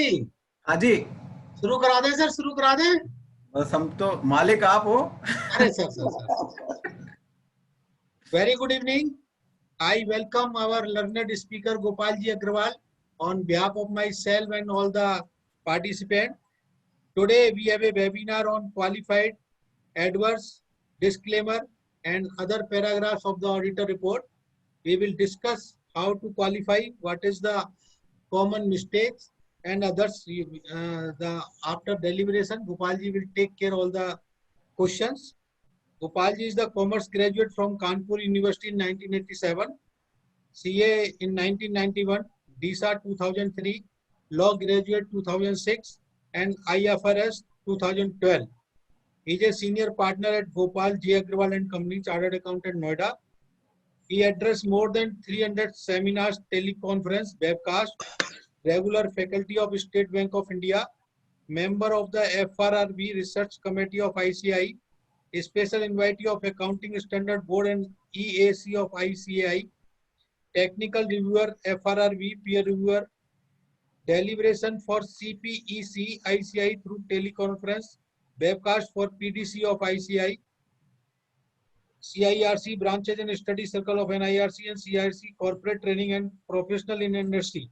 जी। हाँ जी। शुरू करा दें सर, शुरू करा दें। बस हम तो मालिक आप हो। अरे sir sir sir, very good evening. I welcome our learned speaker Gopalji Agrawal on behalf of myself and all the participants. Today we have a webinar on qualified, adverse, disclaimer and other paragraphs of the auditor report. We will discuss how to qualify, what is the common mistakes and others. After deliberation, Gopalji will take care of all the questions. Gopalji is the commerce graduate from Kanpur University in 1987. CA in 1991, DSA 2003, Law Graduate 2006, and IFRS 2012. He is a senior partner at Gopal J. Agrawal and Company, Chartered Accountant, Noida. He addressed more than 300 seminars, teleconference, webcast, regular faculty of State Bank of India, member of the FRRB Research Committee of ICI, special invitee of Accounting Standard Board and EAC of ICAI, technical reviewer FRRB, peer reviewer, deliberation for CPEC ICI through teleconference, webcast for PDC of ICI, CIRC branches and study circle of NIRC and CIRC corporate training and professional in industry.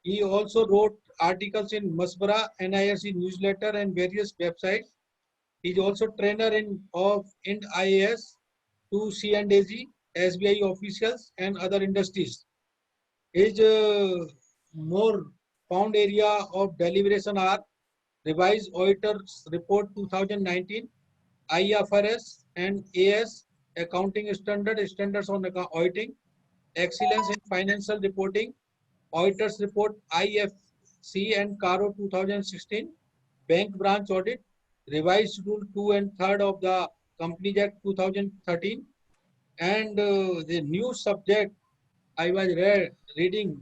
He also wrote articles in Masbara, NIRC newsletter and various websites. He is also trainer of IAS to C&AG, SBI officials and other industries. His more found area of deliberation are revised auditors report 2019, IFRS and AS accounting standards on auditing, excellence in financial reporting, auditors report IFC and CARO 2016, bank branch audit, revised rule 2 and 3 of the Companies Act 2013, and the new subject I was reading,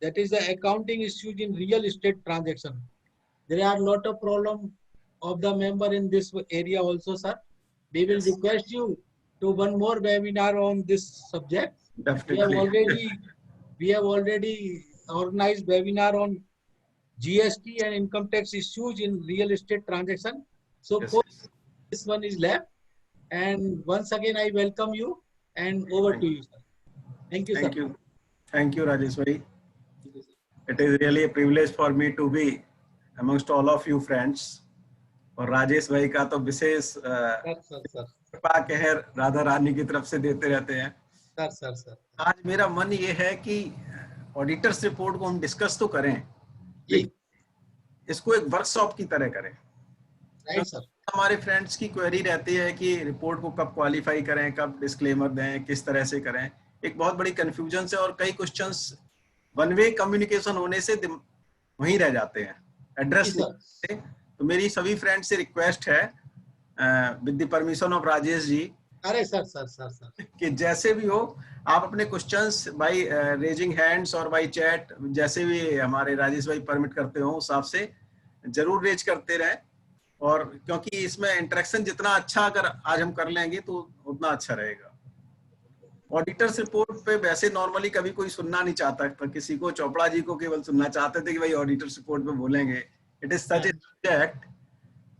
that is the accounting issues in real estate transaction. There are a lot of problem of the member in this area also, sir. We will request you to one more webinar on this subject. Definitely. We have already organized webinar on GST and income tax issues in real estate transaction. So Yes, for yes. this one is left. And once again, I welcome you and over to you, sir. Thank you, sir. Thank you. Thank you, Rajesh bhai. It is really a privilege for me to be amongst all of you friends. और राजेश भाई का तो विशेष कृपा कहर राधा रानी की तरफ से देते रहते हैं। सर आज मेरा मन ये है कि ऑडिटर्स रिपोर्ट को हम डिस्कस तो करें, लेकिन इसको एक वर्कशॉप की तरह करें। Right sir. हमारे फ्रेंड्स की क्वेरी रहती है कि रिपोर्ट को कब क्वालिफाई करें, कब डिस्क्लेमर दें, किस तरह से करें। एक बहुत बड़ी कंफ्यूजन है और कई क्वेश्चंस वन वे कम्युनिकेशन होने से वहीं रह जाते हैं, एड्रेस नहीं करते। तो मेरी सभी फ्रेंड्स से रिक्वेस्ट है with the permission of Rajesh ji, अरे सर कि जैसे भी हो आप अपने क्वेश्चंस बाय रेजिंग हैंड्स और बाय चैट, जैसे भी हमारे राजेश भाई परमिट करते हो उस हिसाब से जरूर रेज करते रहें। और क्योंकि इसमें इंटरेक्शन जितना अच्छा अगर आज हम कर लेंगे तो उतना अच्छा रहेगा। ऑडिटर्स रिपोर्ट पे वैसे नॉर्मली कभी कोई सुनना नहीं चाहता था, किसी को चोपड़ा जी को केवल सुनना चाहते थे कि भाई ऑडिटर्स रिपोर्ट पे बोलेंगे, it is such a subject.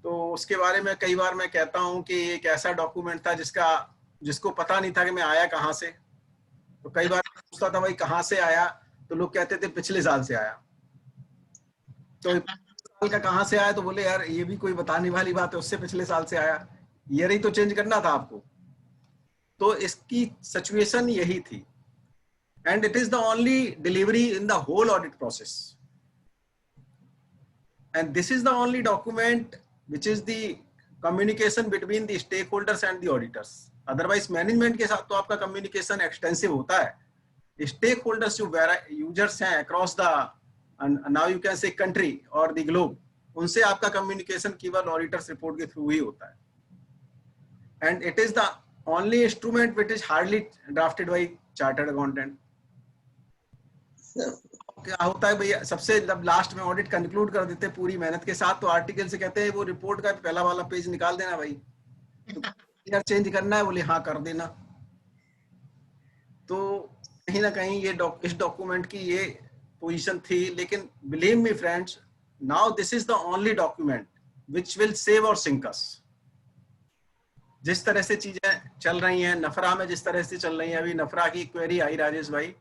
तो उसके बारे में कई बार मैं कहता हूं कि एक ऐसा डॉक्यूमेंट था जिसको पता नहीं था कि मैं आया कहां से। तो कई बार पूछता था भाई कहां से आया, तो लोग कहते थे पिछले साल से आया। तो साल का कहां से आया, तो बोले यार ये भी कोई बताने वाली बात है, उससे पिछले साल से आया, ईयर ही तो चेंज करना था आपको। तो इसकी सिचुएशन यही थी, and it is the only delivery in the whole audit process, and this is the only document which is the communication between the stakeholders and the auditors. Otherwise management के साथ तो आपका कम्युनिकेशन एक्सटेंसिव होता है। Stake जो users हैं across the now you can say country और the globe, उनसे आपका कम्युनिकेशन केवल ऑडिटर्स रिपोर्ट के थ्रू ही होता है। And it is the only instrument which is hardly drafted by chartered accountant. क्या होता है भैया, सबसे जब लास्ट में ऑडिट कंक्लूड कर देते हैं पूरी मेहनत के साथ, तो आर्टिकल से कहते हैं वो रिपोर्ट का पहला वाला पेज निकाल देना भाई, तो चेंज करना है, बोले हाँ कर देना। तो कहीं ना कहीं ये इस डॉक्यूमेंट की ये पोजीशन थी, लेकिन believe me friends, now this is the only document which will save और सिंक अस। जिस तरह से चीजें चल रही हैं नफरा में, जिस तरह से चल रही हैं, अभी नफरा की क्वेरी आई राजेश भाई,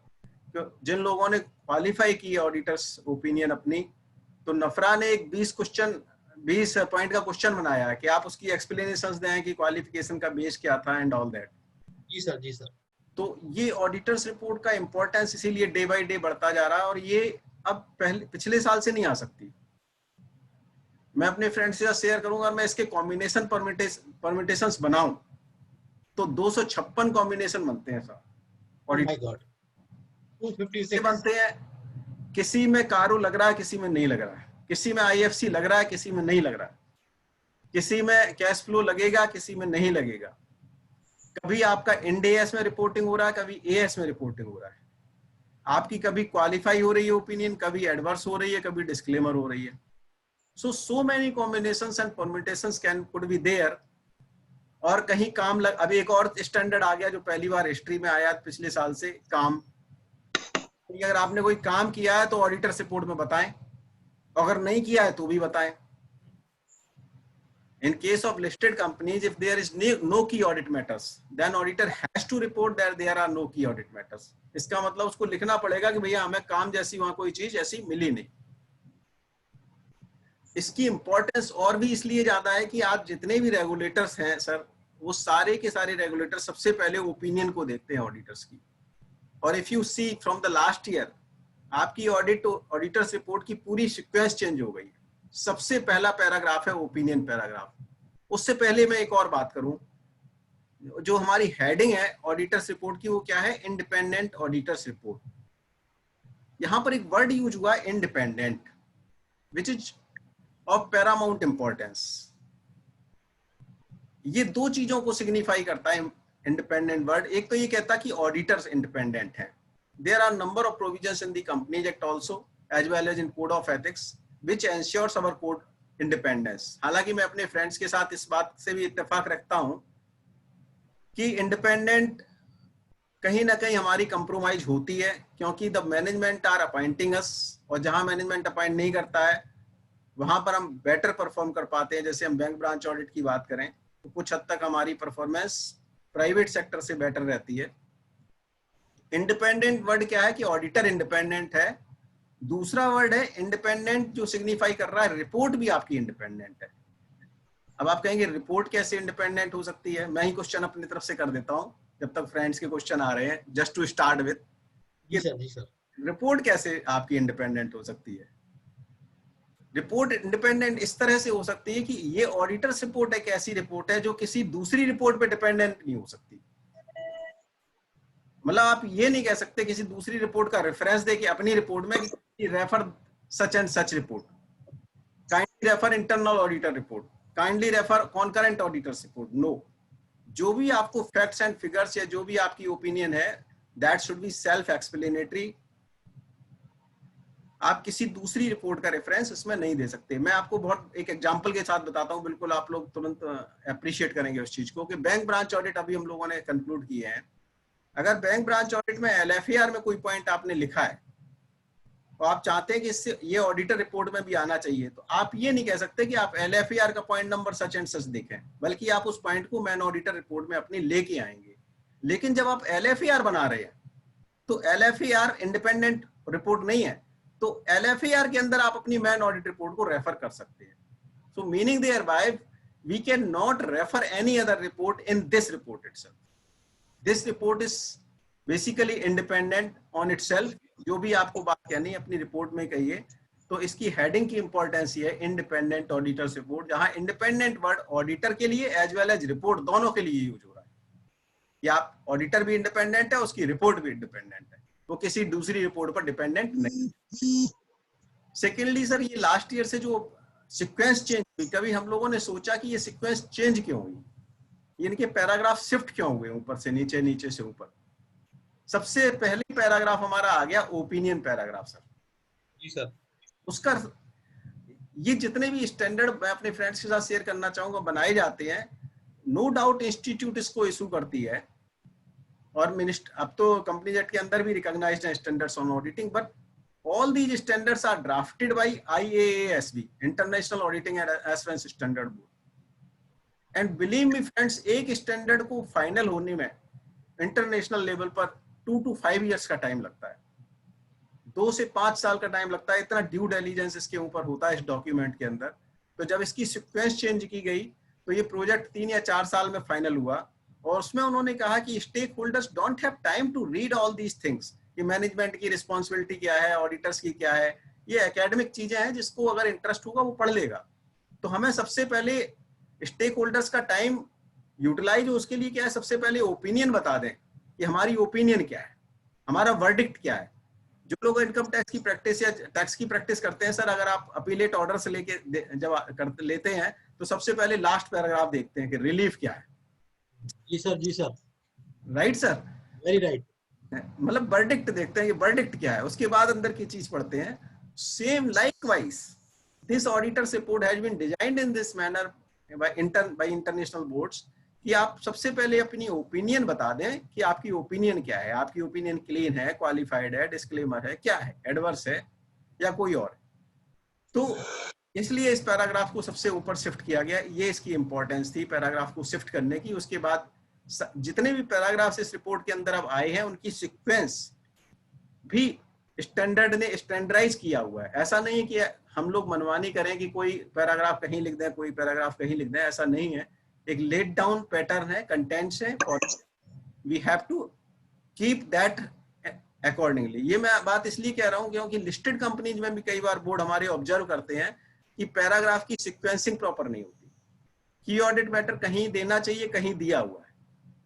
जिन लोगों ने क्वालिफाई की ऑडिटर्स ओपिनियन अपनी, तो नफरा ने एक 20 पॉइंट का क्वेश्चन बनाया है कि आप उसकी एक्सप्लेनेशंस दें कि क्वालिफिकेशन का बेस क्या था एंड ऑल दैट। जी सर, जी सर। तो ये ऑडिटर्स रिपोर्ट का इंपॉर्टेंस इसीलिए डे बाय डे बढ़ता जा रहा है, और ये अब पिछले साल से नहीं आ सकती। मैं अपने फ्रेंड्स के साथ शेयर करूंगा, मैं इसके कॉम्बिनेशन परमिटेशंस बनाऊं तो 256 कॉम्बिनेशन बनते हैं सर। ओह माय गॉड, 256 बनते हैं। किसी में कारो लग रहा है, किसी में नहीं लग रहा है, किसी में आईएफसी लग रहा है, किसी में नहीं लग रहा है, किसी में कैश फ्लो लगेगा, किसी में नहीं लगेगा। कभी आपका इंड-एएस में रिपोर्टिंग हो रहा है, कभी एएस में रिपोर्टिंग हो रहा है। आपकी कभी क्वालिफाई हो रही है ओपिनियन, कभी एडवर्स हो रही है, कभी डिस्क्लेमर हो रही है। so many combinations and permutations could be there। और कहीं काम अभी एक और स्टैंडर्ड आ गया जो पहली बार हिस्ट्री में आया पिछले साल से, काम। अगर आपने कोई काम किया है तो ऑडिटर रिपोर्ट में बताएं, अगर नहीं किया है तो भी बताएं। In case of listed companies, if there is no key audit matters, then auditor has to report that there are no key audit matters। इसका मतलब उसको लिखना पड़ेगा कि भैया हमें काम जैसी वहां कोई चीज ऐसी मिली नहीं। इसकी इंपॉर्टेंस और भी इसलिए ज्यादा है कि आज जितने भी रेगुलेटर्स हैं सर, वो सारे के सारे रेगुलेटर सबसे पहले ओपिनियन को देखते हैं ऑडिटर्स की। और if you see from the last year, आपकी ऑडिटर्स रिपोर्ट की पूरी सीक्वेंस चेंज हो गई है। सबसे पहला पैराग्राफ है ओपिनियन पैराग्राफ। उससे पहले मैं एक और बात करूं, जो हमारी हेडिंग है ऑडिटर्स रिपोर्ट की, वो क्या है? Independent auditors report. यहां पर एक वर्ड यूज हुआ है independent, which is of Paramount importance. ये दो चीजों को सिग्निफाई करता है इंडिपेंडेंट वर्ड। एक तो ये कहता है कि ऑडिटर्स इंडिपेंडेंट हैं। There are number of provisions in the Companies Act also as well as in code of ethics which ensures our code independence. हालांकि मैं अपने फ्रेंड्स के साथ इस बात से भी इत्तेफाक रखता हूं कि इंडिपेंडेंट कहीं ना कहीं हमारी कंप्रोमाइज होती है, क्योंकि द मैनेजमेंट आर अपॉइंटिंग अस, और जहां मैनेजमेंट अपॉइंट नहीं करता है वहां पर हम बेटर परफॉर्म कर पाते हैं। जैसे हम बैंक ब्रांच ऑडिट की बात करें तो कुछ हद तक हमारी परफॉर्मेंस प्राइवेट सेक्टर से बेटर रहती है। इंडिपेंडेंट वर्ड क्या है कि ऑडिटर इंडिपेंडेंट है। दूसरा वर्ड है इंडिपेंडेंट, जो सिग्निफाई कर रहा है रिपोर्ट भी आपकी इंडिपेंडेंट है। अब आप कहेंगे रिपोर्ट कैसे इंडिपेंडेंट हो सकती है? मैं ही क्वेश्चन अपनी तरफ से कर देता हूं जब तक फ्रेंड्स के क्वेश्चन आ रहे हैं, जस्ट टू स्टार्ट विद। जी सर, जी सर। रिपोर्ट कैसे आपकी इंडिपेंडेंट हो सकती है? रिपोर्ट इंडिपेंडेंट इस तरह से हो सकती है कि ये ऑडिटर्स रिपोर्ट एक ऐसी रिपोर्ट है जो किसी दूसरी रिपोर्ट पे डिपेंडेंट नहीं हो सकती। मतलब आप ये नहीं कह सकते किसी दूसरी रिपोर्ट का रेफरेंस दे के अपनी रिपोर्ट में कि refer such and such report, kindly refer internal auditor report, kindly refer concurrent auditors report. No, जो भी आपको फैक्ट्स एंड फिगर्स या जो भी आपकी ओपिनियन है, that should be self explanatory. आप किसी दूसरी रिपोर्ट का रेफरेंस इसमें नहीं दे सकते। मैं आपको बहुत एक एग्जांपल के साथ बताता हूं, बिल्कुल आप लोग तुरंत अप्रिशिएट करेंगे उस चीज को, कि बैंक ब्रांच ऑडिट अभी हम लोगों ने कंक्लूड किए हैं। अगर बैंक ब्रांच ऑडिट में एलएफएआर में कोई पॉइंट आपने लिखा है और आप चाहते हैं कि इससे ये ऑडिटर रिपोर्ट में भी आना चाहिए, तो आप ये नहीं कह सकते कि आप एलएफएआर का पॉइंट नंबर सच एंड सच देखें, बल्कि आप उस पॉइंट को मैन ऑडिटर रिपोर्ट में अपनी लेके आएंगे। लेकिन जब आप एलएफएआर बना रहे हैं तो एलएफएआर इंडिपेंडेंट रिपोर्ट नहीं है, तो एलएफएआर के अंदर आप अपनी मैन ऑडिट रिपोर्ट को रेफर कर सकते हैं। So meaning thereby we can not refer any other report in this report itself. This report is basically independent on itself. जो भी आपको बात कहनी है अपनी रिपोर्ट में कहिए। तो इसकी हेडिंग की इंपॉर्टेंस ये है इंडिपेंडेंट ऑडिटर्स रिपोर्ट, जहां इंडिपेंडेंट वर्ड ऑडिटर के लिए एज वेल एज रिपोर्ट दोनों के लिए यूज हो रहा है। या आप ऑडिटर भी इंडिपेंडेंट है, उसकी रिपोर्ट भी इंडिपेंडेंट है, वो किसी दूसरी रिपोर्ट पर डिपेंडेंट नहीं। सेकेंडली सर, ये लास्ट ईयर से जो सीक्वेंस चेंज हुई, कभी हम लोगों ने सोचा कि ये सीक्वेंस चेंज क्यों हुई, इनके पैराग्राफ शिफ्ट क्यों हुए ऊपर से नीचे, नीचे से ऊपर? सबसे पहले पैराग्राफ हमारा आ गया ओपिनियन पैराग्राफ सर। जी सर। उसका ये जितने भी स्टैंडर्ड मैं अपने फ्रेंड्स के साथ शेयर करना चाहूंगा बनाए जाते हैं, नो डाउट इंस्टीट्यूट इसको इशू करती है, और अब तो कंपनी एक्ट के अंदर भी रिकॉग्नाइज्ड है standards on auditing, but all these standards are drafted by IAASB, International Auditing and Assurance Standard Board. And believe me friends, एक स्टैंडर्ड को फाइनल होने में इंटरनेशनल लेवल पर 2 to 5 years का टाइम लगता है, 2 से 5 साल का टाइम लगता है। इतना ड्यू डिलीजेंस इसके ऊपर होता है इस डॉक्यूमेंट के अंदर। तो जब इसकी सीक्वेंस चेंज की गई तो ये प्रोजेक्ट 3 या 4 साल में फाइनल हुआ, और उसमें उन्होंने कहा कि stakeholders don't have time to read all these things, कि मैनेजमेंट की रिस्पॉन्सिबिलिटी क्या है, ऑडिटर्स की क्या है, ये एकेडमिक चीजें हैं जिसको अगर इंटरेस्ट होगा वो पढ़ लेगा। तो हमें सबसे पहले स्टेक होल्डर्स का टाइम यूटिलाइज हो, उसके लिए क्या है, सबसे पहले ओपिनियन बता दें कि हमारी ओपिनियन क्या है, हमारा वर्डिक्ट क्या है। जो लोग इनकम टैक्स की प्रैक्टिस या टैक्स की प्रैक्टिस करते हैं सर, अगर आप अपीलेट ऑर्डर से लेके जब लेते हैं तो सबसे पहले लास्ट पैराग्राफ देखते हैं कि रिलीफ क्या है। जी सर, जी sir, right sir, very right. मतलब वर्डिक्ट देखते हैं कि वर्डिक्ट क्या है, उसके बाद अंदर की चीज पढ़ते हैं। Same likewise this auditors report has been designed in this manner by international boards, कि आप सबसे पहले अपनी ओपिनियन बता दें कि आपकी ओपिनियन क्या है, आपकी ओपिनियन क्लीन है, क्वालिफाइड है, डिस्क्लेमर है, क्या है, एडवर्स है या कोई और। तो इसलिए इस पैराग्राफ को सबसे ऊपर शिफ्ट किया गया, ये इसकी इंपॉर्टेंस थी पैराग्राफ को शिफ्ट करने की। उसके बाद जितने भी पैराग्राफ्स इस रिपोर्ट के अंदर अब आए हैं उनकी सीक्वेंस भी स्टैंडर्ड ने स्टैंडर्डाइज किया हुआ है। ऐसा नहीं है कि हम लोग मनमानी करें कि कोई पैराग्राफ कहीं लिख दें, कोई पैराग्राफ कहीं लिख दें, ऐसा नहीं है। एक लेट डाउन पैटर्न है, कंटेंट्स है, और we have to keep that accordingly. ये मैं बात इसलिए कह रहा हूं क्योंकि लिस्टेड कंपनीज में भी कई बार बोर्ड हमारे ऑब्जर्व करते हैं कि पैराग्राफ की सीक्वेंसिंग प्रॉपर नहीं होती। की ऑडिट मैटर कहीं देना चाहिए, कहीं दिया हुआ है,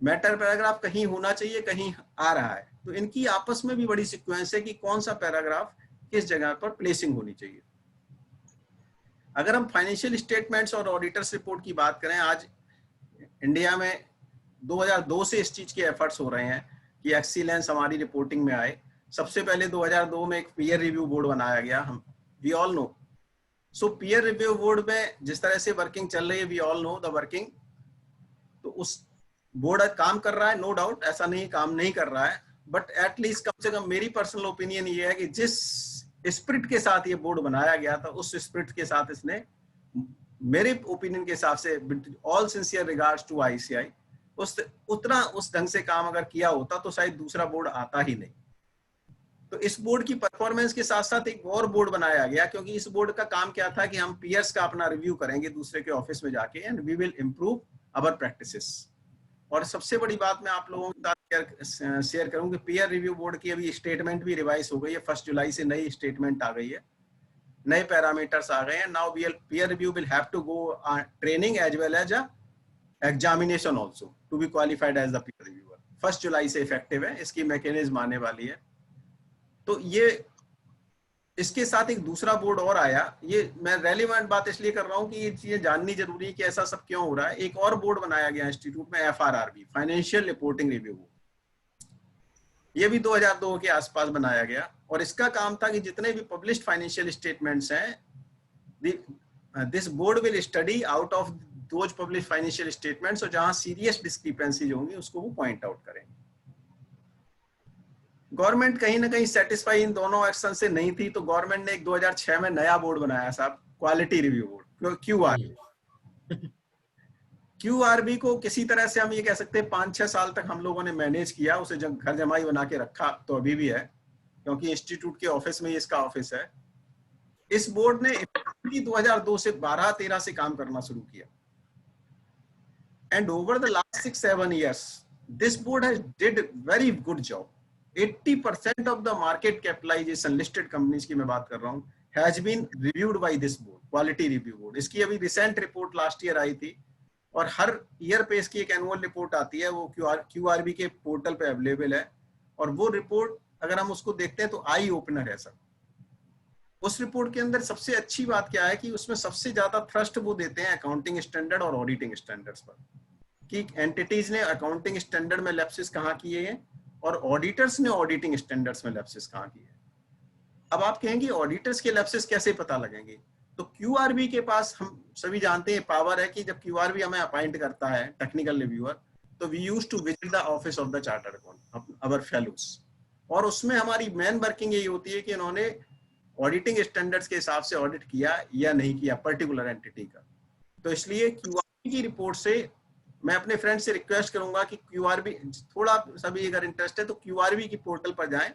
मैटर पैराग्राफ कहीं होना चाहिए, कहीं आ रहा है। तो इनकी आपस में भी बड़ी सीक्वेंस है कि कौन सा पैराग्राफ किस जगह पर प्लेसिंग होनी चाहिए। अगर हम फाइनेंशियल स्टेटमेंट्स और ऑडिटर्स रिपोर्ट की बात करें, आज इंडिया में 2002 से इस चीज के एफर्ट्स हो रहे हैं कि एक्सीलेंस हमारी रिपोर्टिंग में आए। सबसे पहले 2002 में एक पीयर रिव्यू बोर्ड बनाया गया, हम we all know. So peer review board में जिस तरह से वर्किंग चल रही है, we all know the working. तो उस बोर्ड काम कर रहा है, नो डाउट, ऐसा नहीं काम नहीं कर रहा है, बट एटलीस्ट कम से कम मेरी पर्सनल ओपिनियन ये है कि जिस स्पिरिट के साथ ये बोर्ड बनाया गया था, उस स्पिरिट के साथ इसने, मेरे ओपिनियन के हिसाब से, all sincere regards to ICI, उतना उस ढंग से काम अगर किया होता तो शायद दूसरा बोर्ड आता ही नहीं। तो इस बोर्ड की परफॉर्मेंस के साथ साथ एक और बोर्ड बनाया गया, क्योंकि इस बोर्ड का काम क्या था कि हम पीयर्स का अपना रिव्यू करेंगे दूसरे के ऑफिस में जाके, and we will improve our practices. और सबसे बड़ी बात मैं आप लोगों के साथ शेयर करूं कि पीयर रिव्यू बोर्ड की अभी स्टेटमेंट भी रिवाइज हो गई है। 1 जुलाई से नई स्टेटमेंट आ गई है, नए पैरामीटर्स आ गए हैं। Now peer review will have to go training as well as examination also to be qualified as the peer reviewer. 1 जुलाई से इफेक्टिव है, इसकी मैकेनिज्म आने वाली है। तो ये इसके साथ एक दूसरा बोर्ड और आया। ये मैं रेलिवेंट बात इसलिए कर रहा हूँ कि ये चीजें जाननी जरूरी है कि ऐसा सब क्यों हो रहा है। एक और बोर्ड बनाया गया इंस्टीट्यूट में, FRRB, financial reporting review board. ये भी 2002 के आसपास बनाया गया, और इसका काम था कि जितने भी पब्लिश्ड फाइनेंशियल स्टेटमेंट्स हैं, this board will study out of those published financial statements, और जहां सीरियस डिस्क्रिपेंसीज होंगी उसको वो पॉइंट आउट करेंगे। गवर्नमेंट कहीं ना कहीं सेटिस्फाई इन दोनों एक्शन से नहीं थी, तो गवर्नमेंट ने एक 2006 में नया बोर्ड बनाया साहब, quality review board, QRB। QRB को किसी तरह से हम ये कह सकते हैं 5-6 साल तक हम लोगों ने मैनेज किया, उसे घर जमाई बना के रखा, तो अभी भी है, क्योंकि इंस्टीट्यूट के ऑफिस में इसका ऑफिस है। इस बोर्ड ने 2002 से 12-13 से काम करना शुरू किया, and over the last 6-7 years this board has did very good job. 80% of the market capitalization listed companies की मैं बात कर रहा हूँ has been reviewed by this board, quality review board। इसकी अभी recent report last year आई थी, और हर ईयर पे इसकी एक एनुअल रिपोर्ट आती है, वो QRB के पोर्टल पे अवेलेबल है। और वो रिपोर्ट अगर हम उसको देखते हैं तो आई ओपनर है सर। उस रिपोर्ट के अंदर सबसे अच्छी बात क्या है कि उसमें सबसे ज्यादा थ्रस्ट वो देते हैं अकाउंटिंग स्टैंडर्ड और ऑडिटिंग स्टैंडर्ड्स पर, कि एंटिटीज ने अकाउंटिंग स्टैंडर्ड में लैप्सेस कहाँ किए हैं और ऑडिटर्स ने ऑडिटिंग स्टैंडर्ड्स में लैप्सेस कहाँ किए हैं। अब आप कहेंगे ऑडिटर्स के लैप्सेस कैसे पता लगेंगे, तो QRB के पास हम सभी जानते हैं पावर है कि जब QRB हमें अपॉइंट करता है टेक्निकल रिव्यूअर, तो we used to visit the office of the chartered accountant, our fellows. और उसमें हमारी मेन वर्किंग यही होती है कि इन्होंने ऑडिटिंग स्टैंडर्ड्स के हिसाब से ऑडिट किया या नहीं किया पर्टिकुलर एंटिटी का। तो इसलिए क्यूआरबी की रिपोर्ट से मैं अपने फ्रेंड से रिक्वेस्ट करूंगा कि क्यूआरबी थोड़ा सभी अगर इंटरेस्ट है तो क्यूआरबी की पोर्टल पर जाएं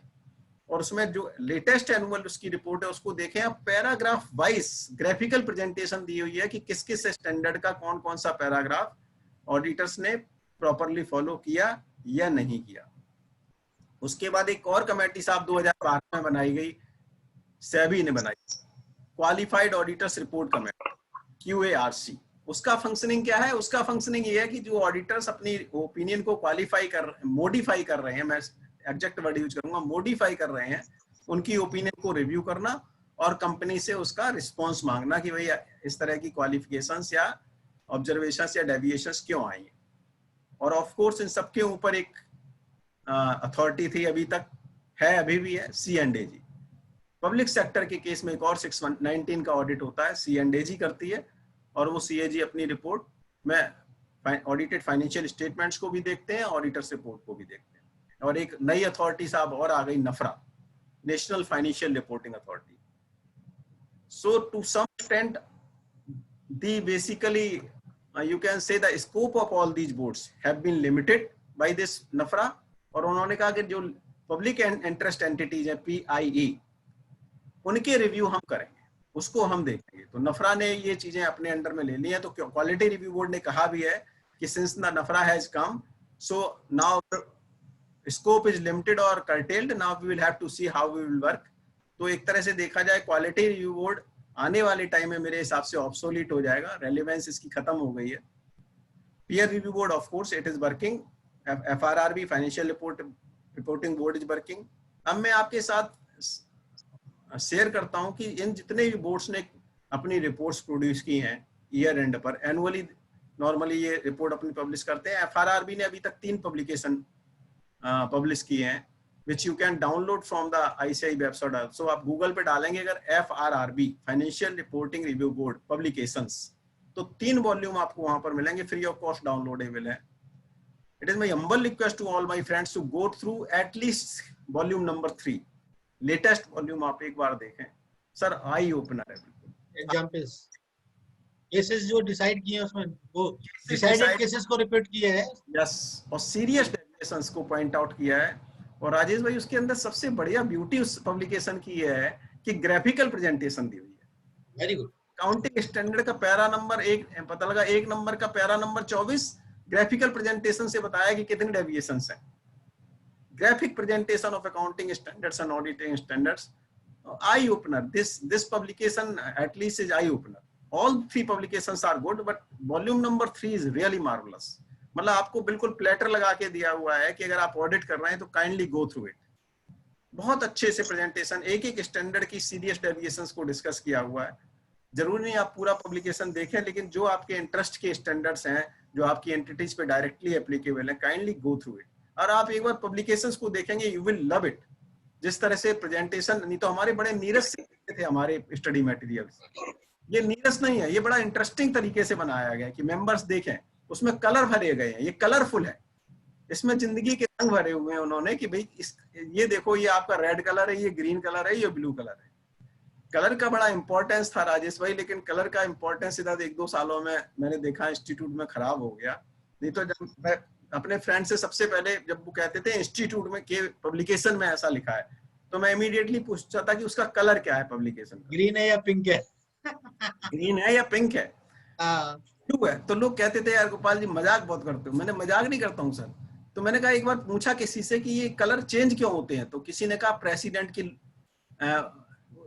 और उसमें जो लेटेस्ट एनुअल उसकी रिपोर्ट है उसको देखें। अब पैराग्राफ वाइज ग्राफिकल प्रेजेंटेशन दी हुई है कि किस किस स्टैंडर्ड का कौन कौन सा पैराग्राफ ऑडिटर्स ने प्रॉपरली फॉलो किया या नहीं किया। उसके बाद एक और कमेटी साहब 2012 में बनाई गई, सेबी ने बनाई, qualified auditors report committee, QARC। उसका फंक्शनिंग क्या है? उसका फंक्शनिंग ये है कि जो ऑडिटर्स अपनी ओपिनियन को मॉडिफाई कर रहे हैं, मैं एग्जैक्ट वर्ड यूज करूंगा, मॉडिफाई कर रहे हैं, उनकी ओपिनियन को रिव्यू करना और कंपनी से उसका रिस्पॉन्स मांगना कि भाई इस तरह की क्वालिफिकेशंस या ऑब्जर्वेशंस या डेविएशंस क्यों आई हैं। और ऑफ कोर्स इन सबके ऊपर एक अथॉरिटी थी, अभी तक है, अभी भी है, C&AG। पब्लिक सेक्टर के केस में एक और 619 का ऑडिट होता है, C&AG करती है और वो CAG अपनी रिपोर्ट में ऑडिटेड फाइनेंशियल स्टेटमेंट्स को भी देखते हैं, ऑडिटर्स रिपोर्ट को भी देखते हैं। और एक नई अथॉरिटी साहब और आ गई, NFRA, national financial reporting authority. So to some extent the basically you can say the scope of all these boards have been limited by this NAFRA। और उन्होंने कहा कि जो पब्लिक इंटरेस्ट एंटिटीज है PIE, उनके रिव्यू हम करेंगे, उसको हम देखेंगे। तो नफरा ने ये चीजें अपने अंडर में ले ली हैं। तो क्वालिटी रिव्यू बोर्ड ने कहा भी है कि since the NFRA has come, so now scope is limited और curtailed, now we will have to see how we will work. तो एक तरह से देखा जाए क्वालिटी रिव्यू बोर्ड आने वाले टाइम में मेरे हिसाब से ऑब्सोलीट हो जाएगा, रेलेवेंस इसकी खत्म हो गई है। Peer review board of course it is working, FRRB financial reporting board is working. अब मैं आपके साथ शेयर करता हूं कि इन जितने भी बोर्ड्स ने अपनी रिपोर्ट्स प्रोड्यूस की हैं ईयर एंड पर, एनुअली नॉर्मली ये रिपोर्ट अपनी पब्लिश करते हैं। FRRB ने अभी तक 3 पब्लिकेशन पब्लिश किए हैं which you can download from the ICAI website। so आप गूगल पे डालेंगे अगर FRRB financial reporting review board publications, तो 3 वॉल्यूम आपको वहां पर मिलेंगे, फ्री ऑफ कॉस्ट डाउनलोडेबल है। It is my humble request to all my friends to go through at least volume number 3, latest volume आप एक बार देखें सर, आई ओपनर है बिल्कुल। एग्जांपल्स केसेस जो डिसाइड किए हैं उसमें वो डिसाइडेड केसेस को रिपीट किए हैं, यस, और सीरियस डेविएशंस को पॉइंट आउट किया है। और राजेश भाई उसके अंदर सबसे बढ़िया ब्यूटी उस पब्लिकेशन की है कि ग्राफिकल प्रेजेंटेशन दी हुई है। Very good. काउंटिंग स्टैंडर्ड का पैरा नंबर 1 पता लगा, 1 नंबर का पैरा नंबर 24 ग्राफिकल प्रेजेंटेशन से बताया कि कितने डेविएशंस हैं। Graphic presentation of accounting standards and auditing standards, eye opener, this publication at least is eye opener. all 3 publications are good but volume number 3 is really marvelous। मतलब आपको बिल्कुल platter लगा के दिया हुआ है कि अगर आप ऑडिट कर रहे हैं तो काइंडली गो थ्रू इट। बहुत अच्छे से प्रेजेंटेशन, एक एक स्टैंडर्ड की सीरियस डेविएशंस को डिस्कस किया हुआ है। जरूरी नहीं आप पूरा पब्लिकेशन देखें, लेकिन जो आपके इंटरेस्ट के स्टैंडर्ड्स हैं, जो आपकी एंटिटीज पे डायरेक्टली एप्लीकेबल है, काइंडली गो थ्रू इट। और आप एक बार पब्लिकेशंस को देखेंगे, यू विल लव इट। जिस तरह से प्रेजेंटेशन, नहीं तो हमारे बड़े नीरस से थे हमारे स्टडी मटेरियल्स, ये नीरस नहीं है, ये बड़ा इंटरेस्टिंग तरीके से बनाया गया कि मेंबर्स देखें, उसमें कलर भरे गए हैं, ये कलरफुल है, इसमें जिंदगी के रंग भरे हुए हैं उन्होंने कि भाई ये देखो, ये आपका रेड कलर है, ये ग्रीन कलर है, ये ब्लू कलर है। कलर का बड़ा इंपॉर्टेंस था राजेश भाई, लेकिन कलर का इंपॉर्टेंस इधर 1-2 सालों में मैंने देखा इंस्टीट्यूट में खराब हो गया। नहीं तो जब मैं अपने फ्रेंड से सबसे पहले जब वो कहते थे इंस्टीट्यूट में के पब्लिकेशन में ऐसा लिखा है, तो मैं इमीडिएटली पूछता था कि उसका कलर क्या है पब्लिकेशन का, ग्रीन है या पिंक है, ग्रीन है या पिंक है, ब्लू है। तो लोग कहते थे यार गोपाल जी मजाक बहुत करते हो। मैंने मजाक नहीं करता हूँ सर। तो मैंने कहा, एक बार पूछा किसी से कि ये कलर चेंज क्यों होते हैं, तो किसी ने कहा प्रेसिडेंट की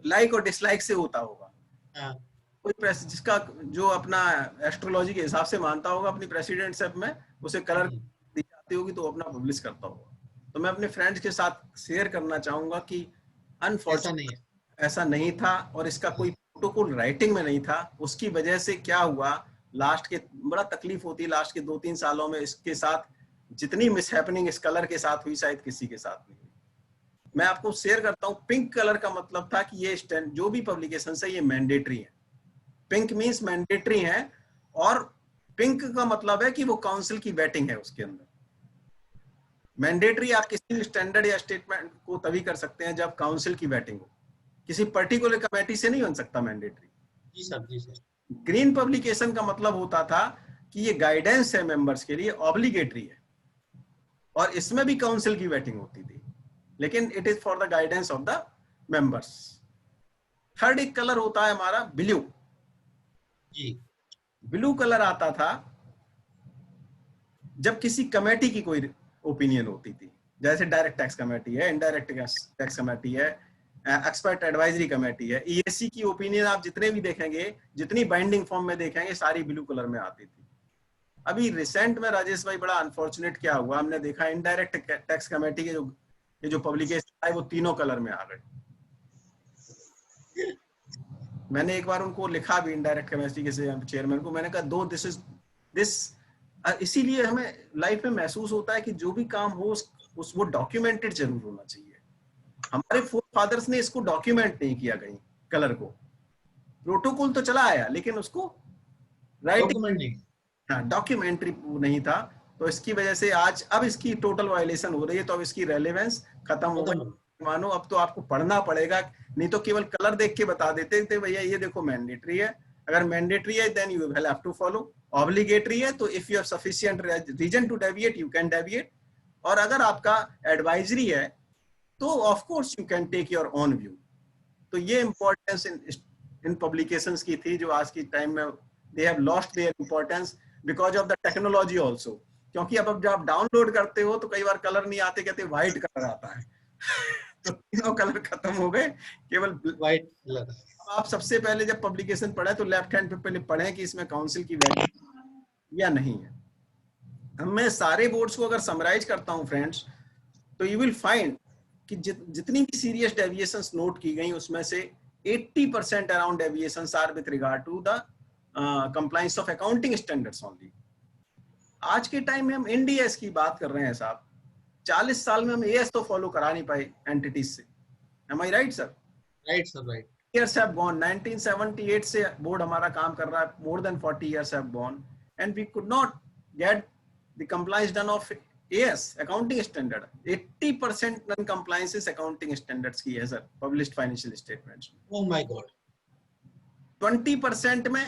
लाइक और डिसलाइक से होता होगा। कोई जिसका जो अपना एस्ट्रोलॉजी के हिसाब से मानता होगा, अपनी प्रेसिडेंट सब में उसे कलर दी जाती होगी, तो अपना पब्लिश करता होगा। तो मैं अपने फ्रेंड्स के साथ शेयर करना चाहूंगा कि अनफॉर्चुनेटली ऐसा नहीं था, और इसका कोई प्रोटोकॉल राइटिंग में नहीं था। उसकी वजह से क्या हुआ, लास्ट के बड़ा तकलीफ होती है, लास्ट के 2-3 सालों में इसके साथ जितनी मिसहैपनिंग इस कलर के साथ हुई, शायद किसी के साथ नहीं हुई। मैं आपको शेयर करता हूं, पिंक कलर का मतलब था कि ये जो भी पब्लिकेशन है ये मैंडेटरी है। पिंक मींस मैंडेटरी है, और पिंक का मतलब है कि वो काउंसिल की वेटिंग है उसके अंदर। मैंडेटरी आप किसी भी स्टैंडर्ड या स्टेटमेंट को तभी कर सकते हैं जब काउंसिल की वेटिंग हो, किसी पर्टिकुलर कमेटी से नहीं बन सकता मैंडेटरी। जी सर, जी सर। ग्रीन पब्लिकेशन का मतलब होता था कि ये गाइडेंस है मेंबर्स के लिए, ऑब्लिगेटरी है, और इसमें भी काउंसिल की वेटिंग होती थी, लेकिन it is for the guidance of the members. Third एक कलर होता है हमारा ब्लू। जी। ब्लू कलर आता था जब किसी कमेटी की कोई ओपिनियन होती थी, जैसे डायरेक्ट टैक्स कमेटी है, इनडायरेक्ट टैक्स कमेटी है, एक्सपर्ट एडवाइजरी कमेटी है, ईएससी की ओपिनियन आप जितने भी देखेंगे, जितनी बाइंडिंग फॉर्म में देखेंगे, सारी ब्लू कलर में आती थी। अभी रिसेंट में राजेश भाई बड़ा अनफॉर्चुनेट क्या हुआ, हमने देखा इनडायरेक्ट टैक्स कमेटी के जो पब्लिकेशन आए वो तीनों कलर में आ गए। मैंने एक बार उनको लिखा भी इनडायरेक्ट कमेटी के चेयरमैन को, मैंने कहा दो दिस इसीलिए हमें लाइफ में महसूस होता है कि जो भी काम हो उस वो डॉक्यूमेंटेड जरूर होना चाहिए। हमारे फोर फादर्स ने इसको डॉक्यूमेंट नहीं किया कहीं, कलर को। प्रोटोकॉल तो चला आया लेकिन उसको राइटिंग, हाँ, डॉक्यूमेंट्री नहीं था। तो इसकी वजह से आज अब इसकी टोटल वायलेशन हो रही है, तो अब इसकी रेलेवेंस खत्म हो गई। मानो अब तो आपको पढ़ना पड़ेगा, नहीं तो केवल कलर देख के बता देते थे भैया ये देखो मैंडेटरी है। अगर मैंडेटरी है then you will have to follow, obligatory है तो if you have sufficient reason to deviate you can deviate, और अगर आपका एडवाइजरी है तो of course you can take your own view. तो ये इंपॉर्टेंस इन पब्लिकेशंस की थी, जो आज की टाइम में they have lost their importance because of the technology also. क्योंकि अब जब आप डाउनलोड करते हो तो कई बार कलर नहीं आते, कहते व्हाइट कलर आता है तो तीनों कलर खत्म हो गए, केवल व्हाइट कलर। आप सबसे पहले जब पब्लिकेशन पढ़े तो लेफ्ट हैंड पे पहले पढ़ें कि इसमें काउंसिल की वैल्यू या नहीं है। अब मैं सारे बोर्ड्स को अगर समराइज करता हूं फ्रेंड्स, तो यू विल फाइंड कि जितनी भी सीरियस डेविएशंस नोट की गई उसमें से 80% around deviations are with regard to the compliance of accounting standards only. आज के टाइम में हम इंडियास की बात कर रहे हैं साहब, 40 साल में हम एएस तो फॉलो करा नहीं पाए एंटिटीज से। Am I right sir? Right sir, right. Years have gone, 1978 से बोर्ड हमारा काम कर रहा है, more than 40 years have gone and we could not get the compliance done of AS accounting standard। 80% non compliance is accounting standards की है sir, published financial statements। Oh my God। 20% में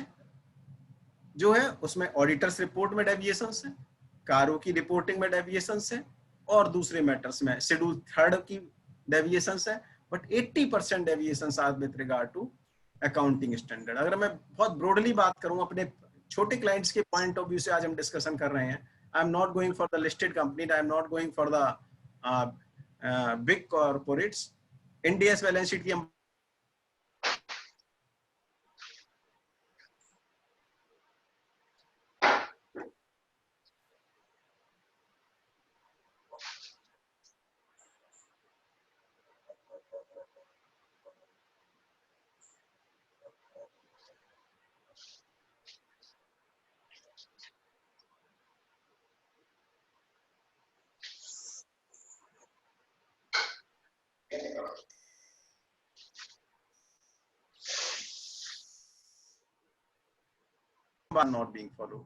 जो है उसमें ऑडिटर्स रिपोर्ट में deviations है, कारों की रिपोर्टिंग में डेविएशंस है, और दूसरे मैटर्स में शेड्यूल 3 की डेविएशंस है। But 80% deviations are with regard to accounting standard. अगर मैं बहुत ब्रॉडली बात करूं अपने छोटे क्लाइंट्स के पॉइंट ऑफ व्यू से आज हम डिस्कशन कर रहे हैं, I am not going for the listed company, I am not going for the big corporates. India's balance sheet की हम are not being followed.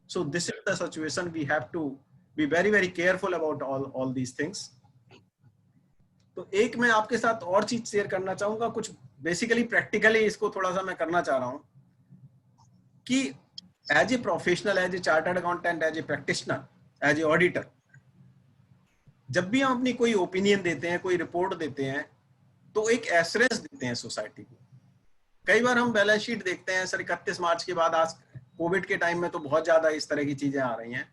So this is the situation, we have to be very very careful about all these things। तो एक मैं आपके साथ और चीज share करना चाहूंगा, कुछ बेसिकली प्रैक्टिकली इसको थोड़ा सा मैं करना चाह रहा हूं कि as a professional, as a chartered accountant, as a practitioner, as a auditor, जब भी हम अपनी कोई ओपिनियन देते हैं, कोई रिपोर्ट देते हैं, तो एक एश्योरेंस देते हैं सोसाइटी को। कई बार हम बैलेंस शीट देखते हैं सर 31 मार्च के बाद, आज कोविड के टाइम में तो बहुत ज्यादा इस तरह की चीजें आ रही हैं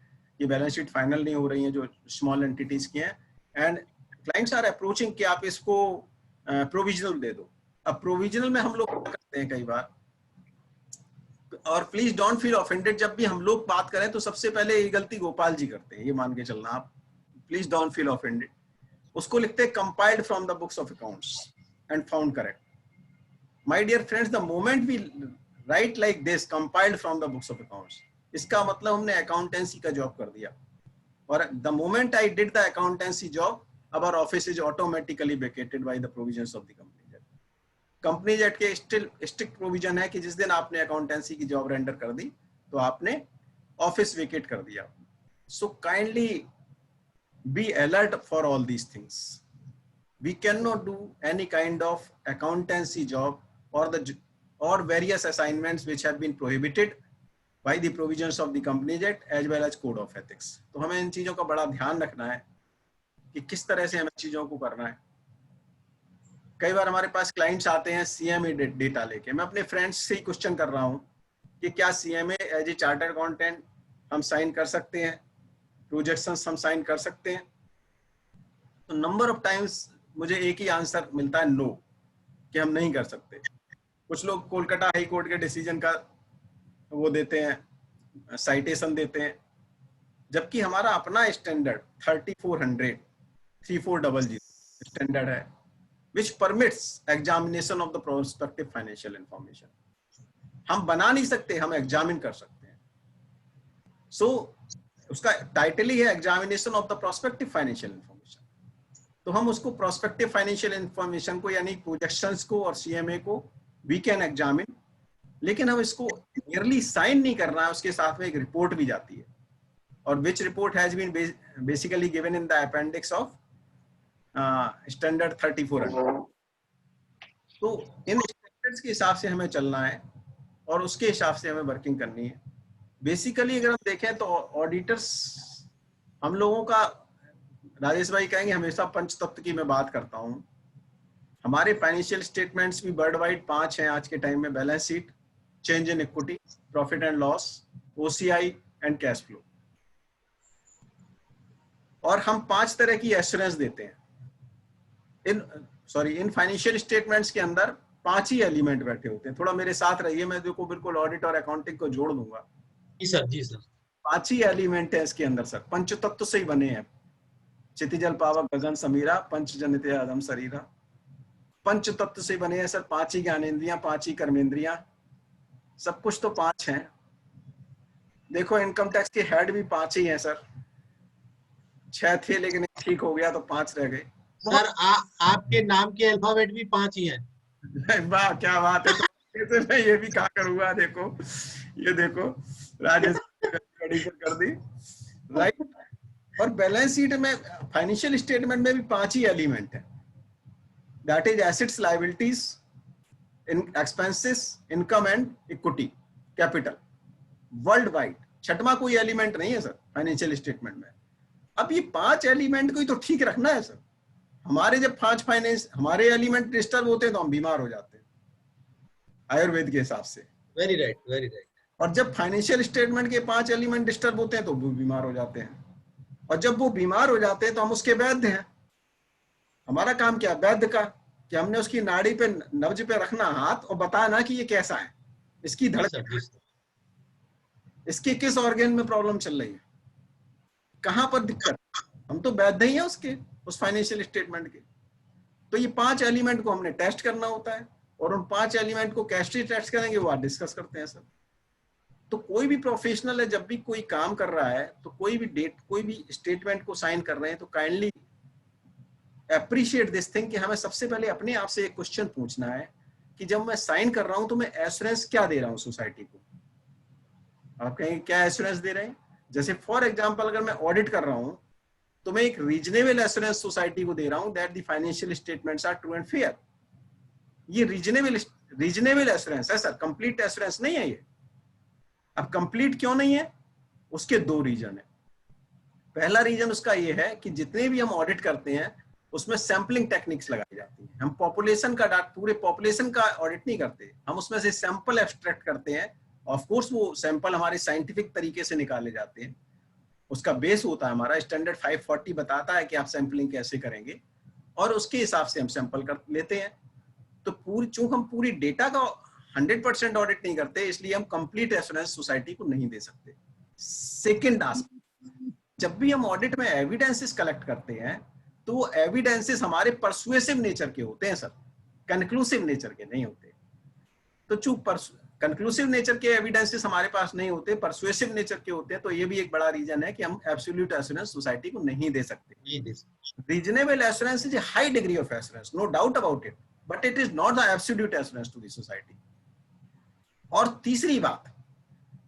कि बैलेंस शीट फाइनल नहीं हो रही हैं जो स्मॉल एंटिटीज की हैं, एंड क्लाइंट्स आर अप्रोचिंग कि आप इसको प्रोविजनल दे दो। अब प्रोविजनल में हम लोग करते हैं कई बार, और प्लीज डोंट फील ऑफेंडेड, जब भी हम लोग बात करें तो सबसे पहले ये गलती गोपाल जी करते हैं, ये मान के चलना आप, प्लीज डोंट फील ऑफेंडेड। उसको लिखते हैं compiled from the books of accounts and found correct. My dear friends, the moment we write like this, compiled from the books of accounts, इसका मतलब हमने accountancy का job कर दिया, और the moment I did the accountancy job, our office is automatically vacated by the provisions of the Companies Act। Companies Act के still strict provision है कि जिस दिन आपने accountancy की job render कर दी तो आपने office vacate कर दिया। So kindly be alert for all these things. We cannot do any kind of accountancy job or various assignments which have been prohibited by the provisions of the Companies Act as well as Code of Ethics. तो हमें इन चीजों का बड़ा ध्यान रखना है कि किस तरह से हमें चीजों को करना है. कई बार हमारे पास क्लाइंट्स आते हैं CMA डेटा लेके. मैं अपने फ्रेंड्स से ही क्वेश्चन कर रहा हूँ कि क्या CMA as a chartered accountant हम साइन कर सकते हैं, प्रोजेक्शंस हम साइन कर सकते हैं. तो नंबर ऑफ टाइम्स मुझे एक ही आंसर मिलता है, नो, कि हम नहीं कर सकते. कुछ लोग कोलकाता हाई कोर्ट के डिसीजन का वो देते हैं, साइटेशन देते हैं, जबकि हमारा अपना स्टैंडर्ड 3400 स्टैंडर्ड है which permits examination of the prospective financial information. हम बना नहीं सकते, हम एग्जामिन कर सकते हैं. So उसका टाइटल ही है examination of the prospective financial information. तो हम उसको प्रोस्पेक्टिव फाइनेंशियल इंफॉर्मेशन को यानी प्रोजेक्शंस को और CMA को वी कैन एग्जामिन, लेकिन हम इसको नियरली साइन नहीं करना है. उसके साथ में एक रिपोर्ट भी जाती है, और which report has been basically given in the appendix of standard 3400. तो इन स्टैंडर्ड्स के हिसाब से हमें चलना है और उसके हिसाब से हमें वर्किंग करनी है. बेसिकली अगर हम देखें तो ऑडिटर्स हम लोगों का, राजेश भाई कहेंगे हमेशा पंच तत्व की मैं बात करता हूं. हमारे फाइनेंशियल स्टेटमेंट्स भी वर्ल्ड वाइड 5 हैं आज के टाइम में: balance sheet, change in equity, profit and loss, OCI and cash flow. और हम 5 तरह की एश्योरेंस देते हैं. इन फाइनेंशियल स्टेटमेंट्स के अंदर 5 ही एलिमेंट बैठे होते हैं. थोड़ा मेरे साथ रहिए, मैं देखो बिल्कुल ऑडिट और अकाउंटिंग को जोड़ दूंगा. जी सर, जी सर. 5 ही एलिमेंट है इसके अंदर सर. पंचतत्व से ही बने हैं: क्षितिजल पावक गगन समीरा, पंच जनित आदम शरीरा. पंच तत्व से बने हैं सर. 5 ही ज्ञानेंद्रियां, 5 ही कर्मेंद्रियां, सब कुछ तो 5 हैं. देखो इनकम टैक्स के हेड भी 5 ही हैं सर. 6 थे लेकिन ठीक हो गया तो 5 रह गए. सर आपके नाम के अल्फाबेट भी 5 ही हैं. वाह क्या बात है. तो मैं ये भी कहा करूंगा. देखो ये देखो राजेश कर दी राइट. और बैलेंस शीट में, फाइनेंशियल स्टेटमेंट में भी 5 ही एलिमेंट है. That is assets, liabilities, expenses, income and equity, capital, world wide. छठवां कोई एलिमेंट नहीं है सर फाइनेंशियल स्टेटमेंट में. अब ये 5 एलिमेंट को ही तो ठीक रखना है सर. हमारे जब 5 हमारे एलिमेंट डिस्टर्ब होते हैं तो हम बीमार हो जाते हैं आयुर्वेद के हिसाब से. Very right, very right. और जब फाइनेंशियल स्टेटमेंट के 5 एलिमेंट डिस्टर्ब होते हैं तो वो बीमार हो जाते हैं. और जब वो बीमार हो जाते हैं तो हम उसके वैद्य हैं. हमारा काम क्या, वैद्य का, कि हमने उसकी नाड़ी पे, नब्ज पे रखना हाथ और बताना कि ये कैसा है, इसकी धड़कन, इसके किस ऑर्गन में प्रॉब्लम चल रही है, कहां पर दिक्कत. हम तो वैद्य ही हैं उसके, उस फाइनेंशियल स्टेटमेंट के. तो ये 5 एलिमेंट को हमने टेस्ट करना होता है, और उन 5 एलिमेंट को कैसे टेस्ट करेंगे वो आज डिस्कस करते हैं सर. तो कोई भी प्रोफेशनल है, जब भी कोई काम कर रहा है तो कोई भी स्टेटमेंट को साइन कर रहे हैं तो काइंडली अप्रिशिएट दिस थिंग कि हमें सबसे पहले अपने आप से एक क्वेश्चन पूछना है कि जब मैं साइन कर रहा हूं तो मैं एश्योरेंस क्या दे रहा हूं सोसाइटी को. आप कहेंगे क्या एश्योरेंस दे रहे हैं. जैसे फॉर एग्जांपल अगर मैं ऑडिट कर रहा हूं तो मैं एक रीजनेबल एश्योरेंस सोसाइटी को दे रहा हूं that the financial statements are true and fair. ये रीजनेबल एश्योरेंस है सर, कंप्लीट एश्योरेंस नहीं है ये. अब कंप्लीट क्यों नहीं है, उसके 2 रीजन है. पहला रीजन उसका ये है कि जितने भी हम ऑडिट करते हैं उसमें सैंपलिंग टेक्निक्स लगाई जाती है. हम पॉपुलेशन का पूरे पॉपुलेशन का ऑडिट नहीं करते, हम उसमें से सैंपल एब्स्ट्रैक्ट करते हैं. ऑफ कोर्स वो सैंपल हमारे साइंटिफिक तरीके से निकाले जाते हैं. उसका बेस होता है हमारा स्टैंडर्ड 540 बताता है कि आप सैंपलिंग कैसे करेंगे, और उसके हिसाब से हम सैंपल कर लेते हैं. तो चूंकि हम पूरी डेटा का 100% ऑडिट नहीं करते, इसलिए हम कंप्लीट एश्योरेंस सोसाइटी को नहीं दे सकते. सेकंड आस्पेक्ट, जब भी हम ऑडिट में एविडेंसेस कलेक्ट करते हैं तो वो एविडेंसेस हमारे परसुएसिव नेचर के होते हैं सर, कंक्लूसिव नेचर के नहीं होते. तो चूंकि कंक्लूसिव नेचर के एविडेंसेस हमारे पास नहीं होते, परसुएसिव नेचर के होते हैं, तो ये भी एक बड़ा रीजन है कि हम एब्सोल्यूट एश्योरेंस सोसाइटी को नहीं दे सकते. Reasonable assurance is a high degree of assurance, no doubt about it, but it is not the absolute assurance to the society. और तीसरी बात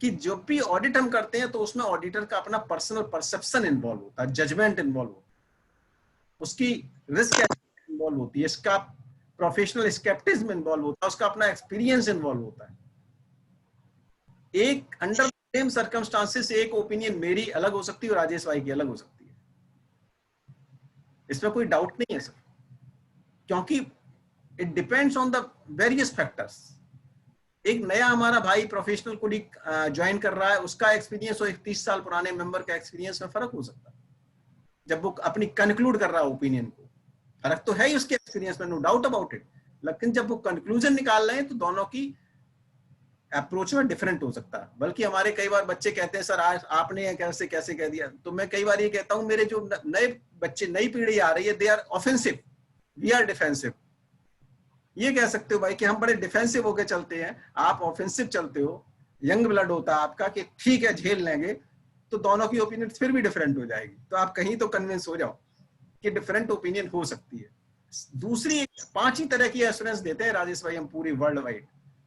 कि जब भी ऑडिट हम करते हैं तो उसमें ऑडिटर का अपना पर्सनल परसेप्शन इन्वॉल्व होता है, जजमेंट इन्वॉल्व होता है. उसकी रिस्क इन्वॉल्व होती है, इसका प्रोफेशनल स्केप्टिज्म इन्वॉल्व होता है, उसका अपना एक्सपीरियंस इन्वॉल्व होता है। एक अंडर सेम सर्कमस्टांसेस एक ओपिनियन मेरी अलग हो सकती है और राजेश भाई की अलग हो सकती है, इसमें कोई डाउट नहीं है सर, क्योंकि it depends on the various factors. एक नया हमारा भाई प्रोफेशनल कोलीग ज्वाइन कर रहा है, उसका एक्सपीरियंस और एक 30 साल पुराने मेंबर का एक्सपीरियंस में फर्क हो सकता है जब वो अपनी कंक्लूड कर रहा है ओपिनियन को। फर्क तो है ही उसके एक्सपीरियंस में, नो डाउट अबाउट इट, लेकिन जब वो कंक्लूजन निकाल रहे हैं तो दोनों की अप्रोच में डिफरेंट हो सकता है। बल्कि हमारे कई बार बच्चे कहते हैं सर आज आपने कैसे कैसे कह दिया, तो मैं कई बार ये कहता हूं मेरे जो नए बच्चे, नई पीढ़ी आ रही है, they are offensive, we are defensive. ये कह सकते हो भाई कि हम बड़े डिफेंसिव होके चलते हैं, आप ऑफेंसिव चलते हो, यंग ब्लड होता है आपका कि ठीक है झेल लेंगे, तो दोनों की ओपिनियन फिर भी डिफरेंट हो जाएगी। तो आप कहीं तो कन्विंस हो जाओ कि डिफरेंट ओपिनियन हो सकती है। दूसरी 5 ही तरह की एश्योरेंस देते हैं राजेश भाई हम पूरी वर्ल्ड वाइड।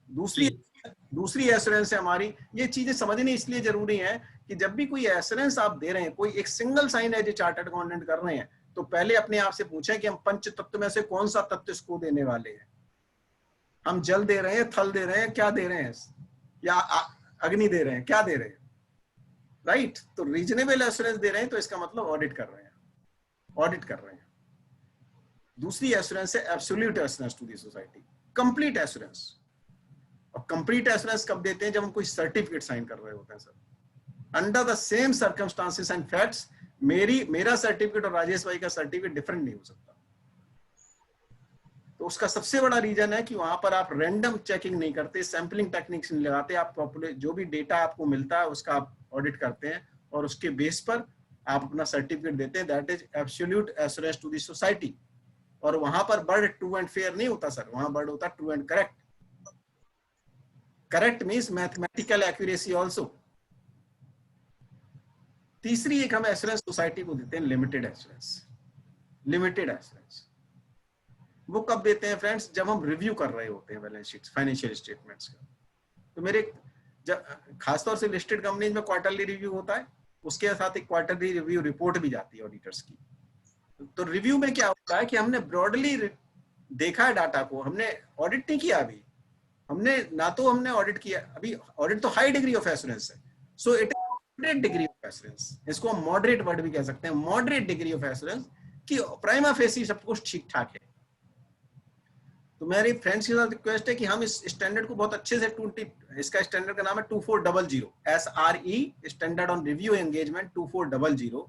दूसरी एश्योरेंस है हमारी, ये चीजें समझनी इसलिए जरूरी है कि जब भी कोई एश्योरेंस आप दे रहे हैं, कोई एक single sign as a chartered accountant कर रहे हैं, तो पहले अपने आप से पूछें कि हम पंच तत्व में से कौन सा तत्व इसको देने वाले हैं। हम जल दे रहे हैं, थल दे रहे हैं, क्या दे रहे हैं, या अग्नि दे रहे हैं, क्या दे रहे हैं, राइट? तो रीजनेबल एश्योरेंस दे रहे हैं तो इसका मतलब ऑडिट कर रहे हैं, ऑडिट कर रहे हैं। दूसरी एश्योरेंस है absolute assurance to the society, complete assurance. और कंप्लीट एश्योरेंस कब देते हैं? जब हम कोई सर्टिफिकेट साइन कर रहे होते हैं sir, under the same circumstances and facts. मेरा सर्टिफिकेट और राजेश भाई का सर्टिफिकेट डिफरेंट नहीं हो सकता। तो उसका सबसे बड़ा रीजन है कि वहां पर आप रैंडम चेकिंग नहीं करते, सैंपलिंग टेक्निक्स नहीं लगाते, आप प्रॉपर्ली जो भी डेटा आपको मिलता है उसका आप ऑडिट करते हैं और उसके बेस पर आप अपना सर्टिफिकेट देते हैं। That is absolute assurance to the society. और वहां पर बर्ड ट्रू एंड फेयर नहीं होता सर, वहां बर्ड होता true and correct. Correct means mathematical accuracy also. तीसरी एक हम एश्योरेंस सोसाइटी को देते हैं लिमिटेड एश्योरेंस। लिमिटेड एश्योरेंस वो कब देते हैं फ्रेंड्स? जब हम रिव्यू कर रहे होते हैं बैलेंस शीट्स, फाइनेंशियल स्टेटमेंट्स का। तो मेरे खासतौर से लिस्टेड कंपनीज में क्वार्टरली रिव्यू होता है, उसके साथ एक क्वार्टरली रिव्यू रिपोर्ट भी जाती है ऑडिटर्स की। तो रिव्यू में क्या होता है कि हमने ब्रॉडली देखा है डाटा को, हमने ऑडिट नहीं किया अभी, हमने ऑडिट किया अभी। ऑडिट तो हाई डिग्री ऑफ एश्योरेंस है, so it is moderate degree of assurance. इसको हम मॉडरेट वर्ड भी कह सकते हैं, मॉडरेट डिग्री ऑफ एश्योरेंस कि प्राइमा फेसी सब कुछ ठीक ठाक है। तो मेरी फ्रेंड्स के साथ रिक्वेस्ट है कि हम इस स्टैंडर्ड को बहुत अच्छे से इसका स्टैंडर्ड का नाम है 2400 SRE, standard on review engagement 2400।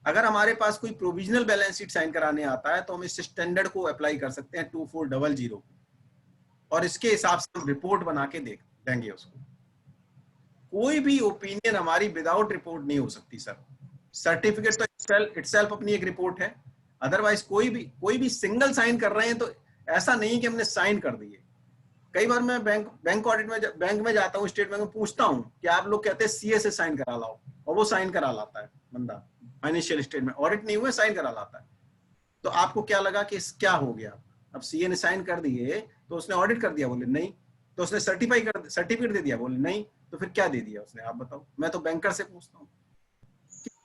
अगर हमारे पास कोई प्रोविजनल बैलेंस शीट साइन कराने आता है तो हम इस स्टैंडर्ड को अप्लाई कर सकते हैं 2400 और इसके हिसाब से हम रिपोर्ट बना के देंगे उसको। कोई भी ओपिनियन हमारी विदाउट रिपोर्ट नहीं हो सकती सर। सर्टिफिकेट तो इटसेल्फ अपनी एक रिपोर्ट है, अदरवाइज कोई भी सिंगल साइन कर रहे हैं तो ऐसा नहीं कि हमने साइन कर दिए। कई बार मैं बैंक ऑडिट में बैंक में जाता हूँ, स्टेट बैंक में पूछता हूँ कि आप लोग कहते हैं सीए से साइन करा लाओ, और वो साइन करा लाता है बंदा, फाइनेंशियल स्टेटमेंट ऑडिट नहीं हुए साइन करा लाता है। तो आपको क्या लगा कि क्या हो गया? अब सीए ने साइन कर दिए तो उसने ऑडिट कर दिया? बोले नहीं। तो उसने सर्टिफिकेट दे दिया? बोले नहीं। तो फिर क्या दे दिया उसने? आप बताओ। मैं तो बैंकर से पूछता हूँ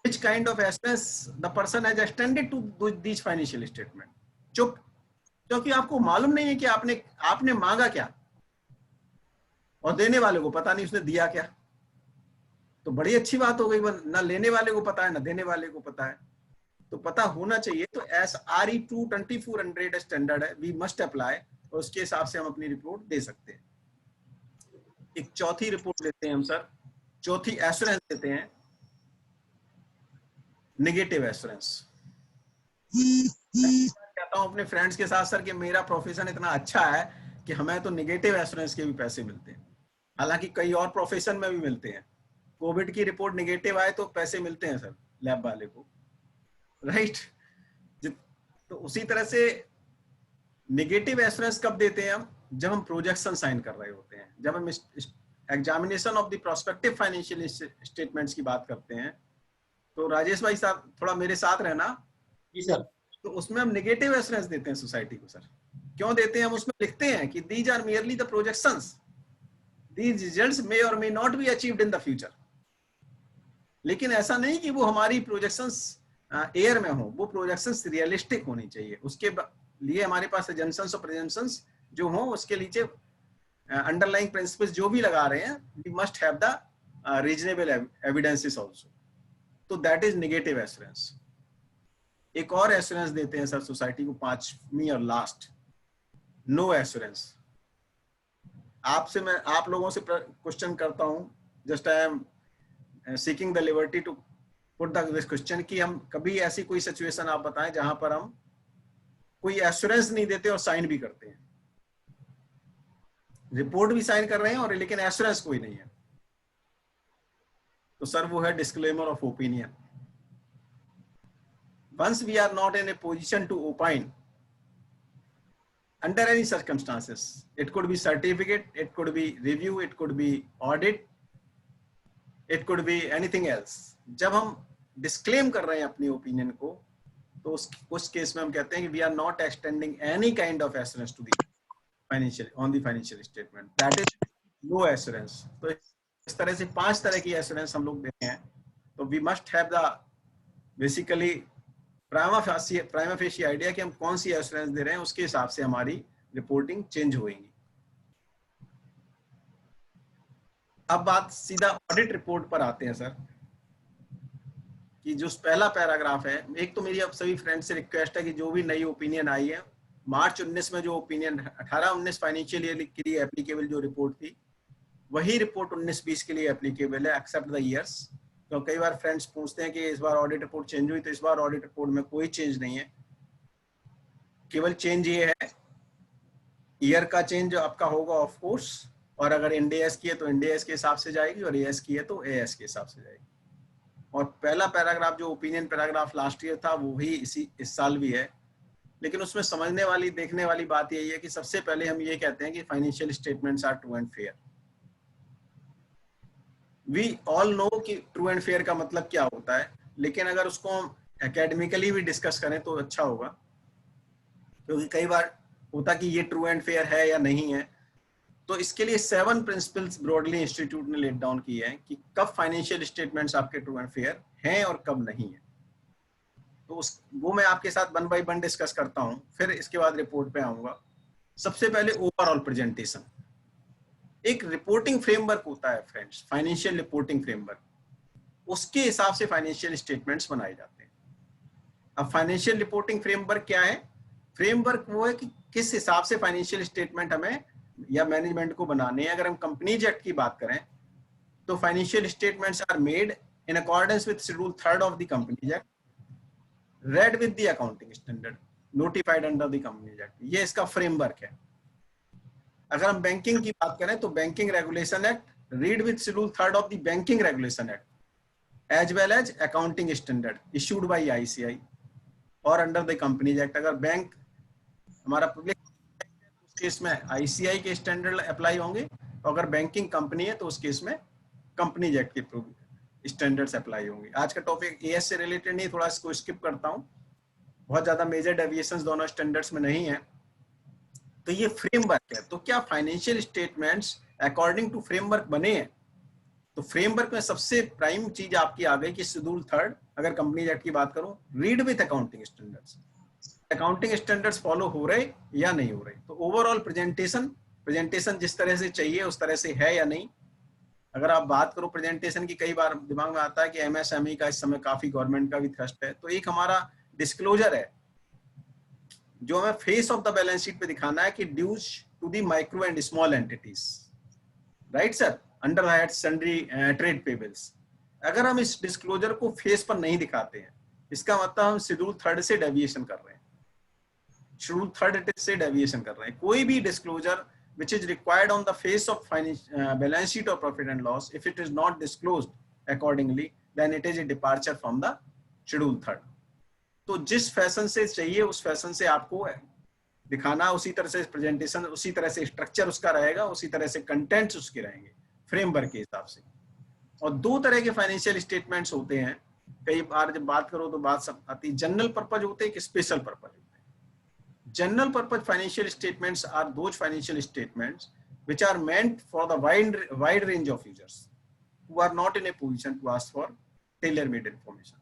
which kind of assurance the person has extended to these financial statement। चुप, क्योंकि आपको मालूम नहीं है कि आपने मांगा क्या और देने वाले को पता नहीं उसने दिया क्या। तो बड़ी अच्छी बात हो गई, ना लेने वाले को पता है ना देने वाले को पता है, तो पता होना चाहिए। तो SRE 2400 स्टैंडर्ड है, वी मस्ट अप्लाई, और उसके हिसाब से हम अपनी रिपोर्ट दे सकते हैं। एक चौथी रिपोर्ट लेते हैं हम सर, चौथी एश्योरेंस देते हैं नेगेटिव एश्योरेंस। कहता हूं अपने फ्रेंड्स के साथ सर कि मेरा प्रोफेशन इतना अच्छा है कि हमें तो नेगेटिव एश्योरेंस के भी पैसे मिलते हैं, हालांकि कई और प्रोफेशन में भी मिलते हैं। कोविड की रिपोर्ट नेगेटिव आए तो पैसे मिलते हैं सर लैब वाले को, राइट? तो उसी तरह से नेगेटिव एश्योरेंस कब देते हैं हम? जब हम प्रोजेक्शन साइन कर रहे होते हैं, जब हम examination of the prospective financial statements की बात करते हैं। तो राजेश भाई साहब थोड़ा मेरे साथ रहना। जी सर। तो उसमें हम नेगेटिव एश्योरेंस देते हैं सोसाइटी को सर। क्यों देते हैं? हम उसमें लिखते हैं कि these are merely the projections, these results may और may not be achieved in the future. लेकिन ऐसा नहीं कि वो हमारी प्रोजेक्शंस एयर में हो, वो प्रोजेक्शंस रियलिस्टिक होनी चाहिए। उसके लिए हमारे पास अजम्पशंस और प्रेजम्पशंस जो हो, उसके नीचे अंडरलाइंग प्रिंसिपल्स जो भी लगा रहे हैं, we must have the reasonable evidences also. तो दैट इज नेगेटिव एश्योरेंस। एक और एश्योरेंस देते हैं सर सोसाइटी को, पांचवी और लास्ट, नो एश्योरेंस। आपसे मैं आप लोगों से क्वेश्चन करता हूं, just I am seeking the liberty to put this question, कि हम कभी ऐसी कोई सिचुएशन आप बताएं जहां पर हम कोई एश्योरेंस नहीं देते और साइन भी करते हैं, रिपोर्ट भी साइन कर रहे हैं और लेकिन एश्योरेंस कोई नहीं है। तो सर वो है disclaimer of opinion. Once we are not in a position to opine under any circumstances, it could be certificate, it could be review, it could be audit, it could be anything else, जब हम disclaim कर रहे हैं अपनी opinion को, तो उस case में हम कहते हैं कि we are not extending any kind of assurance to the financial on the financial statement, that is no assurance। तो इस तरह से 5 तरह की एश्योरेंस हम लोग देते हैं। तो we must have the basically prima facie idea कि हम कौन सी एश्योरेंस दे रहे हैं, उसके हिसाब से हमारी रिपोर्टिंग चेंज होगी। अब बात सीधा ऑडिट रिपोर्ट पर आते हैं सर, कि जो पहला पैराग्राफ है, एक तो मेरी अब सभी फ्रेंड से रिक्वेस्ट है कि जो भी नई ओपिनियन आई है, मार्च 19 में जो ओपिनियन 18-19 फाइनेंशियल ईयर के लिए एप्लीकेबल जो रिपोर्ट थी, वही रिपोर्ट 19-20 के लिए एप्लीकेबल है, एक्सेप्ट द ईयर्स। तो कई बार फ्रेंड्स पूछते हैं कि इस बार ऑडिट रिपोर्ट चेंज हुई, तो इस बार ऑडिट रिपोर्ट में कोई चेंज नहीं है, केवल चेंज ये है ईयर का चेंज आपका होगा ऑफ कोर्स, और अगर इंडेस की है तो इंडेस के हिसाब से जाएगी, और एएस की है तो एएस के हिसाब से जाएगी। और पहला पैराग्राफ जो ओपिनियन पैराग्राफ लास्ट ईयर था, वो ही इस साल भी है। लेकिन उसमें समझने वाली, देखने वाली बात यही है कि सबसे पहले हम ये कहते हैं कि financial statements are true and fair. We all know कि ट्रू एंड फेयर का मतलब क्या होता है, लेकिन अगर उसको हम एकेडमिकली भी डिस्कस करें तो अच्छा होगा, क्योंकि कई बार होता कि ये ट्रू एंड फेयर है या नहीं है। तो इसके लिए 7 प्रिंसिपल्स ब्रॉडली इंस्टीट्यूट ने लेट डाउन किए हैं कि कब फाइनेंशियल स्टेटमेंट्स आपके ट्रू एंड फेयर हैं और कब नहीं है। तो वो मैं आपके साथ 1 बाय 1 डिस्कस करता हूं, फिर इसके बाद रिपोर्ट पे आऊंगा। सबसे पहले ओवरऑल प्रेजेंटेशन। एक रिपोर्टिंग फ्रेमवर्क होता है फ्रेंड्स, फाइनेंशियल रिपोर्टिंग फ्रेमवर्क, उसके हिसाब से फाइनेंशियल स्टेटमेंट्स बनाए जाते हैं। अब फाइनेंशियल रिपोर्टिंग फ्रेमवर्क क्या है? फ्रेमवर्क वो है कि किस हिसाब से फाइनेंशियल स्टेटमेंट हमें या मैनेजमेंट को बनाने हैं। अगर हम कंपनीज एक्ट की बात करें तो financial statements are made in accordance with schedule 3 of the Companies Act, read with the accounting standard, notified under the Companies Act. ये इसका फ्रेमवर्क है। अगर हम बैंकिंग की बात करें तो Banking Regulation Act, read with schedule 3 of the Banking Regulation Act, as well as accounting standard issued by ICI और अंडर द कंपनीज एक्ट। अगर बैंक हमारा पब्लिक उस केस में आईसीआई के स्टैंडर्ड अप्लाई होंगे, और अगर बैंकिंग कंपनी है तो उस केस में कंपनीज एक्ट के स्टैंडर्ड्स अप्लाई होंगे। आज का टॉपिक एएस से रिलेटेड नहीं, थोड़ा इसको स्किप करता हूं, बहुत ज्यादा मेजर डेविएशंस दोनों स्टैंडर्ड्स में नहीं है। तो ये फ्रेमवर्क है। तो क्या financial statements according to framework बने हैं? तो फ्रेमवर्क में सबसे प्राइम चीज आपकी आ गई कि शेड्यूल 3, अगर कंपनीज एक्ट की बात करूं, read with accounting standards, accounting standards follow हो रहे या नहीं हो रहे। तो ओवरऑल प्रेजेंटेशन जिस तरह से चाहिए उस तरह से है या नहीं। अगर आप बात करो प्रेजेंटेशन की, कई बार दिमाग में आता है कि एमएसएमई का इस समय काफी गवर्नमेंट का भी थ्रस्ट है, तो एक हमारा डिस्क्लोजर है जो हमें face of the balance sheet पे दिखाना है कि dues to the micro and small entities, right sir, under the head sundry trade payables. अगर हम इस डिस्क्लोजर को फेस पर नहीं दिखाते हैं, इसका मतलब हम शेड्यूल 3 से डेविएशन कर रहे हैं, शेड्यूल 3 से डेविएशन कर रहे हैं। कोई भी disclosure which is required on the face of balance sheet or profit and loss, if it is not disclosed accordingly, then it is a departure from the schedule 3. तो जिस फैशन से चाहिए उस फैशन से आपको दिखाना, उसी तरह से प्रेजेंटेशन, उसी तरह से स्ट्रक्चर उसका रहेगा, उसी तरह से कंटेंट्स उसके रहेंगे फ्रेमवर्क के हिसाब से। और 2 तरह के फाइनेंशियल स्टेटमेंट्स होते हैं। कई बार जब बात करो तो बात सब आती है, जनरल पर्पज होते हैं कि स्पेशल पर्पज होते हैं। General purpose financial statements are those financial statements which are meant for the wide range of users who are not in a position to ask for tailor-made information.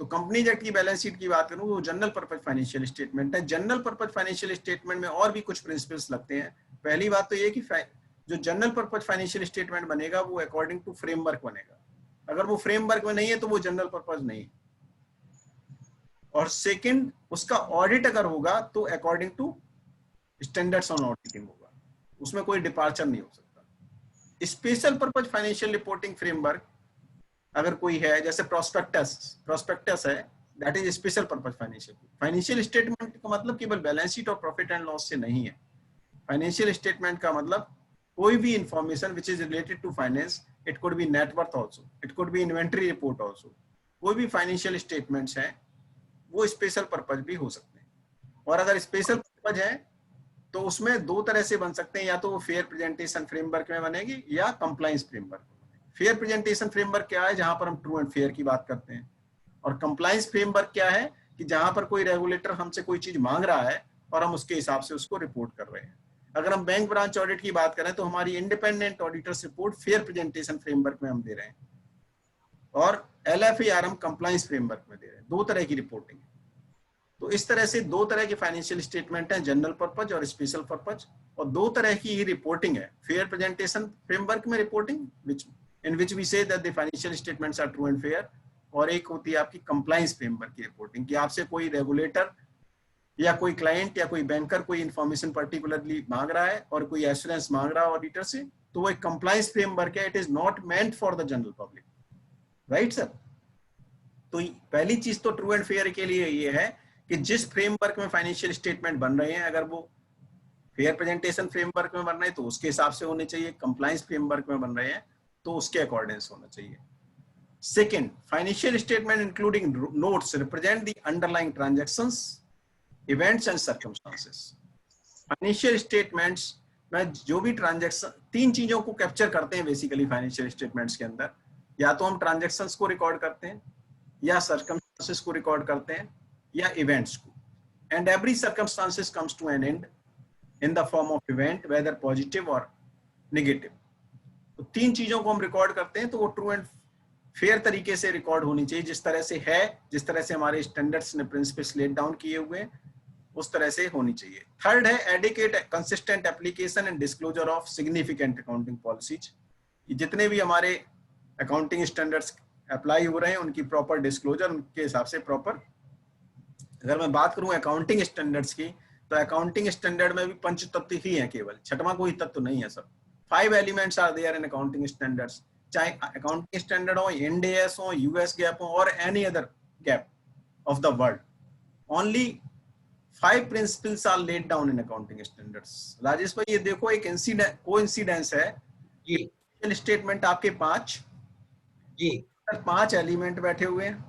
तो companies act की balance sheet की बात करूं, वो general purpose financial statement है। General purpose financial statement में और भी कुछ प्रिंसिपल्स लगते हैं। पहली बात तो ये कि जो जनरल पर्पज फाइनेंशियल स्टेटमेंट बनेगा वो अकॉर्डिंग टू फ्रेमवर्क बनेगा। अगर वो फ्रेमवर्क में नहीं है तो वो जनरल पर्पज नहीं है। और सेकंड, उसका ऑडिट अगर होगा तो according to standards on auditing होगा, उसमें कोई डिपार्चर नहीं हो सकता। Special purpose financial reporting framework अगर कोई है, जैसे प्रोस्पेक्टस है, that is special purpose financial statement का मतलब केवल बैलेंस शीट और प्रॉफिट एंड लॉस से नहीं है। फाइनेंशियल स्टेटमेंट का मतलब कोई भी information which is related to finance, it could be net worth also, it could be inventory report also. कोई भी फाइनेंशियल स्टेटमेंट्स हैं वो स्पेशल पर्पज भी हो सकते हैं। और अगर स्पेशल पर्पज है तो उसमें दो तरह से बन सकते हैं, या तो वो फेयर प्रेजेंटेशन फ्रेमवर्क में बनेगी या कंप्लायंस फ्रेमवर्क में बनेगी। फेयर प्रेजेंटेशन फ्रेमवर्क क्या है, जहां पर हम ट्रू एंड फेयर की बात करते हैं। और कंप्लायंस फ्रेमवर्क क्या है कि जहां पर कोई रेगुलेटर हमसे कोई चीज मांग रहा है और हम उसके हिसाब से उसको रिपोर्ट कर रहे हैं। अगर हम बैंक ब्रांच ऑडिट की बात करें तो हमारी independent auditors report fair presentation framework में हम दे रहे हैं, और LFARM कंप्लायंस फ्रेमवर्क में दे रहे हैं। दो तरह की रिपोर्टिंग है। तो इस तरह से दो तरह के फाइनेंशियल स्टेटमेंट हैं, जनरल पर्पज और स्पेशल पर्पज, और दो तरह की ही रिपोर्टिंग है। फेयर प्रेजेंटेशन फ्रेमवर्क में reporting in which we say that the financial statements are true and fair, और एक होती है आपकी कंप्लायंस फ्रेमवर्क की रिपोर्टिंग, कि आपसे कोई रेगुलेटर या कोई क्लाइंट या कोई बैंकर कोई इंफॉर्मेशन पर्टिकुलरली मांग रहा है और कोई एश्योरेंस मांग रहा है ऑडिटर से, तो वो एक कंप्लायंस फ्रेमवर्क है। It is not meant for the general public, right sir. तो पहली चीज तो ट्रू एंड फेयर के लिए ये है कि जिस फ्रेमवर्क में फाइनेंशियल स्टेटमेंट बन रहे हैं, अगर वो फेयर प्रेजेंटेशन फ्रेमवर्क में बन रहे हैं तो उसके हिसाब से होने चाहिए, कंप्लायंस फ्रेमवर्क में बन रहे हैं तो उसके अकॉर्डेंस होना चाहिए। Second, financial statement including notes represent the underlying transactions, events and circumstances. Financial statements में जो भी ट्रांजैक्शन, तीन चीजों को कैप्चर करते हैं बेसिकली फाइनेंशियल स्टेटमेंट्स के अंदर। या तो हम ट्रांजैक्शंस को रिकॉर्ड करते हैं, या सर्कमस्टांसेस को रिकॉर्ड करते हैं, या इवेंट्स को। And every circumstances comes to an end in the form of event, whether positive और नेगेटिव। तो तीन चीजों को हम रिकॉर्ड करते हैं तो वो ट्रू एंड फेयर तरीके से रिकॉर्ड होनी चाहिए, जिस तरह से है, जिस तरह से हमारे स्टैंडर्ड्स ने प्रिंसिपल्स लेट डाउन किए हुए हैं उस तरह से होनी चाहिए। थर्ड है adequate consistent application and disclosure of significant accounting policies. जितने भी हमारे अकाउंटिंग स्टैंडर्ड्स अप्लाई हो रहे हैं उनकी प्रॉपर डिस्क्लोजर, उनके हिसाब से प्रॉपर। अगर मैं बात करूं अकाउंटिंग स्टैंडर्ड्स की, तो अकाउंटिंग स्टैंडर्ड में भी पंच तत्व ही है, केवल छठवां कोई तत्व नहीं है sir. 5 elements are there in accounting standards, चाहे अकाउंटिंग स्टैंडर्ड हो, इंड AS हो, US गैप हो, और any other GAAP of the world. Only 5 principles are laid down in accounting standards. Rajesh भाई ये देखो एक कोइंसिडेंस है, ये स्टेटमेंट आपके 5 एलिमेंट बैठे हुए हैं।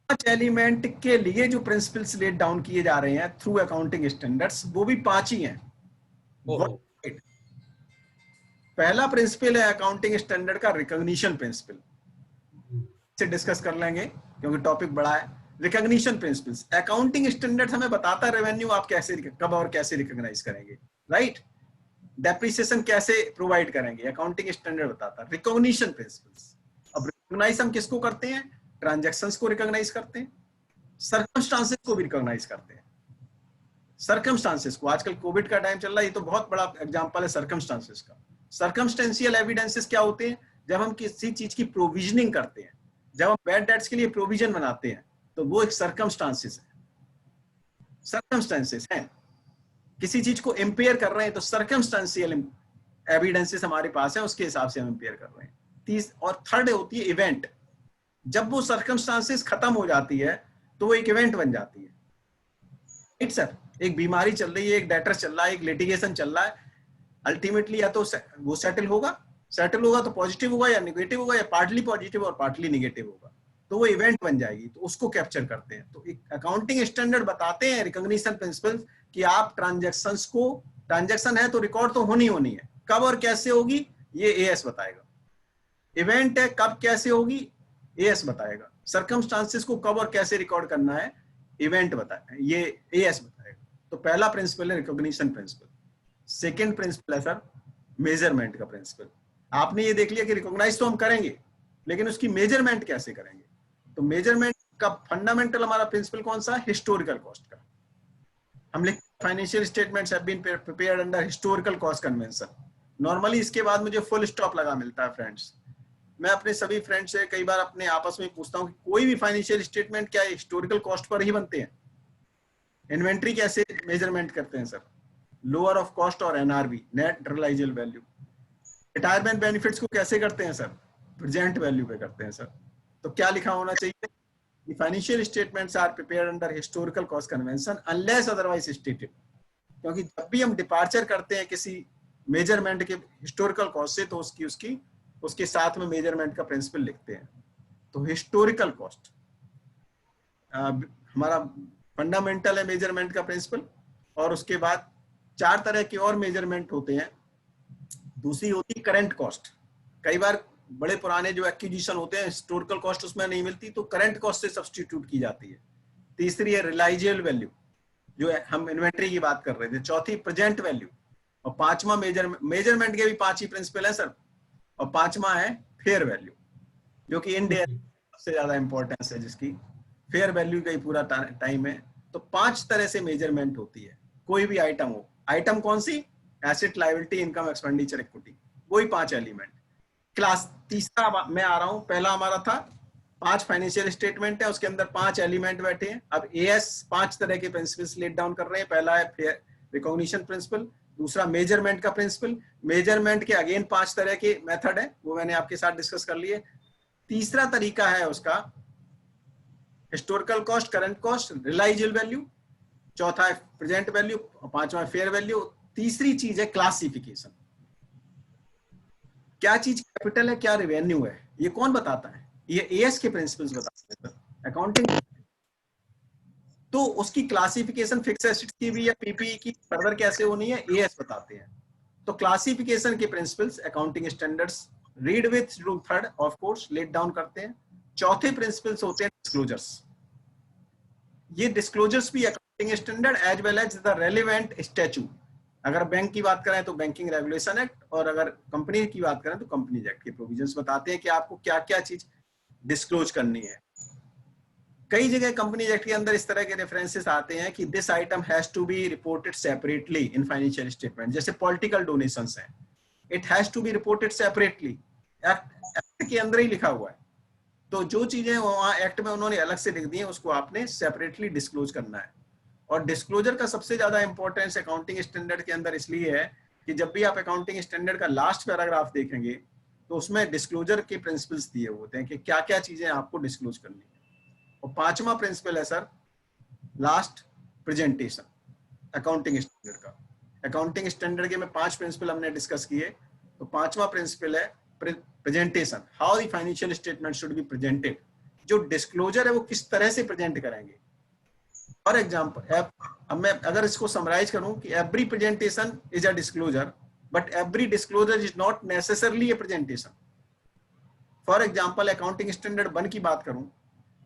5 एलिमेंट के लिए जो प्रिंसिपल्स लेट डाउन किए जा रहे हैं थ्रू अकाउंटिंग स्टैंडर्ड्स, वो भी 5 ही हैं। पहला प्रिंसिपल है अकाउंटिंग स्टैंडर्ड का रिकॉग्निशन प्रिंसिपल, से डिस्कस कर लेंगे क्योंकि टॉपिक बड़ा है। रिकॉग्निशन प्रिंसिपल्स, अकाउंटिंग स्टैंडर्ड हमें बताता है रेवेन्यू आप कैसे, कब और कैसे रिकॉग्नाइज करेंगे, राइट। डेप्रिसिएशन कैसे प्रोवाइड करेंगे, अकाउंटिंग स्टैंडर्ड बताता है। रिकॉग्निशन प्रिंसिपल्स, अब रिकॉग्नाइज हम किसको करते हैं, ट्रांजैक्शंस को रिकॉग्नाइज करते हैं, सर्कमस्टांसेस को भी रिकॉग्नाइज करते हैं। सर्कमस्टांसेस को, आजकल कोविड का टाइम चल रहा है, ये तो बहुत बड़ा एग्जांपल है सर्कमस्टांसेस का। सर्कमस्टेंशियल एविडेंसेस क्या होते हैं, जब हम किसी चीज की प्रोविजनिंग करते हैं, जब हम बैड डेट्स के लिए प्रोविजन बनाते हैं, तो वो एक सर्कमस्टांसेस है, सर्कमस्टेंसेस हैं। किसी चीज को इंपेयर कर रहे हैं तो सर्कमस्टेंशियल एविडेंसेस हमारे पास है, उसके हिसाब से हम इंपेयर कर रहे हैं। और थर्ड होती है इवेंट, जब वो सर्कमस्टांसेस खत्म हो जाती है तो वो एक इवेंट बन जाती है, राइट सर। एक बीमारी चल रही है, एक डेटर चल रहा है, एक लिटिगेशन चल रहा है, अल्टीमेटली या तो वो सेटल होगा तो पॉजिटिव होगा या नेगेटिव होगा, या पार्टली पॉजिटिव और पार्टली नेगेटिव होगा, तो वो इवेंट बन जाएगी, तो उसको कैप्चर करते हैं। तो एक अकाउंटिंग स्टैंडर्ड बताते हैं रिकॉग्निशन प्रिंसिपल कि आप ट्रांजैक्शंस को, ट्रांजैक्शन है तो रिकॉर्ड तो होनी है, कब और कैसे होगी ये AS बताएगा। इवेंट है, कब कैसे होगी AS बताएगा। सर्कमस्टांसेस को कब और कैसे रिकॉर्ड करना है इवेंट बताएगा, ये AS बताएगा। तो पहला प्रिंसिपल है रिकॉग्निशन प्रिंसिपल। सेकेंड प्रिंसिपल है सर मेजरमेंट का प्रिंसिपल। आपने ये देख लिया कि रिकॉग्नाइज तो हम करेंगे, लेकिन उसकी मेजरमेंट कैसे करेंगे। तो मेजरमेंट का फंडामेंटल हमारा प्रिंसिपल कौन सा? हिस्टोरिकल कॉस्ट का। हम लिख financial statements have been prepared under historical cost convention. Normally इसके बाद मुझे फुल स्टॉप लगा मिलता है फ्रेंड्स। मैं अपने सभी फ्रेंड्स से कई बार अपने आपस में पूछता हूँ कि कोई भी फाइनेंशियल स्टेटमेंट क्या हिस्टोरिकल कॉस्ट पर ही बनते हैं? इन्वेंट्री कैसे मेजरमेंट करते हैं सर? लोअर ऑफ कॉस्ट और NRV, net realisable value. Retirement benefits को कैसे करते हैं सर? प्रेजेंट वैल्यू पे करते हैं सर। तो क्या लिखा होना चाहिए? The financial statements are prepared under historical cost convention unless otherwise stated। क्योंकि जब भी हम डिपार्चर करते हैं किसी मेजरमेंट के हिस्टोरिकल कॉस्ट से, तो उसके साथ में मेजरमेंट का प्रिंसिपल लिखते हैं। तो हिस्टोरिकल कॉस्ट हमारा फंडामेंटल है मेजरमेंट का प्रिंसिपल। और उसके बाद 4 तरह के और मेजरमेंट होते हैं। दूसरी होती है करंट कॉस्ट। कई बार बड़े पुराने जो एक्विजिशन होते हैं हिस्टोरिकल कॉस्ट उसमें नहीं मिलती, तो करंट कॉस्ट से सब्स्टिट्यूट की जाती है। तीसरी है रियलाइजेबल वैल्यू, जो है हम इन्वेंट्री की बात कर रहे थे। चौथी प्रेजेंट वैल्यू। और पांचवा मेजरमेंट के भी 5 ही प्रिंसिपल है सर। और पांचवा है फेयर वैल्यू, जो कि इंडिया सबसे ज्यादा इंपॉर्टेंस है, जिसकी फेयर वैल्यू का ही पूरा टाइम है। तो 5 तरह से मेजरमेंट होती है कोई भी आइटम हो। आइटम कौन सी? Asset, liability, income, expenditure, equity, वही 5 एलिमेंट। क्लास तीसरा मैं आ रहा हूं। पहला हमारा था 5 फाइनेंशियल स्टेटमेंट है, उसके अंदर 5 एलिमेंट बैठे हैं। अब एएस 5 तरह के प्रिंसिपल्स लेट डाउन कर रहे हैं। पहला है फेयर रिकॉग्निशन प्रिंसिपल, दूसरा मेजरमेंट का प्रिंसिपल। मेजरमेंट के अगेन 5 तरह के मेथड है, वो मैंने आपके साथ डिस्कस कर लिए। तीसरा तरीका है उसका historical cost, current cost, realisable value. चौथा है प्रेजेंट वैल्यू, और पांचवा फेयर वैल्यू। तीसरी चीज है क्लासिफिकेशन। क्या चीज कैपिटल है, क्या रेवेन्यू है, ये कौन बताता है? ये एएस के प्रिंसिपल्स बताते हैं अकाउंटिंग। तो उसकी क्लासिफिकेशन फिक्स एसेट्स की भी या पीपीई की फर्दर कैसे होनी है, एएस बताते हैं। तो क्लासिफिकेशन के principles accounting standards read with schedule 3 of course laid down करते हैं। चौथे प्रिंसिपल्स होते हैं डिस्क्लोजर्स। ये डिस्क्लोजर्स भी accounting standard as well as the relevant statute. अगर बैंक की बात करें तो बैंकिंग रेगुलेशन एक्ट, और अगर कंपनी की बात करें तो कंपनीज एक्ट के प्रोविजंस बताते हैं कि आपको क्या क्या चीज डिस्क्लोज करनी है। कई जगह कंपनीज एक्ट के अंदर इस तरह के रेफरेंसेस आते हैं कि this item has to be reported separately in financial statement. जैसे पॉलिटिकल डोनेशंस हैं, it has to be reported separately. Act के अंदर ही लिखा हुआ है। तो जो चीजें वहां एक्ट में उन्होंने अलग से लिख दी हैं, उसको आपने सेपरेटली डिस्क्लोज करना है। और डिस्क्लोजर का सबसे ज्यादा इंपॉर्टेंस अकाउंटिंग स्टैंडर्ड के अंदर इसलिए है कि जब भी आप अकाउंटिंग स्टैंडर्ड का लास्ट पैराग्राफ देखेंगे तो उसमें डिस्क्लोजर के प्रिंसिपल्स दिए होते हैं कि क्या क्या चीजें आपको डिस्क्लोज करनी है। और पांचवा प्रिंसिपल है sir last, presentation accounting standard का। अकाउंटिंग स्टैंडर्ड के में 5 प्रिंसिपल हमने डिस्कस किए, तो पांचवा प्रिंसिपल है presentation, how the financial statement should be presented. जो डिस्क्लोजर है वो किस तरह से प्रेजेंट करेंगे। फॉर एग्जाम्पल, अब मैं अगर इसको समराइज करूं कि every presentation is a disclosure, but every disclosure is not necessarily A presentation. For example, accounting standard 1 की बात करूं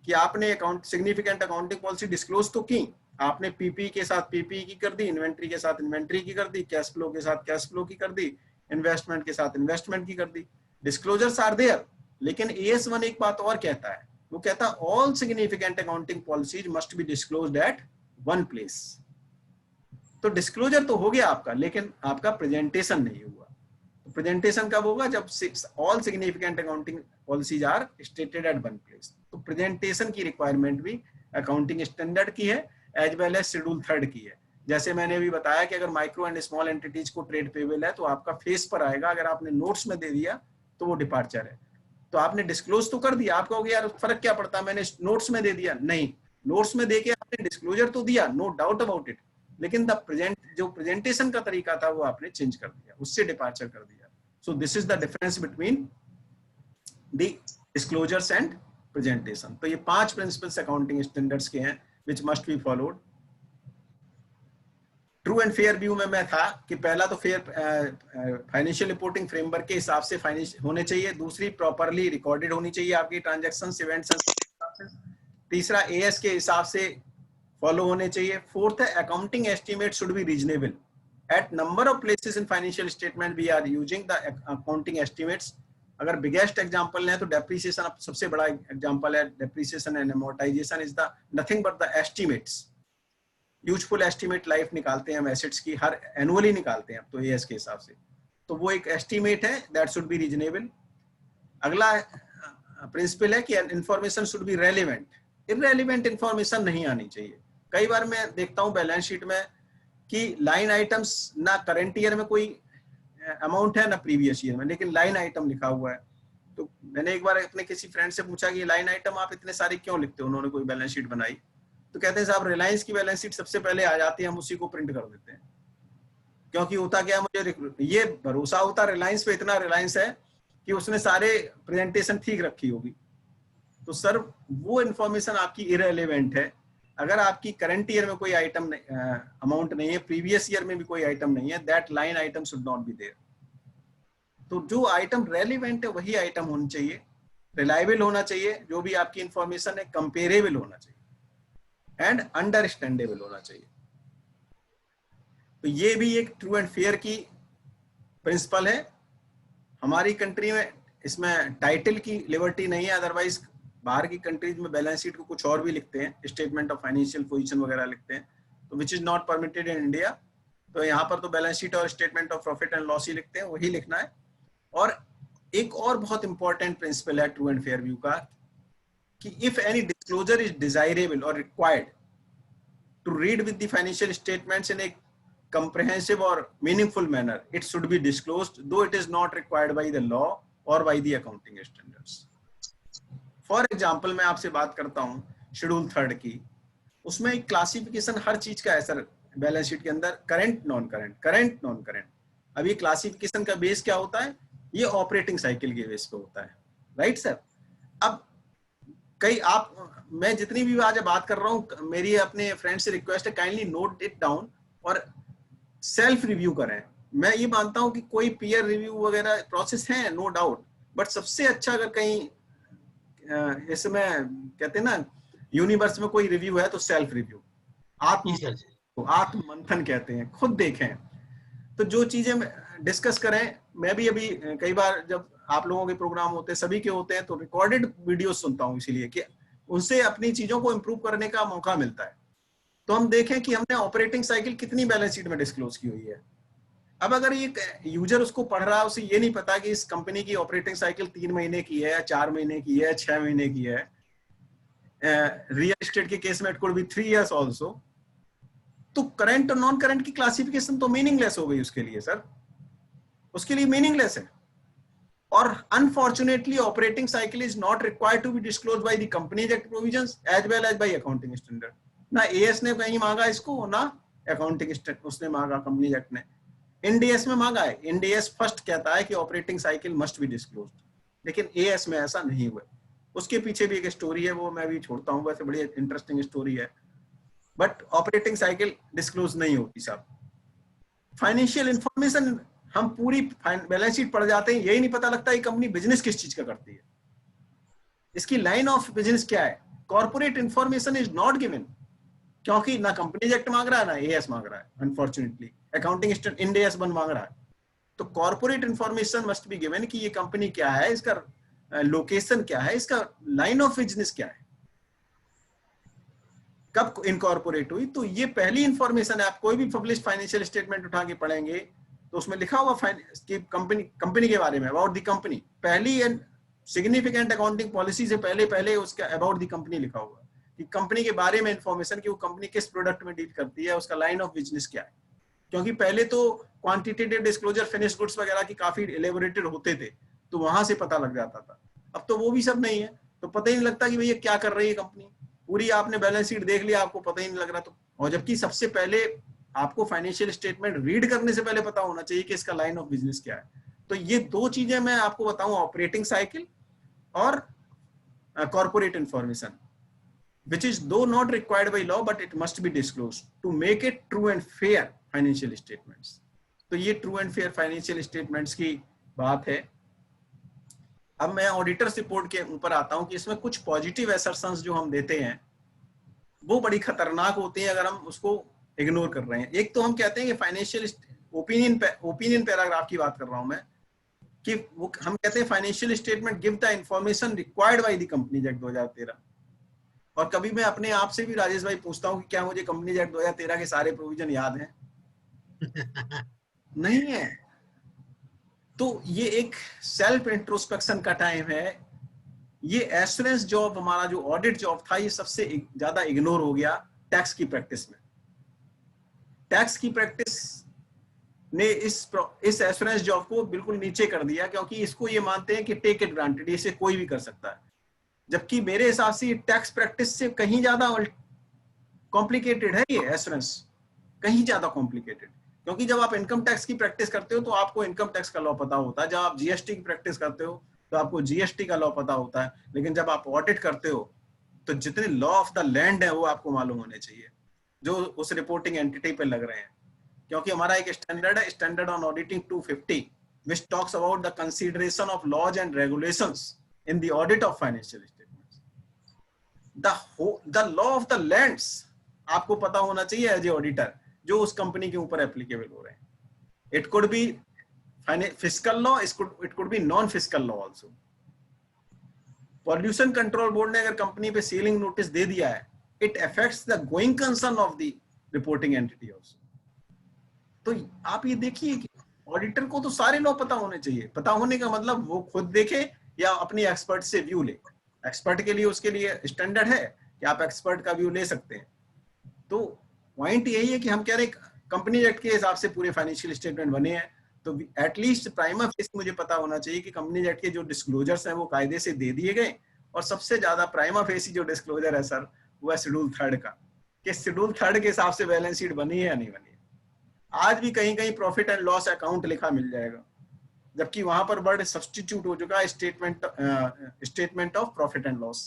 कि आपने account significant accounting policy disclose तो की, आपने पीपी के साथ पीपी की कर दी, इन्वेंट्री के साथ इन्वेंट्री की कर दी, कैश फ्लो के साथ कैश फ्लो की कर दी, इन्वेस्टमेंट के साथ इन्वेस्टमेंट की कर दी। Disclosures are there. लेकिन AS1 एक बात और कहता है, वो कहता है all significant accounting policies must be disclosed at one place. तो डिस्क्लोजर तो हो गया आपका, लेकिन आपका प्रेजेंटेशन नहीं हुआ। तो प्रेजेंटेशन कब होगा? जब all significant accounting policies are stated at one place. तो प्रेजेंटेशन की रिक्वायरमेंट भी अकाउंटिंग स्टैंडर्ड की है एज वेल एज शेड्यूल 3 की है। जैसे मैंने भी बताया कि अगर माइक्रो एंड स्मॉल एंटिटीज को ट्रेड पेबल है तो आपका फेस पर आएगा, अगर आपने नोट्स में दे दिया तो वो डिपार्चर है। तो आपने डिस्क्लोज तो कर दिया, आप कहोगे यार फर्क क्या पड़ता है, मैंने नोट्स में दे दिया। नहीं, नोट्स में देके आपने डिस्क्लोजर तो दिया, नो डाउट अबाउट इट, लेकिन जो प्रेजेंटेशन का तरीका था वो आपने चेंज कर दिया, उससे डिपार्चर कर दिया। So this is the difference between the disclosures and presentation. तो ये 5 प्रिंसिपल्स अकाउंटिंग स्टैंडर्ड्स के हैं which must be followed. True and fair view में मैं था कि पहला तो फेयर फाइनेंशियल रिपोर्टिंग फ्रेमवर्क के हिसाब से फाइनेंशियल होने चाहिए। दूसरी प्रॉपर्ली रिकॉर्डेड होनी चाहिए आपकी ट्रांजैक्शंस, इवेंट्स। तीसरा AS के हिसाब से फॉलो होने चाहिए। फोर्थ है accounting estimate should be reasonable. At number of places in financial statement we are using the accounting estimates अगर बिगेस्ट एग्जांपल लें तो डेप्रिसिएशन सबसे बड़ा एग्जांपल है। Depreciation and amortisation is the nothing but the estimates, useful estimate life निकालते हैं हम assets की, हर एनुअली निकालते हैं अब तो एएस के हिसाब से, तो वो एक एस्टिमेट है, दैट शुड बी रीजनेबल। अगला प्रिंसिपल है कि information should be relevant, irrelevant information नहीं आनी चाहिए। कई बार मैं देखता हूँ बैलेंस शीट में कि लाइन आइटम्स ना करंट ईयर में कोई अमाउंट है ना प्रीवियस ईयर में, लेकिन लाइन आइटम लिखा हुआ है। तो मैंने एक बार अपने किसी फ्रेंड से पूछा कि लाइन आइटम आप इतने सारे क्यों लिखते हो, उन्होंने कोई बैलेंस शीट बनाई, तो कहते हैं साहब रिलायंस की बैलेंस शीट सबसे पहले आ जाती है, हम उसी को प्रिंट कर देते हैं। क्योंकि होता क्या, मुझे ये भरोसा होता रिलायंस पे, इतना रिलायंस है कि उसने सारे प्रेजेंटेशन ठीक रखी होगी। तो सर वो इंफॉर्मेशन आपकी इररिलेवेंट है अगर आपकी करंट ईयर में कोई आइटम अमाउंट नहीं है, प्रीवियस ईयर में भी कोई आइटम नहीं है, that line item should not be there. तो जो आइटम रेलिवेंट है वही आइटम होनी चाहिए, रिलायबल होना चाहिए, जो भी आपकी इंफॉर्मेशन है कंपेरेबल होना चाहिए एंड अंडरस्टैंडेबल होना चाहिए। तो ये भी एक ट्रू एंड फेयर की प्रिंसिपल है। हमारी कंट्री में इसमें टाइटल की लिबर्टी नहीं है, अदरवाइज बाहर की कंट्रीज में बैलेंस शीट को कुछ और भी लिखते हैं, स्टेटमेंट ऑफ फाइनेंशियल पोजीशन वगैरह लिखते हैं, तो which is not permitted in India. तो यहाँ पर तो बैलेंस शीट और statement of profit and loss ही लिखते हैं, वही लिखना है। और एक और बहुत इंपॉर्टेंट प्रिंसिपल है ट्रू एंड फेयर व्यू का कि if any disclosure is desirable और required to read with the financial statements in a comprehensive or meaningful manner, it should be disclosed, though it is not required by the law or by the accounting standards. For example, मैं आपसे बात करता हूँ schedule 3 की, उसमें एक classification हर चीज का है सर बैलेंस शीट के अंदर, current non current, current non current. अब ये क्लासिफिकेशन का बेस क्या होता है, ये ऑपरेटिंग साइकिल के बेस पे होता है, राइट सर। अब कई आप, मैं जितनी भी आज बात कर रहा हूँ, मेरी अपने फ्रेंड से रिक्वेस्ट है काइंडली नोट इट डाउन और सेल्फ रिव्यू करें। मैं ये मानता हूं कि कोई पीयर रिव्यू वगैरह प्रोसेस है, नो डाउट, बट सबसे अच्छा अगर कहीं इसमें कहते हैं ना यूनिवर्स में कोई रिव्यू है तो सेल्फ रिव्यू, आत्म मंथन कहते हैं, खुद देखें। तो जो चीजें डिस्कस करें, मैं भी अभी कई बार जब आप लोगों के प्रोग्राम होते हैं, सभी के होते हैं, तो रिकॉर्डेड वीडियो सुनता हूं, इसीलिए कि उनसे अपनी चीजों को इम्प्रूव करने का मौका मिलता है। तो हम देखें कि हमने ऑपरेटिंग साइकिल कितनी बैलेंस शीट में डिस्क्लोज की हुई है। अब अगर ये यूजर उसको पढ़ रहा है, उसे ये नहीं पता कि इस कंपनी की ऑपरेटिंग साइकिल 3 महीने की है, 4 महीने की है, 6 महीने की है, रियल एस्टेट के केस में it could B 3 years also, तो करंट और नॉन करंट की क्लासिफिकेशन तो मीनिंगलेस हो गई उसके लिए सर, उसके लिए मीनिंगलेस है। और unfortunately operating cycle is not required to be disclose by the Companies Act provisions as well as by accounting standard. ना एएस ने कहीं मांगा इसको, ना अकाउंटिंग उसने मांगा, कंपनी एक्ट ने। इंडीएस में मांगा है, इंडीएस फर्स्ट कहता है कि operating cycle must be disclosed, लेकिन एएस में ऐसा नहीं हुआ। उसके पीछे भी एक स्टोरी है, वो मैं भी छोड़ता हूँ, वैसे बड़ी इंटरेस्टिंग स्टोरी है, बट ऑपरेटिंग साइकिल डिस्क्लोज नहीं होती साहब। फाइनेंशियल इंफॉर्मेशन हम पूरी बैलेंस शीट पढ़ जाते हैं, यही नहीं पता लगता ये कंपनी बिजनेस किस चीज का करती है, इसकी लाइन ऑफ बिजनेस क्या है। Corporate information is not given, क्योंकि ना कंपनीज एक्ट मांग रहा है, ना एएस मांग रहा है, अनफॉर्चुनेटली अकाउंटिंग स्टैंडर्ड इंडियस बन मांग रहा है। तो corporate information must be given कि ये कंपनी क्या है, इसका लोकेशन क्या है, इसका लाइन ऑफ बिजनेस क्या है, कब इनकॉर्पोरेट हुई। तो ये पहली इंफॉर्मेशन है। आप कोई भी पब्लिश फाइनेंशियल स्टेटमेंट उठा के पढ़ेंगे तो उसमें लिखा हुआ कि कंपनी के बारे में, अबाउट द कंपनी, पहली एंड सिग्निफिकेंट अकाउंटिंग पॉलिसी से पहले उसका अबाउट द कंपनी लिखा हुआ कि कंपनी के बारे में इंफॉर्मेशन कि वो कंपनी किस प्रोडक्ट में डील करती है, उसका लाइन ऑफ बिजनेस क्या है। क्योंकि पहले तो क्वांटिटेटिव डिस्क्लोजर फिनिश गुड्स वगैरह की काफी एलेबोरेटेड होते थे, तो वहां से पता लग जाता था। अब तो वो भी सब नहीं है, तो पता ही नहीं लगता कि भैया क्या कर रही है कंपनी। पूरी आपने बैलेंस शीट देख लिया, आपको पता ही नहीं लग रहा। तो और जबकि सबसे पहले आपको फाइनेंशियल स्टेटमेंट रीड करने से पहले पता होना चाहिए कि इसका लाइन ऑफ बिजनेस क्या है। तो ये दो चीजें मैं आपको बताऊं, ऑपरेटिंग साइकिल और corporate information, which is though not required by law but it must be disclosed to make it true and fair financial statements. तो ये true and fair financial statements की बात है। अब मैं ऑडिटर्स रिपोर्ट के ऊपर आता हूं कि इसमें कुछ पॉजिटिव असर्शंस जो हम देते हैं वो बड़ी खतरनाक होती हैं अगर हम उसको इग्नोर कर रहे हैं। एक तो हम कहते हैं कि फाइनेंशियल ओपिनियन पैराग्राफ की बात कर रहा हूं मैं, कि वो हम कहते हैं financial statement give the information required by the Companies act 2013। और कभी मैं अपने आप से भी राजेश भाई पूछता हूँ कि क्या मुझे कंपनीज एक्ट 2013 के सारे प्रोविजन याद हैं? नहीं है। तो ये एक सेल्फ इंट्रोस्पेक्शन का टाइम है। ये एश्योरेंस जॉब, हमारा जो ऑडिट जॉब था, ये सबसे ज्यादा इग्नोर हो गया टैक्स की प्रैक्टिस में। टैक्स की प्रैक्टिस ने इस एश्योरेंस जॉब को बिल्कुल नीचे कर दिया, क्योंकि इसको ये मानते हैं कि टेक इट ग्रांटेड, इसे कोई भी कर सकता है। जबकि मेरे हिसाब से टैक्स प्रैक्टिस से कहीं ज्यादा कॉम्प्लिकेटेड है ये एश्योरेंस, कहीं ज्यादा कॉम्प्लिकेटेड। क्योंकि जब आप इनकम टैक्स की प्रैक्टिस करते हो तो आपको इनकम टैक्स का लॉ पता होता है, जब आप जीएसटी की प्रैक्टिस करते हो तो आपको जीएसटी का लॉ पता होता है, लेकिन जब आप ऑडिट करते हो तो जितने लॉ ऑफ द लैंड है वो आपको मालूम होने चाहिए जो उस रिपोर्टिंग एंटिटी पे लग रहे हैं। क्योंकि हमारा एक स्टैंडर्ड है, standard on auditing 250, which talks about the consideration of laws and regulations in the audit of financial statements. The law of the lands आपको पता होना चाहिए एज ए ऑडिटर, जो उस कंपनी के ऊपर एप्लीकेबल हो रहे हैं। It could B fiscal law, it could B non fiscal law also. Pollution control board ने अगर कंपनी पे सीलिंग नोटिस दे दिया है, it affects the going concern of the reporting entity also. तो आप ये देखिए कि ऑडिटर को तो सारे लॉ पता होने चाहिए। पता होने का मतलब वो खुद देखे या अपनी एक्सपर्ट से व्यू ले। एक्सपर्ट के लिए, उसके लिए स्टैंडर्ड है कि आप एक्सपर्ट का व्यू ले सकते हैं। तो पॉइंट यही है कि हम कह रहे हैं कंपनी एक्ट के हिसाब से पूरे फाइनेंशियल स्टेटमेंट बने हैं, तो एटलीस्ट प्राइमा फेसी मुझे पता होना चाहिए कि कंपनी एक्ट के जो डिस्क्लोजर्स हैं वो कायदे से दे दिए गए। और सबसे ज्यादा प्राइमा फेसी जो डिस्क्लोजर है सर, वो है शेड्यूल 3 का, कि शेड्यूल 3 के हिसाब से बैलेंस शीट बनी है या नहीं बनी है। आज भी कहीं कहीं प्रॉफिट एंड लॉस अकाउंट लिखा मिल जाएगा, जबकि वहां पर वर्ड सब्स्टिट्यूट हो चुका है statement of profit and loss.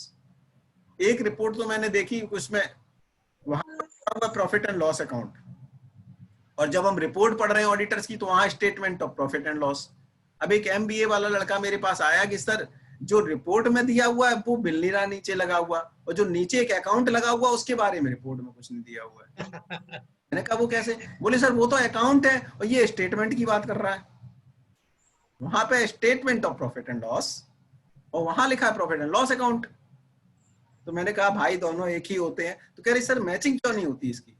एक रिपोर्ट तो मैंने देखी, उसमें वहां प्रॉफिट एंड लॉस अकाउंट, और जब हम रिपोर्ट पढ़ रहे हैं ऑडिटर्स की तो वहां statement of profit and loss. अब एक एमबीए वाला लड़का मेरे पास आया कि सर जो रिपोर्ट में दिया हुआ है वो बिल नहीं रहा नीचे लगा हुआ, और जो नीचे एक अकाउंट लगा हुआ उसके बारे में रिपोर्ट में कुछ नहीं दिया हुआ है। मैंने कहा वो कैसे? बोले सर वो तो अकाउंट है और ये स्टेटमेंट की बात कर रहा है। वहां पे statement of profit and loss और वहां लिखा है प्रॉफिट एंड लॉस अकाउंट। तो मैंने कहा भाई दोनों एक ही होते हैं। तो कह रही सर मैचिंग क्यों नहीं होती इसकी?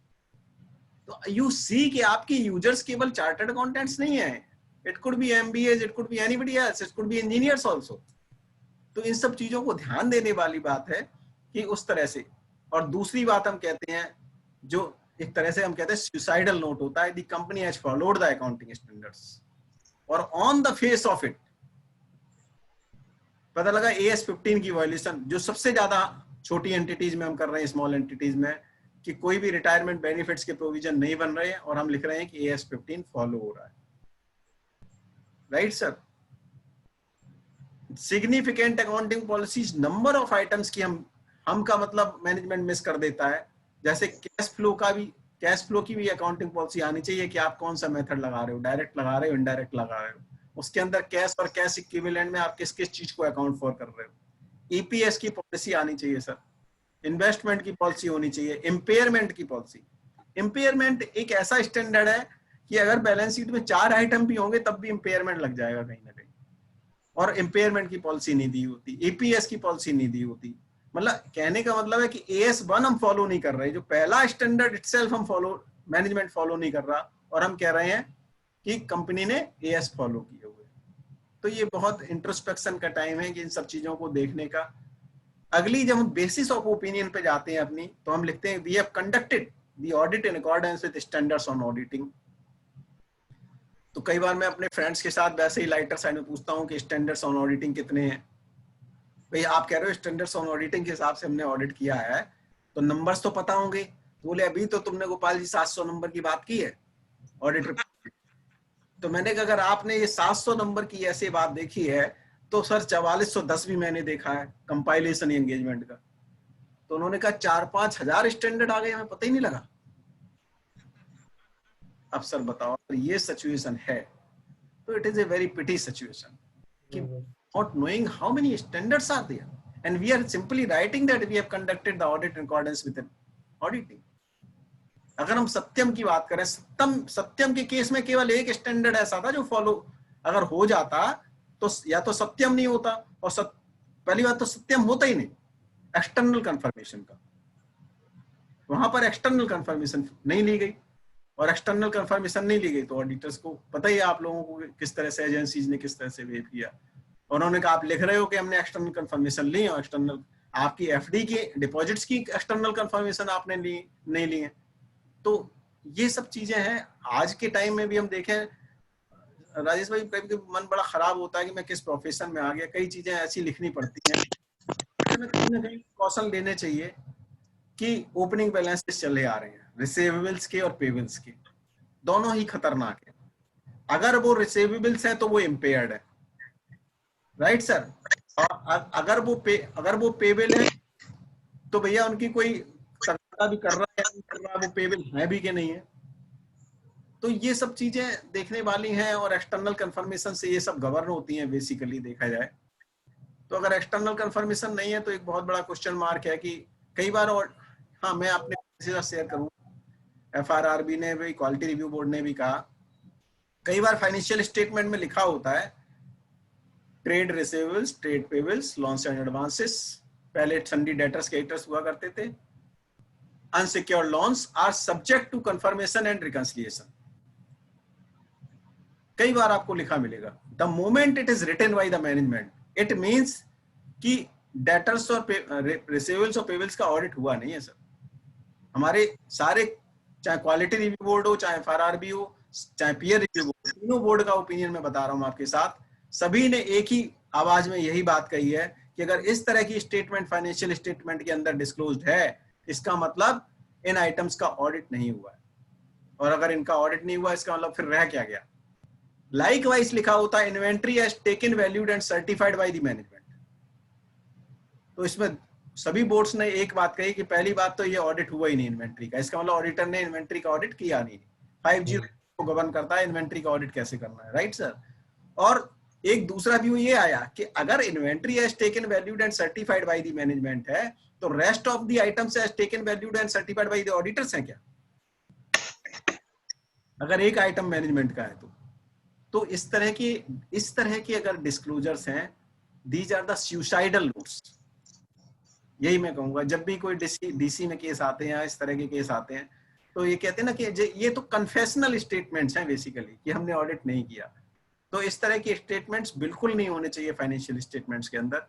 तो यू सी कि आपकी यूजर्स केवल चार्टर्ड अकाउंटेंट्स नहीं है, it could be MBAs, it could be anybody else, it could be engineers also. तो इन सब चीजों को ध्यान देने वाली बात है कि उस तरह से। और दूसरी बात हम कहते हैं, जो एक तरह से हम कहते हैं सुसाइडल नोट होता है, the company has followed the accounting standards, और on the face of it पता लगा AS 15 की वायलेशन, जो सबसे ज्यादा छोटी एंटिटीज में हम कर रहे हैं, स्मॉल एंटिटीज में, कि कोई भी रिटायरमेंट बेनिफिट्स के प्रोविजन नहीं बन रहे हैं और हम लिख रहे हैं कि AS 15 फॉलो हो रहा है। Right sir? Significant accounting policies, number of items की हम का मतलब मैनेजमेंट मिस कर देता है। जैसे कैश फ्लो की भी अकाउंटिंग पॉलिसी आनी चाहिए कि आप कौन सा मेथड लगा रहे हो, डायरेक्ट लगा रहे हो, इनडायरेक्ट लगा रहे हो, उसके अंदर कैश और कैश इक्विवेलेंट में आप किस किस चीज को अकाउंट फॉर कर रहे हो। ईपीएस की पॉलिसी आनी चाहिए सर, इन्वेस्टमेंट की पॉलिसी होनी चाहिए, इम्पेयरमेंट की पॉलिसी। इम्पेयरमेंट एक ऐसा स्टैंडर्ड है कि अगर बैलेंस शीट में 4 आइटम भी होंगे तब भी इम्पेयरमेंट लग जाएगा कहीं ना कहीं, और इम्पेयरमेंट की पॉलिसी नहीं दी होती, ईपीएस की पॉलिसी नहीं दी होती। मतलब कहने का मतलब है कि AS1 हम फॉलो नहीं कर रहे, जो पहला स्टैंडर्ड इटसेल्फ हम मैनेजमेंट फॉलो नहीं कर रहा, और हम कह रहे हैं कि कंपनी ने AS फॉलो किए हुए। तो ये बहुत इंट्रोस्पेक्शन का टाइम है कि इन सब चीजों को देखने का। अगली जब हम बेसिस ऑफ ओपिनियन पे जाते हैं अपनी, तो हम लिखते हैं we have conducted the audit in accordance with standards on auditing. तो कई बार मैं अपने फ्रेंड्स के साथ वैसे ही लाइटर साइड में पूछता हूँ कि स्टैंडर्ड्स ऑन ऑडिटिंग कितने हैं। भाई आप कह रहे हो स्टैंडर्ड्स ऑन ऑडिटिंग के हिसाब से हमने ऑडिट किया है, तो नंबर्स तो पता होंगे। तो बोले अभी तो तुमने गोपाल जी 700 नंबर की बात की है ऑडिट रिपोर्ट। तो मैंने कहा अगर आपने ये 700 नंबर की ऐसी बात देखी है तो सर 4410 भी मैंने देखा है कंपाइलेशन एंगेजमेंट का। तो उन्होंने कहा 4-5 हजार स्टैंडर्ड आ गए, हमें पता ही नहीं लगा। अब सर बताओ, अगर ये सिचुएशन है तो it is a very pity situation कि not knowing how many standards are there, and we are simply writing that we have conducted the audit in accordance with auditing. अगर हम सत्यम की बात करें, सत्यम के केस में केवल एक स्टैंडर्ड ऐसा था जो फॉलो अगर हो जाता तो या तो सत्यम नहीं होता, और पहली बात तो सत्यम होता ही नहीं एक्सटर्नल कंफर्मेशन का, वहां पर एक्सटर्नल कंफर्मेशन नहीं ली गई, और एक्सटर्नल कंफर्मेशन नहीं ली गई तो ऑडिटर्स को पता ही है आप लोगों को किस तरह से एजेंसीज ने किस तरह से बिहेव किया। उन्होंने कहा आप लिख रहे हो कि हमने एक्सटर्नल कंफर्मेशन ली, और एक्सटर्नल आपकी एफडी की डिपॉजिट्स की एक्सटर्नल कंफर्मेशन आपने ली नहीं ली है। तो ये सब चीजें हैं। आज के टाइम में भी हम देखें राजेश भाई, कभी कभी मन बड़ा खराब होता है कि मैं किस प्रोफेशन में आ गया, कई चीजें ऐसी लिखनी पड़ती हैं, कहीं ना कहीं कौशल लेने चाहिए कि ओपनिंग बैलेंसेस चले आ रहे हैं रिसीवेबल्स के और पेबल्स के, दोनों ही खतरनाक है। अगर वो रिसीवेबल्स है तो वो इम्पेयर्ड है, राइट सर, और अगर वो पेबल है तो भैया उनकी कोई तकदा भी कर रहा है नहीं कर रहा, वो पेबल है भी कि नहीं है। तो ये सब चीजें देखने वाली हैं, और एक्सटर्नल कंफर्मेशन से ये सब गवर्न होती हैं बेसिकली देखा जाए तो। अगर एक्सटर्नल कंफर्मेशन नहीं है तो एक बहुत बड़ा क्वेश्चन मार्क है कि कई बार, और हाँ मैं अपने शेयर करूँ, एफआरआरबी ने भी, क्वालिटी रिव्यू बोर्ड ने भी कहा, कई बार फाइनेंशियल स्टेटमेंट में लिखा होता है trade receivables, trade payables, loans and advances, पहले सन्डी डेटर्स क्रेडिटर्स हुआ करते थे, unsecured loans are subject to confirmation and reconciliation. कई बार आपको लिखा मिलेगा the moment it is written by the management, it means कि डेटर्स और रिसीवेबल्स और पेबल्स का ऑडिट हुआ नहीं है सर। हमारे सारे, चाहे क्वालिटी रिव्यू बोर्ड हो, चाहे एफआरआरबी हो, चाहे पीयर रिव्यू बोर्ड, तीनों बोर्ड का ओपिनियन मैं बता रहा हूं आपके साथ, सभी ने एक ही आवाज में यही बात कही है कि अगर इस तरह की स्टेटमेंट फाइनेंशियल स्टेटमेंट के अंदर डिस्क्लोज्ड है, इसका मतलब इन आइटम्स का ऑडिट नहीं हुआ है, और अगर इनका ऑडिट नहीं हुआ इसका मतलब फिर रह क्या गया। लाइकवाइज लिखा होता है inventory has taken valued and certified by the management. तो इसमें सभी बोर्ड्स ने एक बात कही कि पहली बात तो ये ऑडिट हुआ ही नहीं इन्वेंट्री का, इसका मतलब ऑडिटर ने इन्वेंट्री का ऑडिट किया नहीं। 5G को गवर्न करता है इन्वेंट्री का ऑडिट कैसे करना है, राइट सर। और एक दूसरा व्यू ये आया कि अगर inventory has taken valued and certified by the management है तो rest of the items has taken valued and certified by the auditors हैं क्या, अगर एक आइटम मैनेजमेंट का है तो इस तरह की अगर डिस्क्लोजर्स हैं, these are the suicidal routes. यही मैं कहूंगा, जब भी कोई डीसी में केस आते हैं, इस तरह के केस आते हैं, तो ये कहते हैं ना कि ये तो कन्फेशनल स्टेटमेंट्स हैं बेसिकली कि हमने ऑडिट नहीं किया। तो इस तरह के स्टेटमेंट्स बिल्कुल नहीं होने चाहिए फाइनेंशियल स्टेटमेंट्स के अंदर।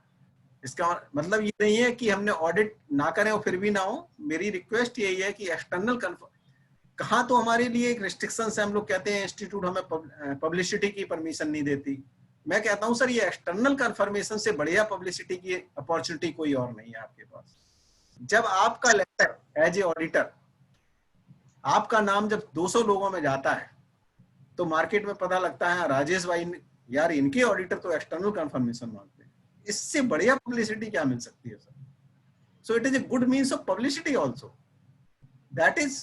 इसका मतलब ये नहीं है कि हमने ऑडिट ना करें और फिर भी ना हो। मेरी रिक्वेस्ट यही है कि एक्सटर्नल कहाँ तो हमारे लिए एक रिस्ट्रिक्शंस है, हम लोग कहते हैं इंस्टीट्यूट हमें पब्लिसिटी की परमिशन नहीं देती। मैं कहता हूं सर ये एक्सटर्नल कंफर्मेशन से बढ़िया पब्लिसिटी की अपॉर्चुनिटी कोई और नहीं है आपके पास। जब आपका लेटर एज ए ऑडिटर, आपका नाम जब 200 लोगों में जाता है तो मार्केट में पता लगता है राजेश भाई यार इनके ऑडिटर तो एक्सटर्नल कंफर्मेशन मांगते हैं, इससे बढ़िया पब्लिसिटी क्या मिल सकती है sir. So it is a good means of publicity also, that is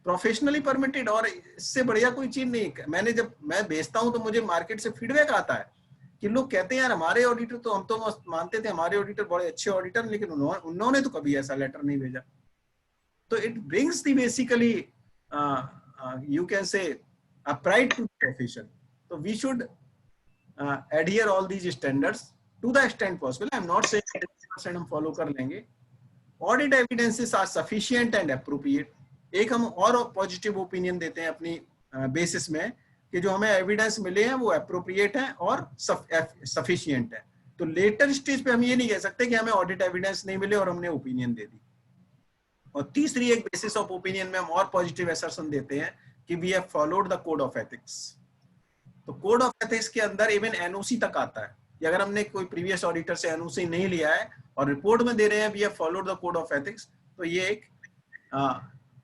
professionally permitted, और इससे बढ़िया कोई चीज नहीं। जब मैं भेजता हूं तो मुझे मार्केट से फीडबैक आता है कि लोग कहते हैं यार हमारे ऑडिटर तो, हम तो मानते थे हमारे ऑडिटर बड़े अच्छे ऑडिटर, लेकिन उन्होंने तो कभी ऐसा लेटर नहीं भेजा। तो it brings the basically you can say a pride to the profession. So we should adhere all these standards to the extent possible. I am not saying 100% हम follow कर लेंगे। Audit evidences are sufficient and appropriate. एक हम और positive opinion देते हैं अपनी basis में कि जो हमें एविडेंस मिले हैं वो अप्रोप्रिएट है और सफिशिएंट है। तो लेटर स्टेज पे हम ये नहीं कह सकते कि हमें ऑडिट एविडेंस नहीं मिले और हमने ओपिनियन दे दी। और तीसरी एक बेसिस ऑफ ओपिनियन में हम और पॉजिटिव असर्शन देते हैं कि we have followed the code of ethics. तो कोड ऑफ एथिक्स के अंदर इवन एनओसी तक आता है कि अगर हमने कोई प्रीवियस ऑडिटर से एनओसी नहीं लिया है और रिपोर्ट में दे रहे हैं we have followed the code of ethics, तो ये एक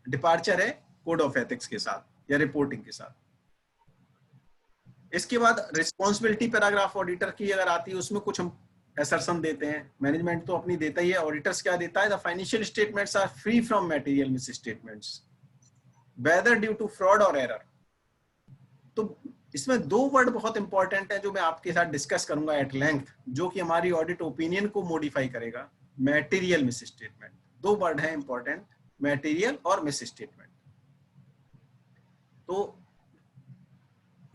डिपार्चर है कोड ऑफ एथिक्स के साथ या रिपोर्टिंग के साथ। इसके बाद रिस्पॉन्सिबिलिटी पैराग्राफ ऑडिटर की अगर आती है उसमें कुछ हम असर्शन देते हैं। मैनेजमेंट तो अपनी देता ही है, ऑडिटर्स क्या देता है, the financial statements are free from material misstatements whether due to fraud or error। तो इसमें दो वर्ड बहुत इंपॉर्टेंट है जो मैं आपके साथ डिस्कस करूंगा एट लेंथ, जो कि हमारी ऑडिट ओपिनियन को मॉडिफाई करेगा। मटेरियल मिस स्टेटमेंट, दो वर्ड है इंपॉर्टेंट, मटेरियल और मिस स्टेटमेंट। तो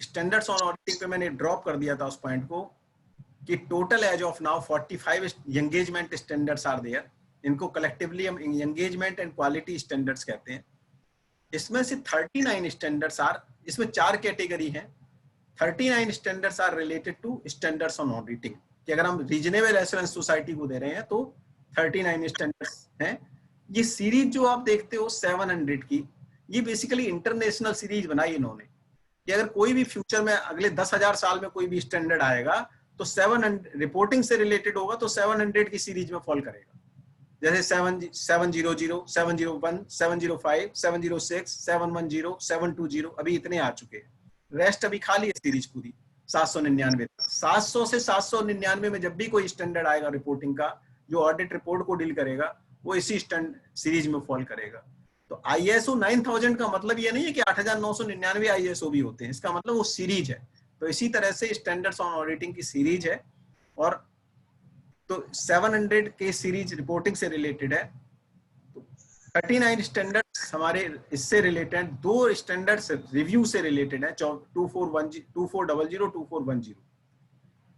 स्टैंडर्ड्स ऑन ऑडिटिंग पे मैंने ड्रॉप कर दिया था उस पॉइंट को कि total as of now 45 engagement standards are there. इनको कलेक्टिवली हम एंगेजमेंट एंड क्वालिटी स्टैंडर्ड्स कहते हैं। इसमें से 39 स्टैंडर्ड्स आर, इसमें 4 कैटेगरी हैं। 39 standards are related to standards on auditing, कि अगर हम रीजनेबल एश्योरेंस सोसाइटी को दे रहे हैं तो 39 स्टैंडर्ड्स हैं। ये सीरीज जो आप देखते हो 700 की, ये बेसिकली इंटरनेशनल सीरीज बनाई इन्होंने, कि अगर कोई भी फ्यूचर में अगले 10,000 साल में कोई भी स्टैंडर्ड आएगा तो 700 रिपोर्टिंग से रिलेटेड होगा तो 700 की सीरीज में फॉल करेगा। जैसे 700, 701, 705, 706, 710, 720 अभी इतने आ चुके हैं। रेस्ट अभी खाली है सीरीज पूरी 799 तक। 700 से 799 में जब भी कोई स्टैंडर्ड आएगा रिपोर्टिंग का, जो ऑडिट रिपोर्ट को डील करेगा, वो इसी सीरीज में फॉल करेगा। तो ISO 9000 का मतलब ये नहीं है कि 8999 ISO भी होते हैं, इसका मतलब वो सीरीज है। तो इसी तरह से स्टैंडर्ड्स ऑन ऑडिटिंग की सीरीज है, और तो 700 के सीरीज रिपोर्टिंग से रिलेटेड है। तो 39 स्टैंडर्ड्स हमारे इससे रिलेटेड, 2 स्टैंडर्ड्स रिव्यू से रिलेटेड है, 2400, 2410।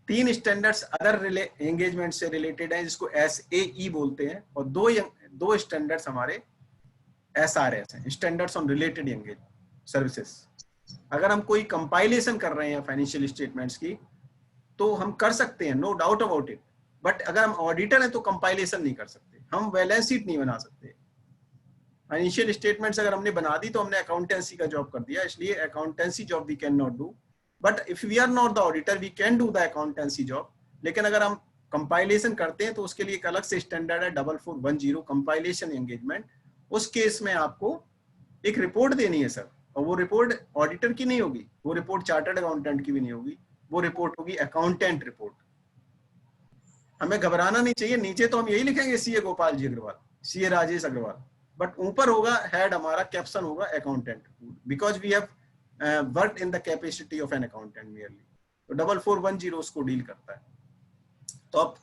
3 स्टैंडर्ड्स अदर एंगेजमेंट से रिलेटेड है, जिसको SAE बोलते हैं, और 2 स्टैंडर्ड्स हमारे SRS हैं, standards on related engage services. अगर हम कोई कंपाइलेशन कर रहे हैं फाइनेंशियल स्टेटमेंट्स की तो हम कर सकते हैं, no doubt about it, but अगर हम ऑडिटर हैं तो कंपाइलेशन नहीं कर सकते, हम बैलेंस शीट नहीं बना सकते। फाइनेंशियल स्टेटमेंट्स अगर हमने बना दी तो हमने अकाउंटेंसी का जॉब कर दिया, इसलिए accountancy job we can not do, but if we are not the auditor we can do the accountancy job. लेकिन अगर हम कंपाइलेशन करते हैं तो उसके लिए एक अलग से स्टैंडर्ड है 4410 कंपाइलेशन एंगेजमेंट। उस केस में आपको एक रिपोर्ट देनी है सर, और वो रिपोर्ट ऑडिटर की नहीं होगी, वो रिपोर्ट चार्टर्ड अकाउंटेंट की भी नहीं होगी, वो रिपोर्ट होगी अकाउंटेंट रिपोर्ट। हमें घबराना नहीं चाहिए, नीचे तो हम यही लिखेंगे CA Gopal ji Agarwal, CA Rajesh Agarwal, but ऊपर होगा हेड, हमारा कैप्शन होगा accountant, because we have worked in the capacity of an accountant merely. तो 4410 उसको डील करता है। तो अब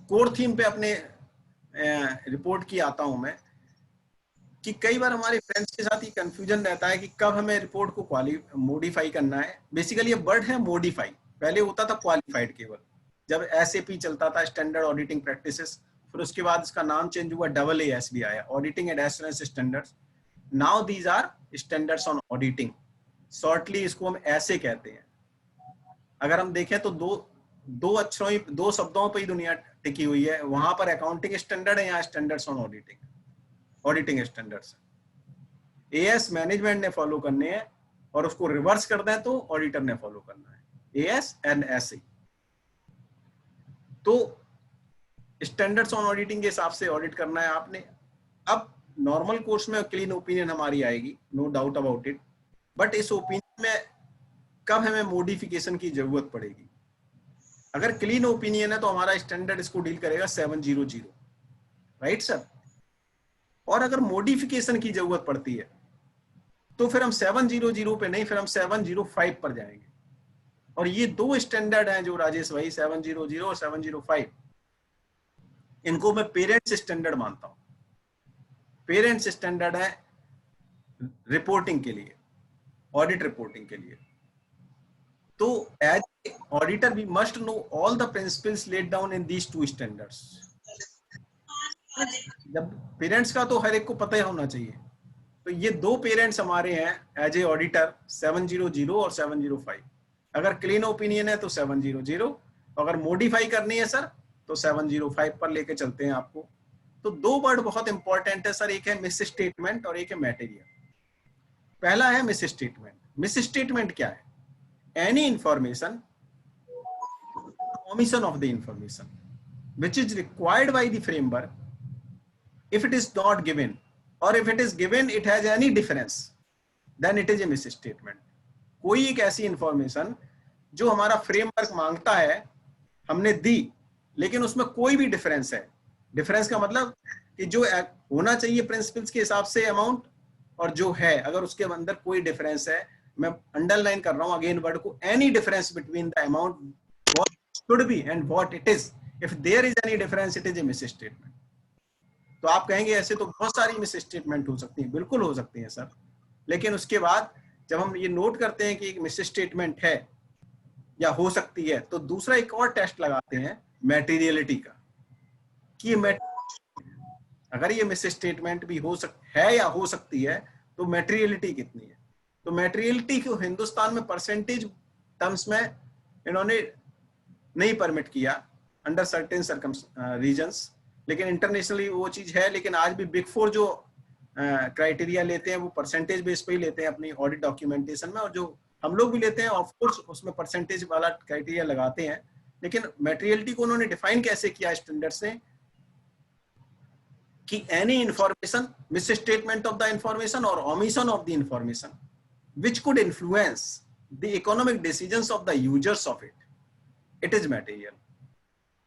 कोर थीम पे अपने रिपोर्ट की आता हूं मैं, कि कई बार हमारे फ्रेंड्स के साथ ये कंफ्यूजन रहता है कि कब हमें रिपोर्ट को मॉडिफाई करना है। बेसिकली ये वर्ड है मॉडिफाई, पहले होता था क्वालिफाइड केवल, जब SAP चलता था, स्टैंडर्ड ऑडिटिंग प्रैक्टिसेस, फिर उसके बाद इसका नाम चेंज हुआ, AAS भी आया, auditing and assurance standards. Now these are standards on auditing, shortly इसको हम ऐसे कहते हैं। अगर हम देखें तो दो शब्दों पर ही दुनिया टिकी हुई है, वहां पर अकाउंटिंग स्टैंडर्ड है, यहाँ standards on auditing standards. AS management ने फॉलो करने हैं, और उसको रिवर्स कर दें तो ऑडिटर ने फॉलो करना है, AS एंड SA। तो स्टैंडर्ड्स ऑन ऑडिटिंग के हिसाब से ऑडिट करना है आपने। अब नॉर्मल कोर्स में क्लीन ओपिनियन हमारी आएगी, no doubt about it, but इस ओपिनियन में कब हमें मॉडिफिकेशन की जरूरत पड़ेगी। अगर क्लीन ओपिनियन है तो हमारा स्टैंडर्ड इसको डील करेगा 700, राइट सर। और अगर मॉडिफिकेशन की जरूरत पड़ती है तो फिर हम 700 पे नहीं, फिर हम 705 पर जाएंगे। और ये 2 स्टैंडर्ड हैं जो राजेश भाई, 700 और 705, इनको मैं पेरेंट्स स्टैंडर्ड मानता हूं। पेरेंट्स स्टैंडर्ड है रिपोर्टिंग के लिए, ऑडिट रिपोर्टिंग के लिए। तो as auditor we must know all the principles laid down in these 2 standards. जब पेरेंट्स का तो हर एक को पता ही होना चाहिए। तो ये 2 पेरेंट्स हमारे हैं एज ए ऑडिटर, 700 और 705। अगर क्लीन ओपिनियन है तो 700, अगर मॉडिफाई करनी है सर तो 705 पर लेके चलते हैं आपको। तो 2 वर्ड बहुत इंपॉर्टेंट है सर, एक है मिस स्टेटमेंट और एक है मटेरियल। पहला है मिस स्टेटमेंट। मिस स्टेटमेंट क्या है? Any information, omission of the information which is required by the framework, if it is not given or if it is given it has any difference, then it is a misstatement. कोई एक ऐसी information जो हमारा framework मांगता है हमने दी, लेकिन उसमें कोई भी डिफरेंस है। डिफरेंस का मतलब कि जो होना चाहिए प्रिंसिपल्स के हिसाब से अमाउंट और जो है, अगर उसके अंदर कोई डिफरेंस है, मैं अंडरलाइन कर रहा हूं अगेन वर्ड को, any difference between the amount should be and what it is, if there is any difference it is a misstatement. तो आप कहेंगे ऐसे तो बहुत सारी मिसस्टेटमेंट हो सकती हैं, बिल्कुल हो सकती हैं सर, लेकिन उसके बाद जब हम ये नोट करते हैं कि एक मिसस्टेटमेंट है या हो सकती है, तो दूसरा एक और टेस्ट लगाते हैं मैटेरियलिटी का, कि ये अगर ये मिस स्टेटमेंट भी है या हो सकती है, तो मैटेरियलिटी कितनी है। तो मैटेरियलिटी को हिंदुस्तान में परसेंटेज टर्म्स में इन्होंने नहीं परमिट किया अंडर सर्टेन रीजन्स, लेकिन इंटरनेशनली वो चीज है। लेकिन आज भी बिग फोर जो क्राइटेरिया लेते हैं वो परसेंटेज बेस पे ही लेते हैं अपनी ऑडिट डॉक्यूमेंटेशन में, और जो हम लोग भी लेते हैं ऑफ कोर्स उसमें परसेंटेज वाला क्राइटेरिया लगाते हैं। लेकिन मैटेरियलिटी को उन्होंने डिफाइन कैसे किया स्टैंडर्ड से, कि any information, misstatement of the information और omission of the information which could influence the economic decisions of the users of it, it is material.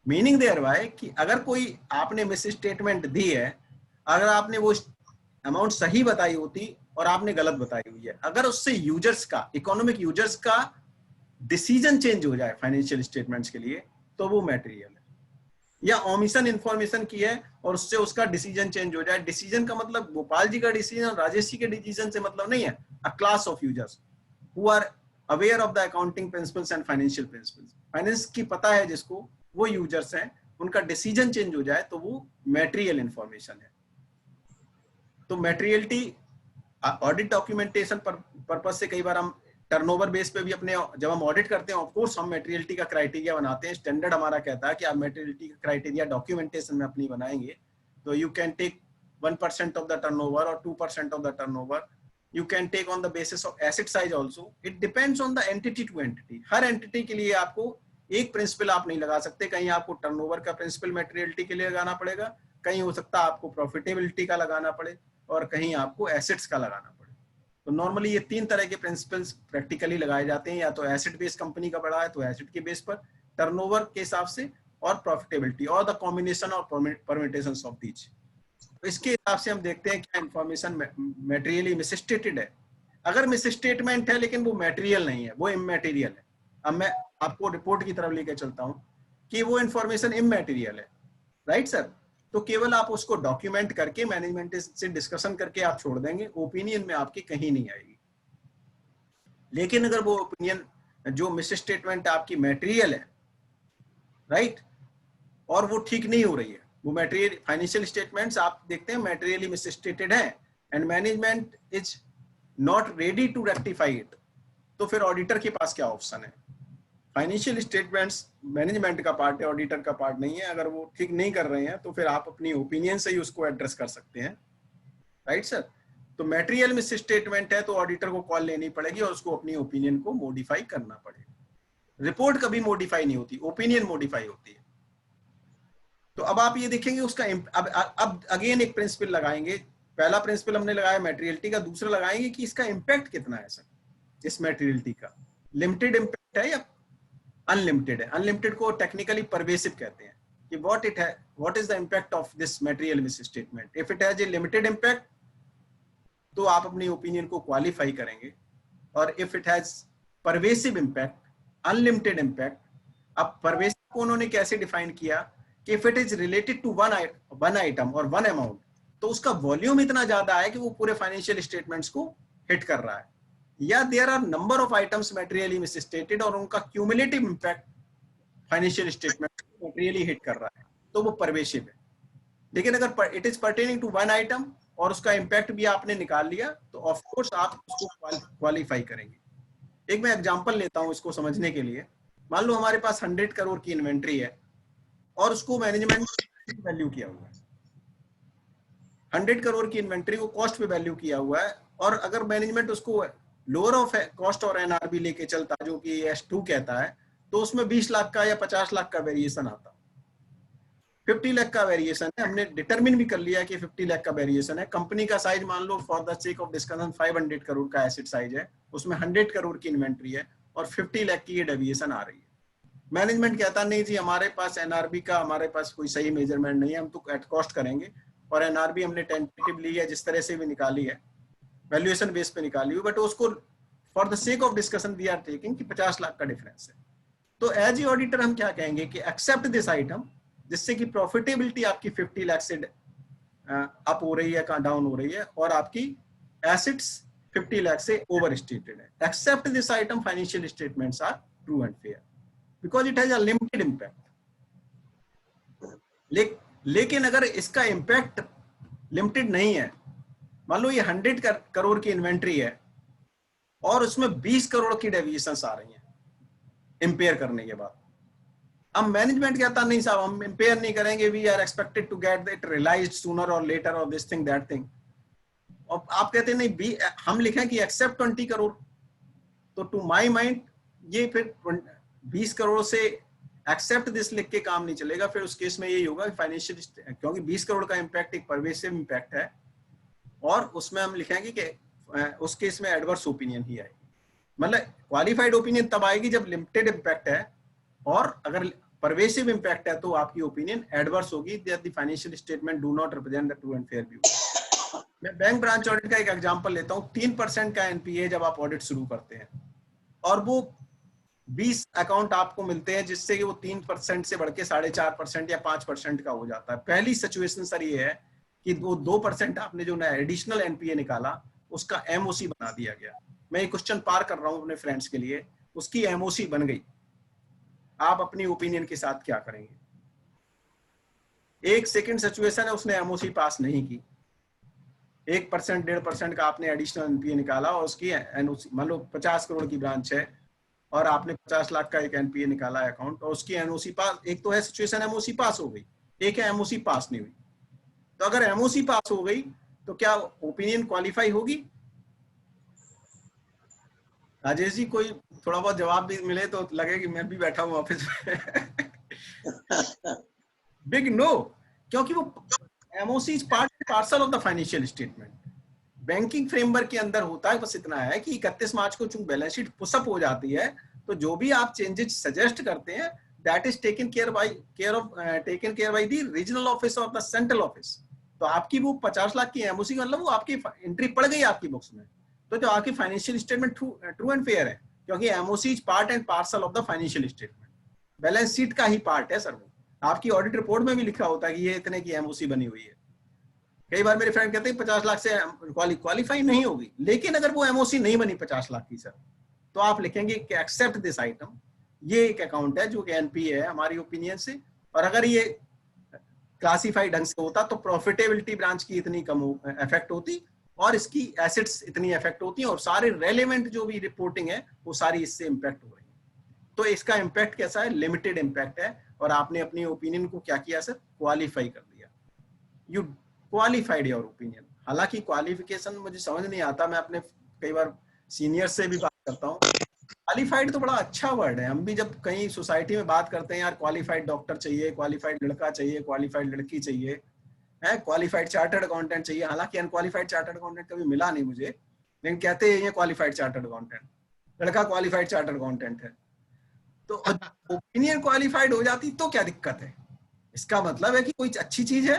Meaning thereby कि अगर कोई आपने मिस स्टेटमेंट दी है, अगर आपने वो अमाउंट सही बताई होती और आपने गलत बताई हुई है, अगर उससे यूजर्स का, इकोनॉमिक यूजर्स का डिसीजन चेंज हो जाए फाइनेंशियल स्टेटमेंट्स के लिए, तो वो मटेरियल है। या ओमिशन इंफॉर्मेशन की है और उससे उसका डिसीजन चेंज हो जाए, डिसीजन का मतलब गोपाल जी का डिसीजन, राजेश जी के डिसीजन से मतलब नहीं है। A class of users who are aware of the accounting principles and financial principles, finance की पता है जिसको, वो यूजर्स हैं, उनका डिसीजन चेंज हो जाए तो वो मैटेरियल इंफॉर्मेशन है। तो मैटेरियलिटी ऑडिट डॉक्यूमेंटेशन पर्पज से कई बार हम टर्नओवर बेस पे भी अपने, जब हम ऑडिट करते हैं ऑफ कोर्स हम मैटेरियलिटी का क्राइटेरिया बनाते हैं। स्टैंडर्ड हमारा कहता है कि आप मैटेरियलिटी का क्राइटेरिया डॉक्यूमेंटेशन में अपनी बनाएंगे, तो you can take 1% of the turnover और 2% of the turnover, you can take on the basis of asset size also, it depends on the entity to entity. हर एंटिटी के लिए आपको एक प्रिंसिपल आप नहीं लगा सकते, कहीं आपको टर्नओवर का प्रिंसिपल मैटेरियलिटी के लिए लगाना पड़ेगा, कहीं हो सकता है आपको प्रॉफिटेबिलिटी का लगाना पड़े, और कहीं आपको एसेट्स का लगाना पड़े। तो नॉर्मली ये तीन तरह के प्रिंसिपल्स प्रैक्टिकली लगाए जाते हैं, या तो एसेट बेस्ड कंपनी का बड़ा है तो एसेट के बेस पर, टर्नओवर के हिसाब से, और प्रॉफिटेबिलिटी, और the combination of permutations of these. तो इसके हिसाब से हम देखते हैं क्या इंफॉर्मेशन मैटेरियली मिसस्टेटेड है। अगर मिसस्टेटमेंट है लेकिन वो मैटेरियल नहीं है, वो इमैटेरियल है। अब मैं आपको रिपोर्ट की तरफ लेकर चलता हूं कि वो इंफॉर्मेशन इमैटेरियल है, राइट सर। तो केवल आप उसको डॉक्यूमेंट करके मैनेजमेंट से डिस्कशन करके आप छोड़ देंगे, ओपिनियन में आपकी कहीं नहीं आएगी। लेकिन अगर वो ओपिनियन जो मिस स्टेटमेंट आपकी मैटेरियल है, राइट, और वो ठीक नहीं हो रही है, वो मैटेरियल फाइनेंशियल स्टेटमेंट्स आप देखते हैं मैटेरियली मिस स्टेटेड है and management is not ready to rectify it, तो फिर ऑडिटर के पास क्या ऑप्शन है। फाइनेंशियल स्टेटमेंट्स मैनेजमेंट का पार्ट है, ऑडिटर का पार्ट नहीं है। अगर वो ठीक नहीं कर रहे हैं तो फिर आप अपनी ओपिनियन से ही उसको एड्रेस कर सकते हैं, राइट सर। तो मैटेरियल मिस स्टेटमेंट है तो ऑडिटर को कॉल लेनी पड़ेगी और उसको अपनी ओपिनियन को मॉडिफाई करना पड़ेगा। रिपोर्ट कभी मॉडिफाई नहीं होती, ओपिनियन मॉडिफाई होती है। तो अब आप ये देखेंगे उसका अब अगेन एक प्रिंसिपल लगाएंगे। पहला प्रिंसिपल हमने लगाया मैटेरियलिटी का, दूसरा लगाएंगे कि इसका इंपैक्ट कितना है सर इस मैटेरियलिटी का, लिमिटेड इंपैक्ट है या अनलिमिटेड है। अनलिमिटेड को टेक्निकली परवेसिव कहते हैं कि what is the impact of this material misstatement. If it has a limited impact तो आप अपनी ओपिनियन को क्वालिफाई करेंगे, और if it has pervasive impact, unlimited impact. अब परवेसिव को उन्होंने कैसे डिफाइन किया कि if it is related to one item और वन अमाउंट, तो उसका वॉल्यूम इतना ज्यादा है कि वो पूरे फाइनेंशियल स्टेटमेंट्स को हिट कर रहा है, या there are number of items materially misstated और उनका cumulative impact financial statement materially hit कर रहा है, तो वो परवेसिव है। लेकिन अगर it is pertaining to one item और उसका इंपैक्ट भी आपने निकाल लिया तो ऑफ कोर्स आप उसको क्वालिफाई करेंगे। एक मैं एग्जांपल लेता हूं इसको समझने के लिए। मान लो हमारे पास 100 करोड़ की इन्वेंट्री है और उसको मैनेजमेंट वैल्यू किया हुआ है, 100 करोड़ की इन्वेंट्री को कॉस्ट पे वैल्यू किया हुआ है, और अगर मैनेजमेंट उसको लोअर ऑफ कॉस्ट और एनआरबी लेके चलता जो कि S2 कहता है, तो उसमें 20 लाख का या 50 लाख का वेरिएशन आता, 50 लाख का वेरिएशन है। हमने डिटरमिन भी कर लिया कि 50 लाख का वेरिएशन है। कंपनी का साइज मान लो for the sake of discussion 500 crore का एसेट साइज है, उसमें 100 करोड़ की इन्वेंट्री है और 50 लाख की ये डेविएशन आ रही है। मैनेजमेंट कहता नहीं जी हमारे पास एनआरबी का हमारे पास कोई सही मेजरमेंट नहीं है, हम तो एट कॉस्ट करेंगे, और एनआरबी हमने टेंटेटिव ली है, जिस तरह से भी निकाली है वैल्यूएशन बेस पे निकाली हुई, बट उसको for the sake of discussion we are taking कि 50 लाख का डिफरेंस है। तो एज ए ऑडिटर हम क्या कहेंगे कि एक्सेप्ट दिस आइटम, जिससे कि प्रॉफिटेबिलिटी आपकी 50 लाख से अप हो रही है, कहाँ डाउन हो रही है, और आपकी एसेट्स 50 लाख से ओवर स्टेटेड है। Except this item financial statements are true and fair, because it has a limited impact. लेकिन अगर इसका इम्पैक्ट लिमिटेड नहीं है, मान लो ये 100 करोड़ की इन्वेंट्री है और उसमें 20 करोड़ की डेविएशंस आ रही हैं इम्पेयर करने के बाद, अब मैनेजमेंट कहता नहीं साहब हम इम्पेयर नहीं करेंगे, we are expected to get it realised sooner और लेटर और दिस थिंग दैट थिंग, और आप कहते हैं नहीं हम लिखें कि एक्सेप्ट 20 करोड़, तो टू माई माइंड ये फिर 20 करोड़ से एक्सेप्ट दिस लिख के काम नहीं चलेगा। फिर उस केस में यही होगा फाइनेंशियल, क्योंकि 20 करोड़ का इम्पैक्ट एक परवेसिव इम्पैक्ट है और उसमें हम लिखेंगे कि उस केस में एडवर्स ओपिनियन ही आएगी। मतलब क्वालिफाइड ओपिनियन तब आएगी जब लिमिटेड इम्पैक्ट है, और अगर परवेसिव इम्पैक्ट है तो आपकी ओपिनियन एडवर्स होगी, that the financial statement do not represent the true and fair view. मैं बैंक ब्रांच ऑडिट का एक एग्जांपल लेता हूं। 3% का एनपीए जब आप ऑडिट शुरू करते हैं और वो 20 अकाउंट आपको मिलते हैं जिससे कि वो 3% से बढ़ के 4.5% या 5% का हो जाता है। पहली सिचुएशन सर ये है कि वो 2% आपने जो ना एडिशनल एनपीए निकाला उसका एमओसी बना दिया गया। मैं ये क्वेश्चन पार कर रहा हूं अपने फ्रेंड्स के लिए, उसकी एमओसी बन गई, आप अपनी ओपिनियन के साथ क्या करेंगे? एक सेकंड सिचुएशन है उसने एमओसी पास नहीं की, 1% 1.5% का आपने एडिशनल एनपीए निकाला और उसकी एनओसी, मान लो 50 करोड़ की ब्रांच है और आपने 50 लाख का एक एनपीए निकाला है अकाउंट, और उसकी एनओसी पास, एक तो है सिचुएशन एमओसी पास हो गई, एक है एमओसी पास नहीं हुई। तो अगर एमओसी पास हो गई तो क्या ओपिनियन क्वालिफाई होगी? राजेश जी कोई थोड़ा बहुत जवाब भी मिले तो लगे कि मैं भी बैठा हूँ ऑफिस में। बिग नो, क्योंकि वो MOC is part parcel of the financial statement. Banking framework के अंदर होता है बस इतना है कि 31 मार्च को चूंकि बैलेंस शीट पुशअप हो जाती है तो जो भी आप चेंजेस सजेस्ट करते हैं that is taken care by the regional office और द सेंट्रल ऑफिस। तो आपकी वो 50 लाख की एमओसी मतलब वो आपकी एंट्री पड़ गई आपकी बुक्स में, तो जो आपकी financial statement true and fair है, क्योंकि MOC is part and parcel of the financial statement, balance sheet का ही पार्ट है सर। वो आपकी ऑडिट रिपोर्ट में भी लिखा होता है कि ये इतने की एमओसी बनी हुई है। कई बार मेरे फ्रेंड कहते हैं 50 लाख से क्वालिफाई नहीं होगी, लेकिन अगर वो एमओसी नहीं बनी 50 लाख की सर, तो आप लिखेंगे कि एक्सेप्ट दिस आइटम, ये एक अकाउंट है जो कि एनपीए है हमारी ओपिनियन से, और अगर ये क्लासिफाई ढंग से होता तो प्रॉफिटेबिलिटी ब्रांच की इतनी कम इफेक्ट होती और इसकी एसेट्स इतनी इफेक्ट होती और सारे रेलेवेंट जो भी रिपोर्टिंग है वो सारी इससे इम्पैक्ट हो रही है। तो इसका इम्पैक्ट कैसा है? लिमिटेड इम्पैक्ट है, और आपने अपनी ओपिनियन को क्या किया सर? क्वालिफाई कर दिया। You qualified your opinion. हालांकि क्वालिफिकेशन मुझे समझ नहीं आता, मैं अपने कई बार सीनियर से भी बात करता हूँ, क्वालिफाइड तो बड़ा अच्छा वर्ड है। हम भी जब कहीं सोसाइटी में बात करते हैं यार क्वालिफाइड डॉक्टर चाहिए, क्वालिफाइड लड़का चाहिए, क्वालिफाइड लड़की चाहिए, है क्वालिफाइड चार्टर्ड अकाउंटेंट चाहिए। हालांकि अनक्वालिफाइड चार्टर्ड अकाउंटेंट कभी मिला नहीं मुझे, लेकिन कहते हैं ये क्वालिफाइड चार्टर्ड अकाउंटेंट, लड़का क्वालिफाइड चार्टर्ड अकाउंटेंट है। तो ओपिनियन क्वालिफाइड हो जाती तो क्या दिक्कत है? इसका मतलब है कि कोई अच्छी चीज है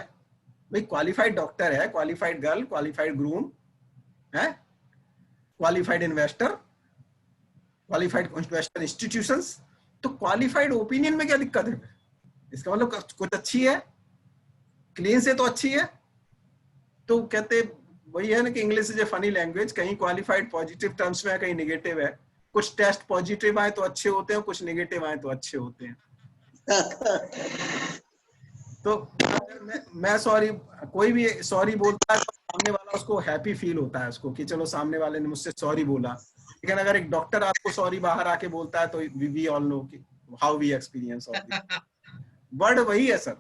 भाई। क्वालिफाइड डॉक्टर है, क्वालिफाइड गर्ल, क्वालिफाइड ग्रूम है, qualified investor, qualified investor institutions, तो क्वालिफाइड ओपिनियन में क्या दिक्कत है? इसका मतलब कुछ अच्छी है, क्लीन से तो अच्छी है। तो कहते वही है ना कि English is a funny language, कहीं क्वालिफाइड पॉजिटिव टर्म्स में है, कहीं नेगेटिव है। कुछ टेस्ट पॉजिटिव आए तो अच्छे होते हैं, कुछ नेगेटिव आए तो अच्छे होते हैं। तो मैं सॉरी, कोई भी सॉरी बोलता है तो सामने वाला उसको हैप्पी फील होता है उसको कि चलो सामने वाले ने मुझसे सॉरी बोला। लेकिन अगर एक डॉक्टर आपको सॉरी बाहर आके बोलता है तो वी ऑल नो कि how we experience of this word. वही है सर,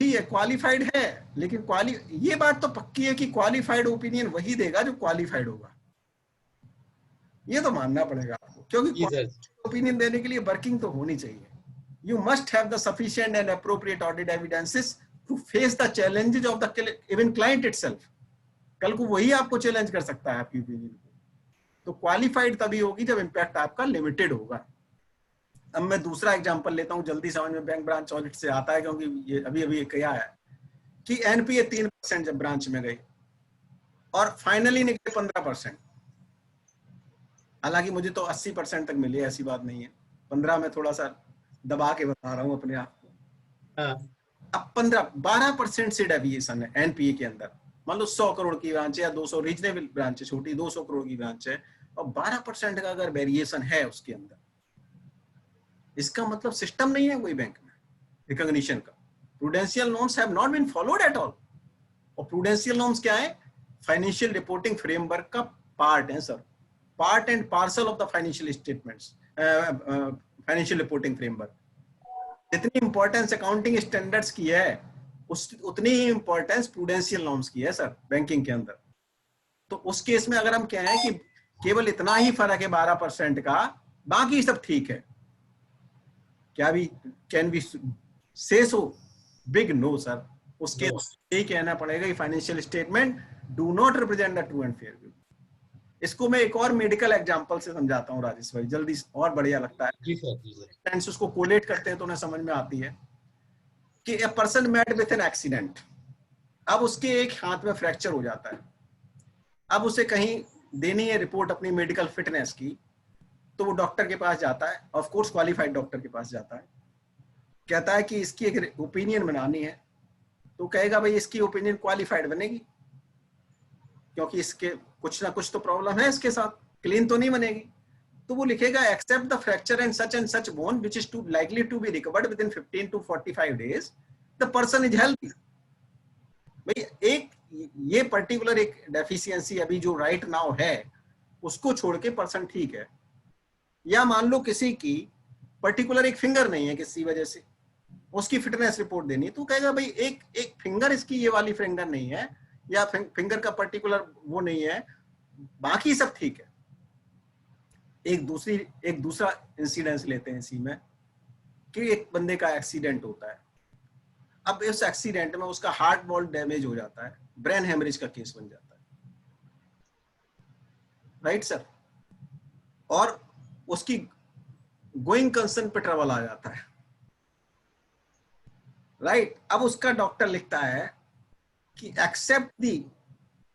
ठीक है क्वालिफाइड है, लेकिन ये बात तो पक्की है कि क्वालिफाइड ओपिनियन वही देगा जो क्वालिफाइड होगा, ये तो मानना पड़ेगा आपको, क्योंकि ओपिनियन देने के लिए वर्किंग तो होनी चाहिए। You must have the sufficient and appropriate audit evidences to face the challenges of the even client itself. कल को वही आपको चैलेंज कर सकता है आपकी ओपिनियन को। तो क्वालिफाइड तभी होगी जब इम्पैक्ट आपका लिमिटेड होगा। अब मैं दूसरा एग्जांपल लेता हूं, जल्दी समझ में बैंक ब्रांच ऑडिट से आता है, क्योंकि ये अभी क्या है कि एनपीए 3% जब ब्रांच में गई और फाइनली निकले 15%। हालांकि मुझे तो 80% तक मिली, ऐसी बात नहीं है, 15 में थोड़ा सा दबा के बता रहा हूं अपने आप को। अब 12% से डेविएशन है एनपीए के अंदर। मान लो 100 करोड़ की ब्रांच है या 200, रीजनेबल ब्रांच है, छोटी 200 करोड़ की ब्रांच है, और 12% का अगर वेरिएशन है उसके अंदर, इसका मतलब सिस्टम नहीं है कोई बैंक में रिकॉग्निशन का। Prudential norms have not been followed at all. और प्रूडेंशियल नॉर्म्स क्या है? फाइनेंशियल रिपोर्टिंग फ्रेमवर्क का पार्ट है sir, part and parcel of the financial statements, financial reporting framework. जितनी इंपॉर्टेंस अकाउंटिंग स्टैंडर्ड्स की है उतनी ही इंपॉर्टेंस प्रूडेंशियल नॉर्म्स की है सर बैंकिंग के अंदर। तो उस केस में अगर हम कहें कि केवल इतना ही फर्क है 12% का, बाकी सब ठीक है, क्या भी कैन बी से सो? Big no sir. उसके यही कहना पड़ेगा कि financial statement do not represent the true and fair view. इसको मैं एक और मेडिकल एग्जांपल से समझाता हूँ राजेश भाई, जल्दी और बढ़िया लगता है। जी सर, जी सर। उसको कोलेट करते हैं तो उन्हें समझ में आती है कि a person met with an accident. अब उसके एक हाथ में फ्रैक्चर हो जाता है, अब उसे कहीं देनी है रिपोर्ट अपनी मेडिकल फिटनेस की, तो वो डॉक्टर के पास जाता है, ऑफ कोर्स क्वालिफाइड डॉक्टर के पास जाता है, कहता है कि इसकी एक ओपिनियन बनानी है। तो कहेगा भाई इसकी ओपिनियन क्वालिफाइड बनेगी, क्योंकि इसके कुछ ना कुछ तो प्रॉब्लम है इसके साथ, क्लीन तो नहीं बनेगी। तो वो लिखेगा except the fracture and such bone which is to likely to be recovered within 15 to 45 days, the person is healthy. भाई एक ये पर्टिकुलर एक डेफिशिएंसी अभी जो राइट नाउ है उसको छोड़ के पर्सन ठीक है। या मान लो किसी की पर्टिकुलर एक फिंगर नहीं है किसी वजह से, उसकी फिटनेस रिपोर्ट देनी, तो कहेगा भाई एक फिंगर इसकी ये वाली फिंगर नहीं है, या फिंगर का पर्टिकुलर वो नहीं है, बाकी सब ठीक है। एक दूसरा इंसिडेंस लेते हैं इसी में कि एक बंदे का एक्सीडेंट होता है। अब इस एक्सीडेंट में उसका हार्ट वॉल डैमेज हो जाता है, ब्रेन हेमरेज का केस बन जाता है, राइट सर। और उसकी गोइंग कंसर्न पे ट्रबल आ जाता है, राइट। अब उसका डॉक्टर लिखता है कि except the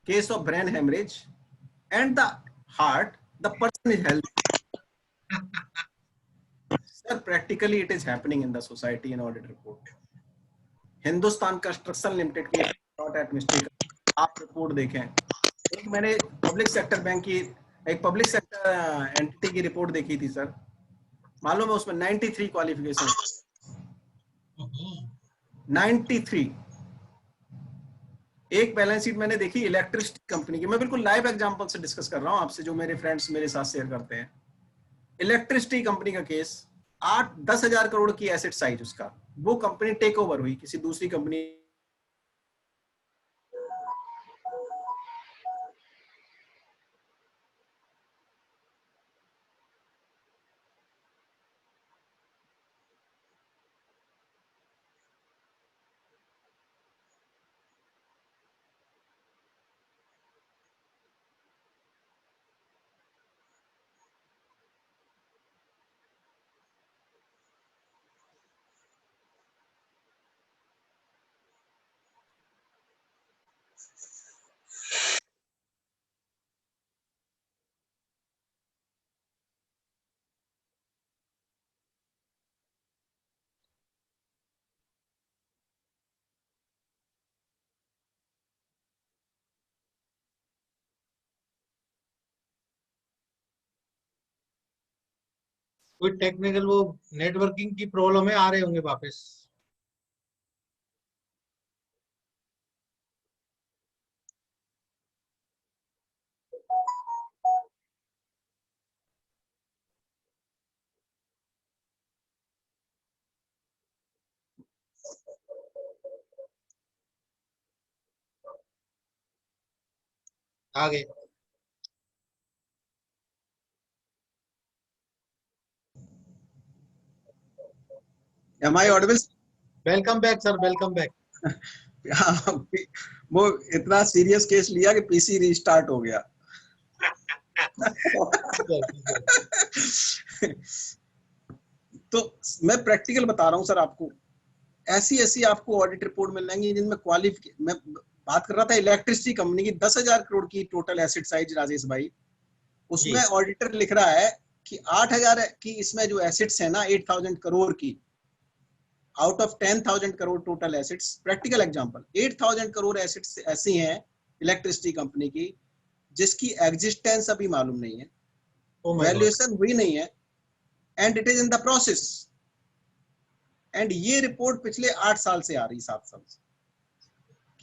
case of brain haemorrhage and the heart, the person is healthy. Sir practically it is happening in the society in audit report. Hindustan construction limited की नॉट एट मिस्टेक आप report देखें, एक मैंने public sector bank की एक public sector entity की report देखी थी सर, मालूम है उसमें 93 क्वालिफिकेशन, 93। एक बैलेंस शीट मैंने देखी इलेक्ट्रिसिटी कंपनी की, मैं बिल्कुल लाइव एग्जांपल से डिस्कस कर रहा हूं आपसे, जो मेरे फ्रेंड्स मेरे साथ शेयर करते हैं। इलेक्ट्रिसिटी कंपनी का केस, 8-10 हजार करोड़ की एसेट साइज उसका, वो कंपनी टेक ओवर हुई किसी दूसरी कंपनी। कोई टेक्निकल वो नेटवर्किंग की प्रॉब्लम है, आ रहे होंगे वापस। आगे। Am I audible? Welcome back sir, welcome back. वो इतना सीरियस केस लिया कि पीसी रीस्टार्ट हो गया। तो मैं प्रैक्टिकल बता रहा हूँ सर आपको, ऐसी आपको ऑडिट रिपोर्ट मिल जाएंगी जिनमें क्वालिफिकेशन, मैं बात कर रहा था इलेक्ट्रिसिटी कंपनी की 10,000 करोड़ की टोटल एसेट साइज राजेश भाई, उसमें ऑडिटर लिख रहा है कि 8,000 की इसमें जो एसेट्स है ना 8,000 करोड़ की, out of 10,000 crore total assets, practical example 8,000 crore assets ऐसी हैं इलेक्ट्रिसिटी कंपनी की जिसकी एग्जिस्टेंस अभी मालूम नहीं है, Oh my God. वैल्यूएशन हुई नहीं है and it is in the process. And ये रिपोर्ट पिछले 8 साल से आ रही, 7 साल से,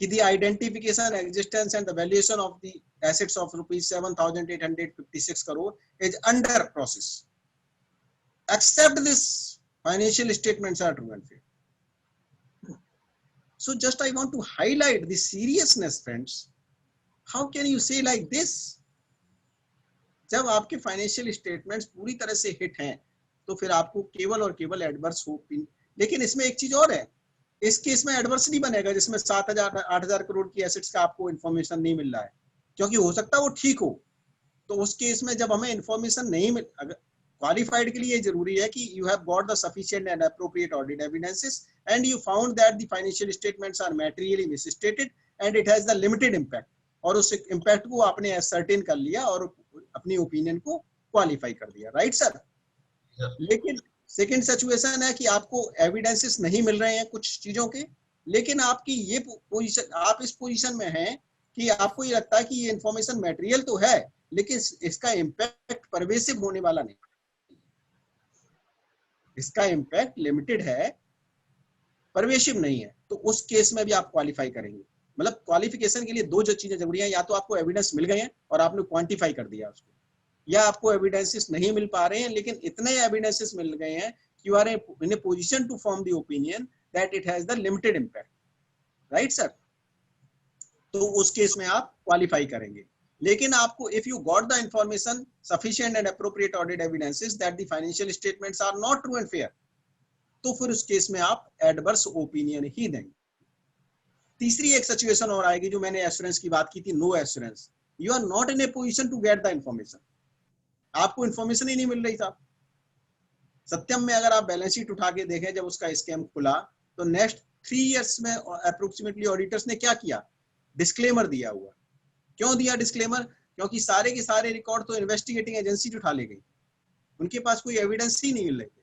कि the identification, existence and the valuation of the assets of rupees 7,856 crore is under process, except this financial statements are true and fair. So just I want to highlight the seriousness, friends. How can you say like this? जब आपके financial statements पूरी तरह से hit हैं तो फिर आपको केवल और केवल एडवर्स हो। लेकिन इसमें एक चीज और है, इस केस में एडवर्स नहीं बनेगा जिसमें 7,000 8,000 करोड़ की एसेट्स का आपको इन्फॉर्मेशन नहीं मिल रहा है, क्योंकि हो सकता है वो ठीक हो। तो उस केस में जब हमें इन्फॉर्मेशन नहीं मिल, क्वालिफाइड के लिए जरूरी है कि you have got the sufficient and appropriate audit evidences and you found that the financial statements are materially misstated and it has the limited impact, और उस इंपैक्ट को आपने एसर्टेन कर लिया और अपनी ओपिनियन को क्वालिफाई कर दिया, राइट सर? लेकिन सेकंड सिचुएशन है कि आपको एविडेंसेस नहीं मिल रहे हैं कुछ चीजों के, लेकिन आपकी ये पोजीशन, आप इस पोजीशन में हैं कि आपको ये लगता है कि ये इंफॉर्मेशन मटेरियल तो है लेकिन इसका इंपैक्ट परवेसिव होने वाला नहीं, इसका इंपैक्ट लिमिटेड है, परवेसिव नहीं है, तो उस केस में भी आप क्वालिफाई करेंगे। मतलब क्वालिफिकेशन के लिए दो जो चीजें जरूरी हैं, या तो आपको एविडेंस मिल गए हैं और आपने क्वांटिफाई कर दिया उसको, या आपको एविडेंसेस नहीं मिल पा रहे हैं लेकिन इतने एविडेंसेस मिल गए हैं कि you are in a position to form the opinion that it has the limited impact, right sir? तो उस केस में आप क्वालिफाई करेंगे। लेकिन आपको if you got the information sufficient and appropriate audit evidences that the financial statements are not true and fair, तो फिर उस केस में आप एडवर्स ओपिनियन ही देंगे। तीसरी एक सिचुएशन और आएगी जो मैंने एश्योरेंस की बात की थी, no assurance. You are not in a position to get the information, आपको इंफॉर्मेशन ही नहीं मिल रही था। सत्यम में अगर आप बैलेंस शीट उठा के देखें, जब उसका स्कैम खुला तो नेक्स्ट 3 इयर्स में अप्रोक्सीमेटली ऑडिटर्स ने क्या किया, डिस्क्लेमर दिया हुआ। क्यों दिया डिस्क्लेमर? क्योंकि सारे के सारे रिकॉर्ड तो इन्वेस्टिगेटिंग एजेंसी उठा ले गई, उनके पास कोई एविडेंस ही नहीं मिल रहे थे।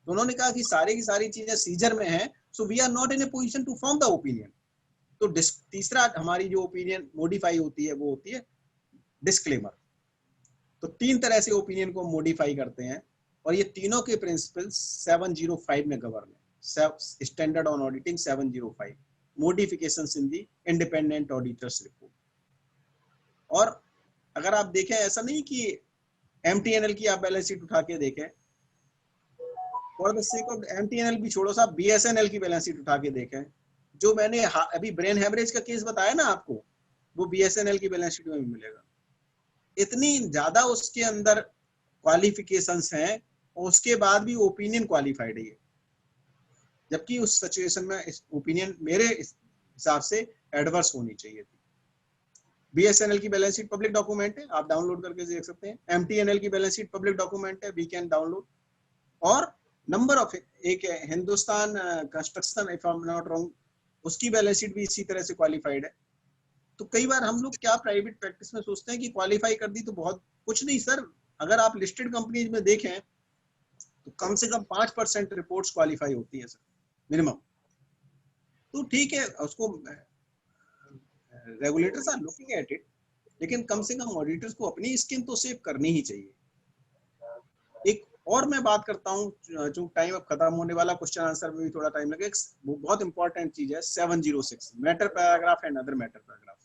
तो उन्होंने कहा कि सारी की सारी चीजें सीजर में हैं, so we are not in a position to form the opinion. तो तीसरा हमारी जो ओपिनियन मॉडिफाई होती है वो होती है डिस्क्लेमर। तो 3 तरह से ओपिनियन को मॉडिफाई करते हैं और ये तीनों के प्रिंसिपल्स 705 में गवर्न है। Standard on auditing 705, modifications in the independent auditors report. और अगर आप देखें, ऐसा नहीं कि एमटीएनएल की आप बैलेंस शीट उठा के देखें, for the sake of MTNL भी छोड़ो साहब, बीएसएनएल की बैलेंस शीट उठा के देखें, जो मैंने अभी ब्रेन हेमरेज का केस बताया ना आपको, वो बीएसएनएल की बैलेंस शीट में भी मिलेगा। इतनी ज्यादा उसके अंदर क्वालिफिकेशंस हैं और उसके बाद भी ओपिनियन क्वालिफाइड है, जबकि उस सिचुएशन में इस ओपिनियन मेरे हिसाब से एडवर्स होनी चाहिए थी। बीएसएनएल की बैलेंस शीट पब्लिक डॉक्यूमेंट है, आप डाउनलोड करके देख सकते हैं। एमटीएनएल की बैलेंस शीट पब्लिक डॉक्यूमेंट है, वी कैन डाउनलोड। और नंबर ऑफ एक Hindustan construction, if I am not wrong, उसकी बैलेंस शीट भी इसी तरह से क्वालिफाइड है। तो कई बार हम लोग क्या प्राइवेट प्रैक्टिस में सोचते हैं कि क्वालिफाई कर दी तो बहुत कुछ नहीं सर। अगर आप लिस्टेड कंपनीज में देखें तो कम से कम 5% रिपोर्ट्स क्वालिफाई होती है सर, मिनिमम। तो ठीक है, उसको regulators are looking at it, लेकिन कम से कम ऑडिटर्स को अपनी स्किन तो सेव करनी ही चाहिए। एक और मैं बात करता हूँ, जो टाइम अब खत्म होने वाला, क्वेश्चन आंसर में भी थोड़ा टाइम लगेगा। वो बहुत इंपॉर्टेंट चीज है 706, matter paragraph and other matter paragraph.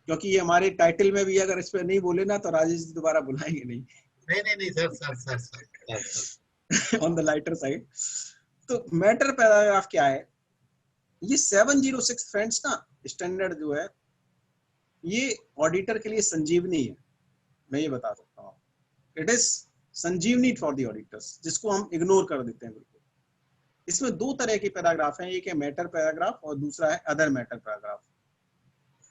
क्योंकि ये हमारे टाइटल में भी, अगर इस पे नहीं बोले ना तो राजेश जी दोबारा बुलाएंगे नहीं। नहीं sir on the lighter side. तो मैटर पैराग्राफ क्या है? ये 706 फ्रेंड्स ना, स्टैंडर्ड जो है, ये ऑडिटर के लिए संजीवनी है, मैं ये बता सकता हूँ। It is Sanjeevani for the auditors, जिसको हम इग्नोर कर देते हैं बिल्कुल। इसमें 2 तरह के पैराग्राफ हैं, एक है मैटर पैराग्राफ और दूसरा है अदर मैटर पैराग्राफ।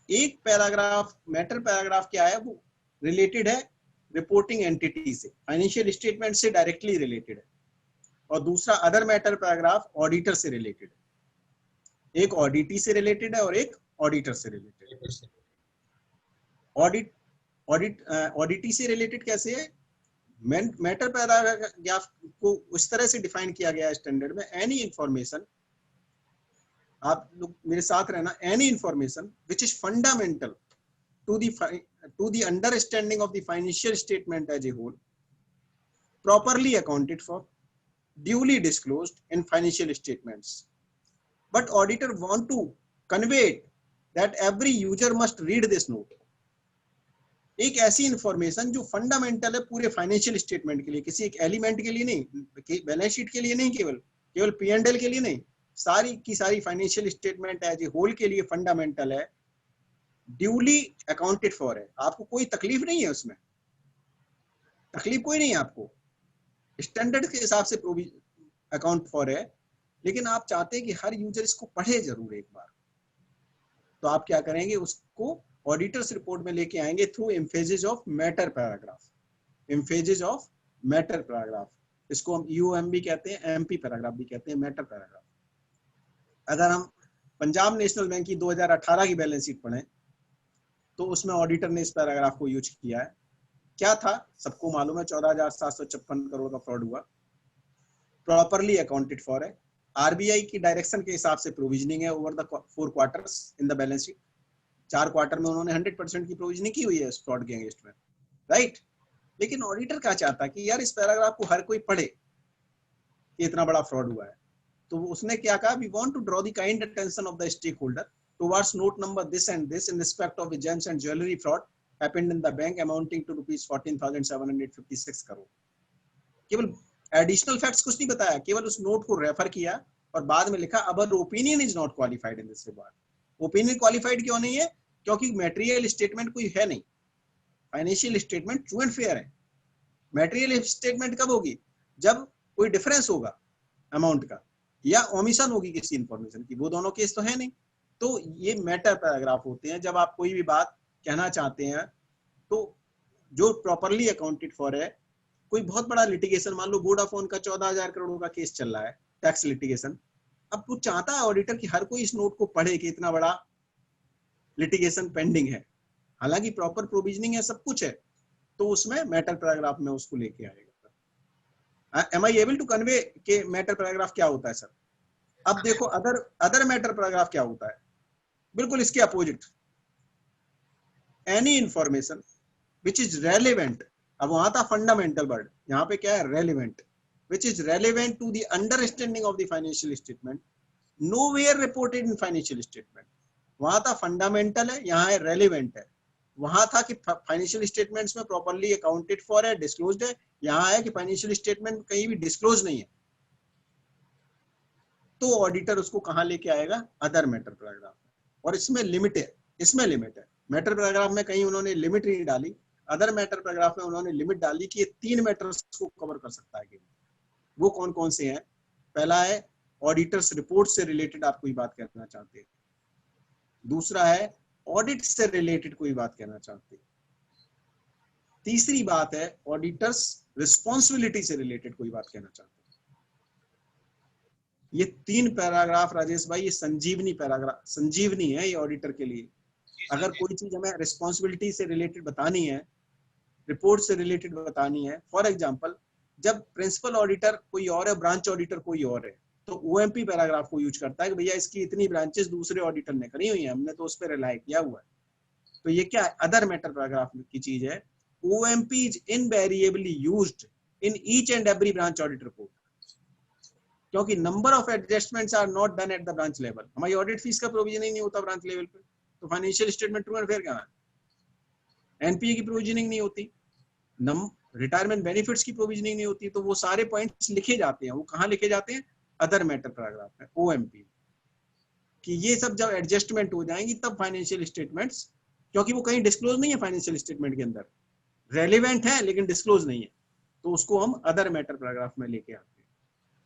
एक पैराग्राफ मैटर पैराग्राफ क्या है, वो रिलेटेड है रिपोर्टिंग एंटिटी से, फाइनेंशियल स्टेटमेंट से डायरेक्टली रिलेटेड है, और दूसरा अदर मैटर पैराग्राफ ऑडिटर से रिलेटेड है। एक ऑडिटी से रिलेटेड है और एक ऑडिटर से रिलेटेड है। ऑडिटी से रिलेटेड कैसे है? मैटर पैराग्राफ को उस तरह से डिफाइन किया गया है स्टैंडर्ड में, एनी इंफॉर्मेशन, आप लोग मेरे साथ रहना, any information which is fundamental to the to the understanding of the financial statement as a whole, properly accounted for, duly disclosed in financial statements. But auditor want to convey that every user must read this note. एक ऐसी information जो fundamental है पूरे financial statement के लिए, किसी एक element के लिए नहीं, बैलेंस शीट के लिए नहीं, केवल P&L के लिए नहीं, सारी की सारी financial statement as a whole के लिए फंडामेंटल है, ड्यूली अकाउंटेड फॉर है. आपको कोई तकलीफ नहीं है उसमें, तकलीफ कोई नहीं है आपको, स्टैंडर्ड के हिसाब से अकाउंट फॉर है, लेकिन आप चाहते हैं कि हर यूजर इसको पढ़े जरूर एक बार. तो आप क्या करेंगे, उसको ऑडिटर्स रिपोर्ट में लेके आएंगे through emphasis of matter paragraph. Emphasis of matter paragraph, इसको हम यूएम भी कहते हैं, एमपी पैराग्राफ भी कहते हैं, मैटर पैराग्राफ. अगर हम पंजाब नेशनल बैंक की 2018 की बैलेंस शीट पढ़ें तो उसमें ऑडिटर ने इस पैराग्राफ को यूज किया है. क्या था, सबको मालूम है, 14,756 करोड़ का फ्रॉड हुआ, प्रॉपरली अकाउंटेड फॉर है. आरबीआई की डायरेक्शन के हिसाब से प्रोविजनिंग है over the 4 quarters in the balance sheet. 4 quarter में उन्होंने 100% की प्रोविजनिंग की हुई है इस फ्रॉड के अगेंस्ट में, राइट. लेकिन ऑडिटर क्या चाहता कि यार इस पैराग्राफ को हर कोई पढ़े कि इतना बड़ा फ्रॉड हुआ है. तो उसने क्या कहा, we want to draw the kind attention of the stake holder towards note number this and this in respect of the James and jewellery fraud happened in the bank amounting to ₹14,756 crore. केवल additional facts कुछ नहीं बताया, केवल उस note को refer किया और बाद में लिखा our opinion is not qualified in this regard. Opinion qualified क्यों नहीं है, क्योंकि मटेरियल स्टेटमेंट कोई है नहीं, financial statement true and fair है. मटेरियल स्टेटमेंट कब होगी, जब कोई डिफरेंस होगा अमाउंट का या ओमिशन होगी किसी इंफॉर्मेशन की, वो दोनों केस तो है नहीं. तो ये मैटर पैराग्राफ होते हैं. जब आप कोई भी बात कहना चाहते हैं तो जो प्रॉपरली अकाउंटेड फॉर है, कोई बहुत बड़ा लिटिगेशन, मान लो वोडाफोन का 14,000 करोड़ का केस चल रहा है, टैक्स लिटिगेशन. अब वो चाहता है ऑडिटर कि हर कोई इस नोट को पढ़े कि इतना बड़ा लिटिगेशन पेंडिंग है, हालांकि प्रॉपर प्रोविजनिंग है, सब कुछ है, तो उसमें मैटर पैराग्राफ में उसको लेके आएगा. Am I able to convey के मैटर पैराग्राफ क्या होता है सर? अब देखो अदर मैटर पैराग्राफ क्या होता है, बिल्कुल इसके opposite. Any information which is relevant, अब वहां था फंडामेंटल वर्ड, यहाँ पे क्या है, relevant, which is relevant to the understanding of the financial statement, nowhere reported in financial statement. वहां था फंडामेंटल है, यहाँ है रेलिवेंट है. वहां था कि फाइनेंशियल स्टेटमेंट्स में प्रॉपर्ली अकाउंटेड फॉर है, डिस्क्लोज्ड है. यहाँ है कि फाइनेंशियल स्टेटमेंट कहीं भी डिस्क्लोज नहीं है. तो ऑडिटर उसको कहाँ लेके आएगा, अदर मैटर पैराग्राफ. और इसमें लिमिट है, इसमें लिमिट है. मैटर पैराग्राफ में कहीं उन्होंने लिमिट नहीं डाली, अदर मैटर पैराग्राफ में उन्होंने लिमिट डाली कि ये 3 मैटर्स को कवर कर सकता है. वो कौन कौन से हैं? पहला है ऑडिटर्स रिपोर्ट से रिलेटेड आप कोई बात कहना चाहते हैं. दूसरा है ऑडिट से रिलेटेड कोई बात कहना चाहते हैं. तीसरी बात है ऑडिटर्स रिस्पॉन्सिबिलिटी से रिलेटेड कोई बात कहना चाहते हैं. ये 3 पैराग्राफ राजेश भाई, ये संजीवनी पैराग्राफ, संजीवनी है ये ऑडिटर के लिए. अगर कोई चीज हमें रिस्पॉन्सिबिलिटी से रिलेटेड बतानी है, रिपोर्ट से रिलेटेड बतानी है, फॉर एग्जाम्पल जब प्रिंसिपल ऑडिटर कोई और है, ब्रांच ऑडिटर कोई और है, तो ओएमपी पैराग्राफ को यूज करता है कि भैया इसकी इतनी ब्रांचेस दूसरे ऑडिटर ने करी हुई हैं, हमने तो उस पर रिलाई किया हुआ है. तो ये क्या अदर मैटर पैराग्राफ की चीज है. OMP is invariably used in each and every branch audit report, क्योंकि number of adjustments are not done at the branch level. हमारी ऑडिट फीस का प्रोविजनिंग नहीं होता ब्रांच लेवल पे, तो financial statement true and fair कहाँ है? NPA की प्रोविजनिंग नहीं होती, रिटायरमेंट बेनिफिट्स की प्रोविजनिंग नहीं होती. तो वो सारे पॉइंट्स लिखे जाते हैं, वो कहाँ लिखे जाते हैं, अदर मैटर पैराग्राफ में, ओएमपी. कि ये सब जब एडजस्टमेंट हो जाएंगी तब फाइनेंशियल स्टेटमेंट्स, क्योंकि वो कहीं डिस्क्लोज नहीं है फाइनेंशियल स्टेटमेंट के अंदर, रेलिवेंट है लेकिन डिस्क्लोज नहीं है, तो उसको हम अदर मैटर पैराग्राफ में लेके आते हैं.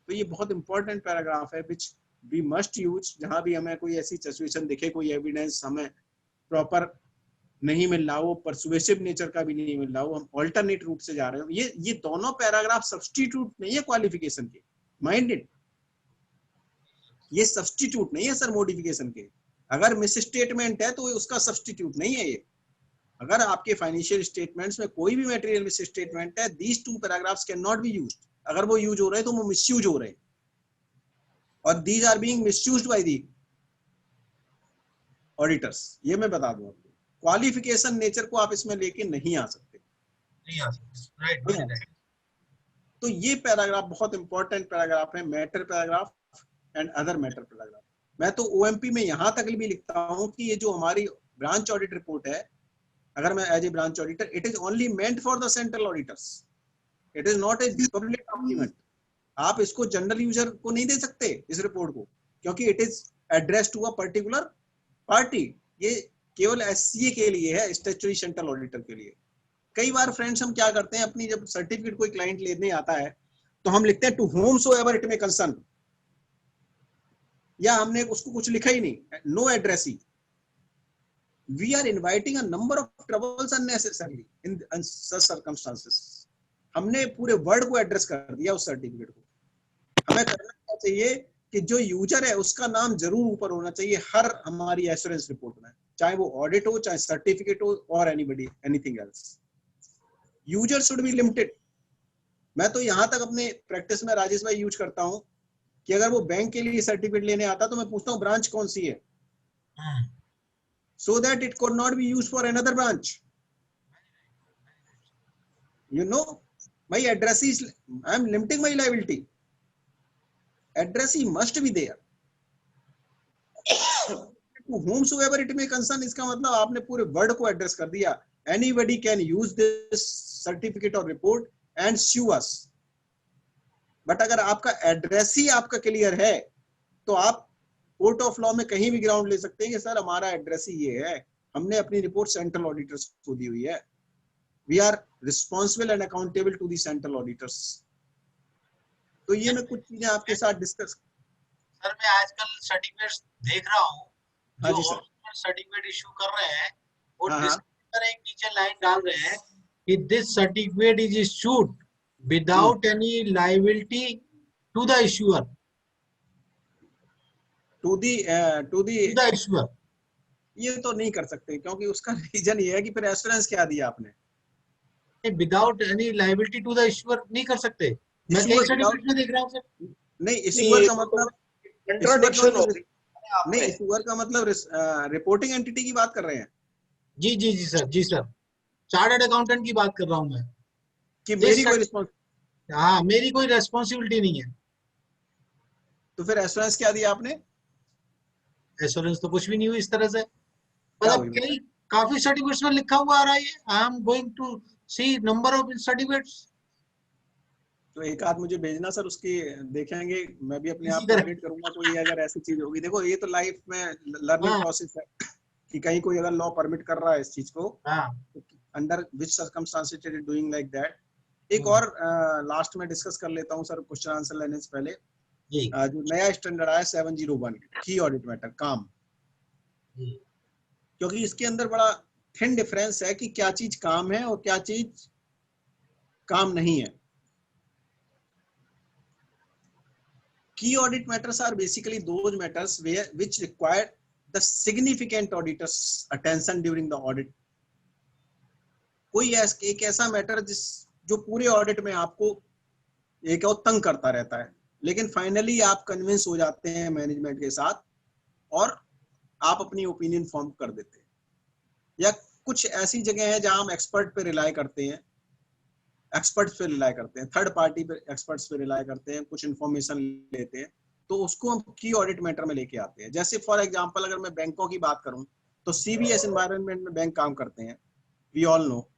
तो ये बहुत इंपॉर्टेंट पैराग्राफ है विच वी मस्ट यूज. जहां भी हमें कोई ऐसी सिचुएशन दिखे, कोई एविडेंस हमें प्रॉपर नहीं मिल रहा हो, परसुएसिव नेचर का भी नहीं मिल रहा हो, हम ऑल्टरनेट रूट से जा रहे हो, ये दोनों पैराग्राफ सब्स्टिट्यूट नहीं है क्वालिफिकेशन के, माइंड इट. ये सब्स्टिट्यूट नहीं है सर मॉडिफिकेशन के. अगर मिस स्टेटमेंट है तो उसका सब्स्टिट्यूट नहीं है ये. अगर आपके फाइनेंशियल स्टेटमेंट्स में कोई भी मटेरियल मिस स्टेटमेंट है, these 2 paragraphs can not be used. अगर वो यूज हो रहे हैं तो वो मिसयूज हो रहे हैं, और these are being misused by the auditors. ये मैं बता दूं आपको, क्वालिफिकेशन नेचर को आप इसमें लेके नहीं आ सकते। नहीं आ सकते, राइट, वेरी राइट। तो ये पैराग्राफ बहुत इंपॉर्टेंट पैराग्राफ है, matter paragraph and other matter paragraph. मैं तो ओएमपी में यहाँ तक भी लिखता हूँ कि ये जो हमारी ब्रांच ऑडिट रिपोर्ट है, अगर मैं as a branch auditor, it is only meant for the central auditors, it is not a public document. आप इसको जनरल यूजर को नहीं दे सकते इस रिपोर्ट को, क्योंकि it is address to a particular party. ये केवल एससीए के लिए है, स्टैट्यूटरी सेंट्रल ऑडिटर के लिए। कई बार फ्रेंड्स हम क्या करते हैं, अपनी जब सर्टिफिकेट कोई क्लाइंट लेने आता है तो हम लिखते हैं to whomsoever it may concern, या हमने उसको कुछ लिखा ही नहीं, no addressee. We are inviting a number of troubles unnecessarily in such circumstances. हमने पूरे वर्ड को एड्रेस कर दिया उस सर्टिफिकेट को। हमें करना क्या चाहिए कि जो यूजर है उसका नाम जरूर ऊपर होना चाहिए हर हमारी एश्योरेंस रिपोर्ट में, चाहे वो ऑडिट हो, चाहे सर्टिफिकेट हो, और anybody anything else. User should be limited. मैं तो यहां तक अपने प्रैक्टिस में राजेश भाई यूज करता हूं कि अगर वो बैंक के लिए सर्टिफिकेट लेने आता तो मैं पूछता हूं ब्रांच कौन सी है, so that it could not be used for another branch. You know, my addressee is, I am limiting my liability. Addressee must be there. To whomsoever it may concern, इसका मतलब आपने पूरे वर्ड को address कर दिया। Anybody can use this certificate or report and sue us. But अगर आपका address ही आपका क्लियर है तो आप कोर्ट ऑफ लॉ में कहीं भी ग्राउंड ले सकते हैं कि सर हमारा एड्रेस ही ये है, हमने अपनी रिपोर्ट सेंट्रल ऑडिटर्स को दी हुई है, we are responsible and accountable to the central auditors. तो ये मैं कुछ चीजें आपके साथ डिस्कस। सर मैं आजकल सर्टिफिकेट्स देख रहा हूँ हाँ जी जो सर, सर्टिफिकेट इशू कर रहे हैं, वो हाँ हाँ, डिस्क्लेमर एक नीचे लाइन डाल रहे हैं कि this certificate is issued without any liability to the issuer, to the issuer. ये तो नहीं कर सकते, क्योंकि उसका रीजन ये है कि फिर एश्योरेंस क्या दिया आपने। Without any liability to the issuer नहीं कर सकते। मैं कई Issuer सर्टिफिकेट without- में देख रहा हूँ सर। नहीं, इशूअर का मतलब, कंट्राडिक्शन हो गई नहीं, इशूअर का मतलब रिपोर्टिंग एंटिटी की बात कर रहे हैं जी जी जी सर, जी सर, चार्टर्ड अकाउंटेंट की बात कर रहा हूँ मैं कि मेरी कोई रिस्पॉन्स, हाँ, मेरी कोई रेस्पॉन्सिबिलिटी नहीं है। तो फिर एश्योरेंस क्या दिया आपने? एश्योरेंस तो कुछ भी नहीं हुई इस तरह से। क्या मतलब हुई? कई काफी सर्टिफिकेट्स में लिखा हुआ आ रहा है, I am going to see number of certificates. तो एक आध मुझे भेजना सर, उसकी देखेंगे, मैं भी अपने इसी आप को तरह। अपडेट करूंगा कोई अगर ऐसी चीज होगी। देखो ये तो लाइफ में लर्निंग हाँ। प्रोसेस है कि कहीं कोई अगर लॉ परमिट कर रहा है इस चीज को, हाँ, under which circumstances it is doing like that. एक और लास्ट में डिस्कस कर लेता हूं सर, क्वेश्चन आंसर लेने से पहले। जी जो नया स्टैंडर्ड आया 701 की ऑडिट मैटर काम, जी। क्योंकि इसके अंदर बड़ा थिन डिफरेंस है कि क्या चीज काम है और क्या चीज काम नहीं है। Key audit matters are basically those matters which require the significant auditor's attention during the audit. कोई एक ऐसा मैटर जो पूरे ऑडिट में आपको एक और तंग करता रहता है, लेकिन फाइनली आप कन्विंस हो जाते हैं मैनेजमेंट के साथ और आप अपनी ओपिनियन फॉर्म कर देते हैं। या कुछ ऐसी जगह है जहां हम एक्सपर्ट पे रिलाई करते हैं, थर्ड पार्टी पे एक्सपर्ट्स पे रिलाई करते हैं, कुछ इन्फॉर्मेशन लेते हैं, तो उसको हम की ऑडिट मैटर में लेके आते हैं। जैसे फॉर एग्जांपल अगर मैं बैंकों की बात करूं तो सीबीएस एनवायरनमेंट में बैंक काम करते हैं, we all know.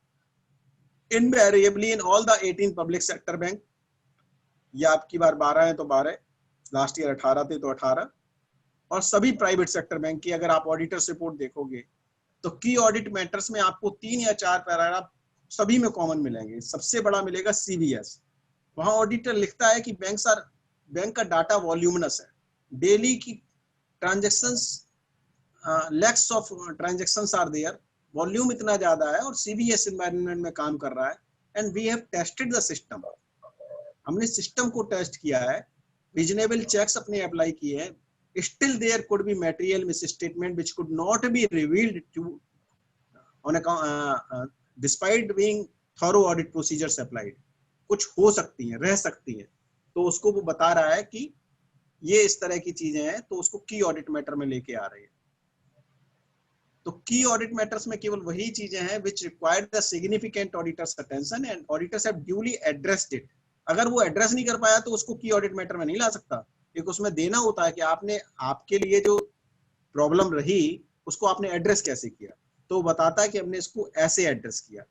Invariably in all the 18 public sector bank, या आपकी बार 12 है तो 12, लास्ट ईयर 18 थे तो 18, और सभी प्राइवेट सेक्टर बैंक की अगर आप ऑडिटर्स रिपोर्ट देखोगे तो की ऑडिट मैटर्स में आपको 3 या 4 पैराग्राफ सभी में कॉमन मिलेंगे। सबसे बड़ा मिलेगा सीबीएस। वहां ऑडिटर लिखता है कि बैंक का डाटा वॉल्यूमिनस है, डेली की transactions, lakhs of transactions are there, volume इतना ज्यादा है और सीबीएस एनवायरनमेंट में काम कर रहा है। And we have tested the system, हमने सिस्टम को टेस्ट किया है, रीजनेबल चेक्स अपने अप्लाई किए हैं, still there could be material misstatement which could not be revealed to on account despite being thorough audit procedures applied. कुछ हो सकती हैं, रह सकती हैं, तो उसको वो बता रहा है कि ये इस तरह की चीजें हैं, तो उसको की ऑडिट मैटर में लेके आ रही है। तो की ऑडिट मैटर्स में केवल वही चीजें हैं which required the significant auditors attention and auditors have duly addressed it. अगर वो एड्रेस नहीं कर पाया तो उसको की ऑडिट मैटर में नहीं ला सकता। एक उसमें देना होता है कि आपने आपके लिए जो प्रॉब्लम रही उसको आपने एड्रेस कैसे किया, तो वो बताता है कि हमने इसको ऐसे एड्रेस किया।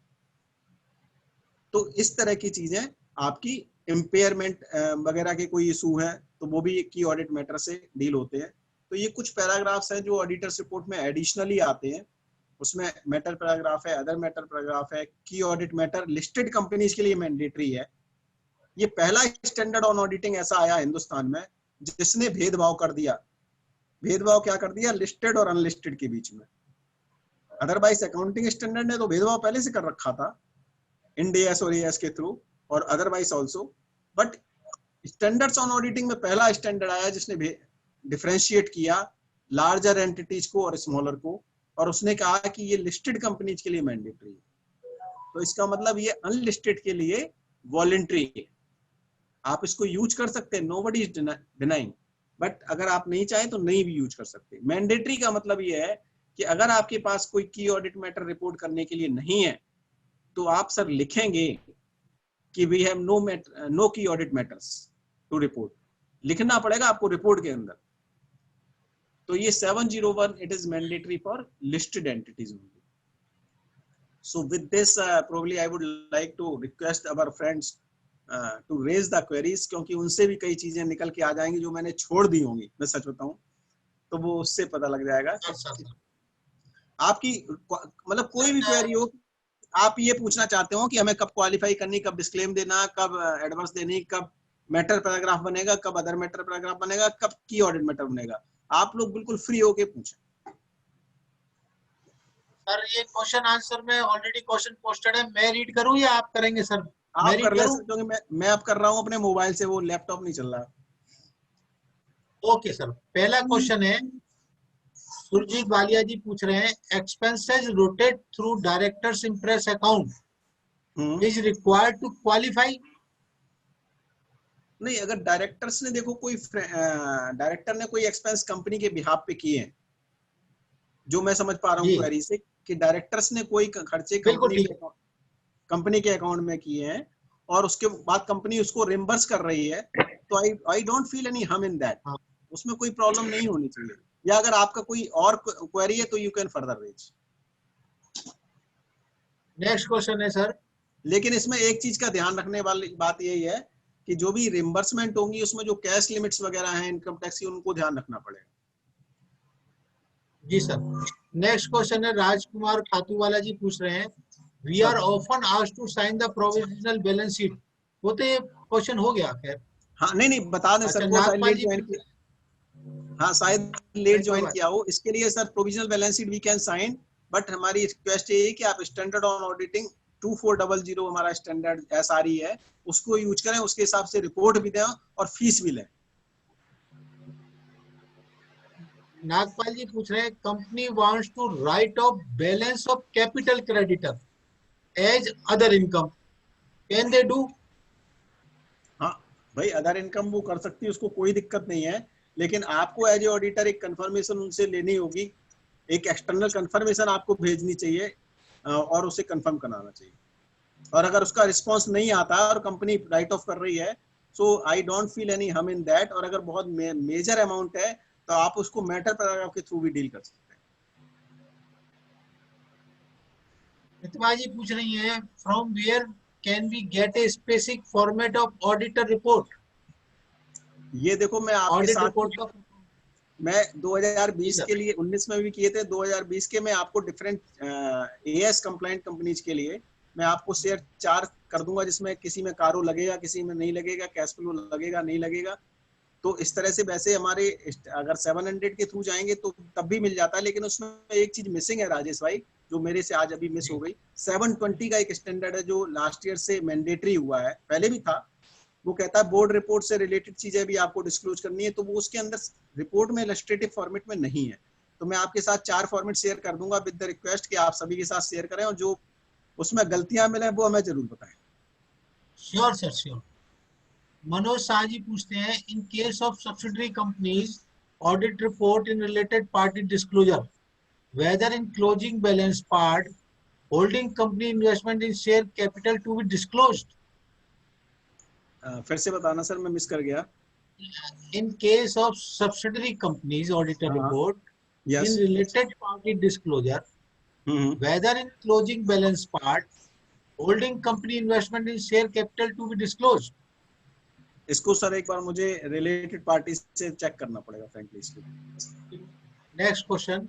तो इस तरह की चीजें आपकी इम्पेयरमेंट वगैरह के कोई इशू है तो वो भी की ऑडिट मैटर से डील होते हैं। तो ये कुछ पैराग्राफ्स हैं जो ऑडिटर्स रिपोर्ट में एडिशनली आते हैं। उसमें मैटर पैराग्राफ है, अदर मैटर पैराग्राफ है। की ऑडिट मैटर लिस्टेड कंपनीज के लिए मैंडेटरी है। ये पहला स्टैंडर्ड ऑन ऑडिटिंग ऐसा आया हिंदुस्तान में जिसने भेदभाव कर दिया। भेदभाव क्या कर दिया? लिस्टेड और अनलिस्टेड के बीच में। अदरवाइज अकाउंटिंग स्टैंडर्ड ने तो भेदभाव पहले से कर रखा था इंड एएस और एएस के थ्रू और otherwise also, but standards on auditing में पहला स्टैंडर्ड आया जिसने डिफरेंशिएट किया लार्जर एंटिटीज को और स्मॉलर को, और उसने कहा कि ये लिस्टेड कंपनीज के लिए मैंडेटरी है। तो इसका मतलब ये अनलिस्टेड के लिए वॉलंटरी है। आप इसको यूज कर सकते हैं, नोबडी इज डिनाइंग, बट अगर आप नहीं चाहें तो नहीं भी यूज कर सकते। मैंडेटरी का मतलब ये है कि अगर आपके पास कोई की ऑडिट मैटर रिपोर्ट करने के लिए नहीं है तो आप सर लिखेंगे कि वी हैव नो की ऑडिट मैटर्स टू रिपोर्ट, लिखना पड़ेगा आपको रिपोर्ट के अंदर। तो ये 701 it is mandatory for listed entities only. So with this probably I would like to request our friends to raise the queries, क्योंकि उनसे भी कई चीजें निकल के आ जाएंगी जो मैंने छोड़ दी होंगी, मैं सच बताऊं तो वो उससे पता लग जाएगा। आपकी मतलब कोई भी क्वेरी हो, आप ये पूछना चाहते हो कि हमें कब क्वालिफाई करनी, कब डिस्क्लेम देना, कब एडवांस देनी, कब मैटर पैराग्राफ बनेगा, कब अदर मैटर पैराग्राफ बनेगा, कब की ऑडिट मैटर बनेगा, आप लोग बिल्कुल फ्री होके पूछें। सर ये क्वेश्चन आंसर में ऑलरेडी क्वेश्चन पोस्टेड है, मैं रीड करूं या आप करेंगे सर? आप कर ले सर, क्योंकि मैं अब कर रहा हूं अपने मोबाइल से, वो लैपटॉप नहीं चल रहा। ओके सर, पहला क्वेश्चन है, सुरजीत वालिया जी पूछ रहे हैं, expenses rotate through directors imprest account is required to qualify? नहीं, अगर डायरेक्टर्स ने देखो कोई डायरेक्टर ने कोई एक्सपेंस कंपनी के बिहाफ पे किए हैं, जो मैं समझ पा रहा हूँ क्वेरी से कि डायरेक्टर्स ने कोई खर्चे कंपनी के अकाउंट में किए हैं और उसके बाद कंपनी उसको रिम्बर्स कर रही है, तो आई don't feel any harm in that. उसमें कोई प्रॉब्लम नहीं होनी चाहिए। या अगर आपका कोई और क्वेरी है तो you can further raise. Next question है सर, लेकिन इसमें एक चीज का ध्यान रखने वाली बात यही है कि जो भी रिम्बर्समेंट होंगी उसमें जो कैश लिमिट्स वगैरह हैं इनकम टैक्स की, उनको ध्यान रखना पड़ेगा। जी सर। नेक्स्ट क्वेश्चन है, राजकुमार खातूवाला जी पूछ रहे हैं, we are often asked to sign the provisional balance sheet. वो तो ये क्वेश्चन हो गया खैर। हाँ नहीं बता दें सर, वो शायद लेट ज्वाइन किया। हाँ शायद लेट ज्वाइन किया हो, इसके लिए sir provisional balance sheet we can sign, but हमारी रिक्वेस्ट ये है कि आप स्टैंडर्ड ऑन ऑडिटिंग 2400 हमारा स्टैंडर्ड एसआरई है, उसको यूज करें, उसके हिसाब से रिपोर्ट भी दें और फीस भी लें। नागपाल जी पूछ रहे हैं, company wants to write off balance of capital creditor as other income, can they do? हाँ भाई, अदर इनकम वो कर सकती है, उसको कोई दिक्कत नहीं है, लेकिन आपको एज ए ऑडिटर एक कंफर्मेशन उनसे लेनी होगी, एक एक्सटर्नल कंफर्मेशन आपको भेजनी चाहिए और उसे कंफर्म कराना चाहिए। और अगर उसका रिस्पांस नहीं आता और कंपनी राइट ऑफ कर रही है, so I don't feel any harm in that. और अगर बहुत मेजर अमाउंट है तो आप उसको मैटर पैराग्राफ के थ्रू भी डील कर सकते हैं। प्रतिभा जी पूछ रही हैं, from where can we get a specific format of auditor report? ये देखो मैं आपके साथ रिपोर्ट मैं 2020 के लिए 19 में भी किए थे, 2020 के मैं आपको डिफरेंट एएस कंप्लाइंट कंपनीज के लिए मैं आपको शेयर 4 कर दूंगा, जिसमें किसी में कारो लगेगा, किसी में नहीं लगेगा, कैश फ्लो लगेगा नहीं लगेगा। तो इस तरह से वैसे हमारे अगर 700 के थ्रू जाएंगे तो तब भी मिल जाता है, लेकिन उसमें एक चीज मिसिंग है राजेश भाई, जो मेरे से आज अभी मिस हो गई। 720 का एक स्टैंडर्ड है जो लास्ट ईयर से मैंडेटरी हुआ है, पहले भी था। वो कहता है बोर्ड रिपोर्ट से रिलेटेड चीजें भी आपको डिस्क्लोज करनी है, तो वो उसके अंदर रिपोर्ट में इलस्ट्रेटिव फॉर्मेट में नहीं है। तो मैं आपके साथ 4 फॉर्मेट शेयर कर दूंगा विद द रिक्वेस्ट कि आप सभी के साथ शेयर करें, और जो उसमें गलतियां मिले वो हमें जरूर बताएं। Sure sir, sure. Manoj Shah ji पूछते हैं, in case of subsidiary companies audit report in related party disclosure whether in closing balance part, holding company investment in share capital to be disclosed. फिर से बताना सर, मैं मिस कर गया. In case of subsidiary companies auditor report, Yes. in related party disclosure, whether in closing balance part, holding company investment in share capital to be disclosed. इसको sir एक बार मुझे related party से check करना पड़ेगा frankly. Next question,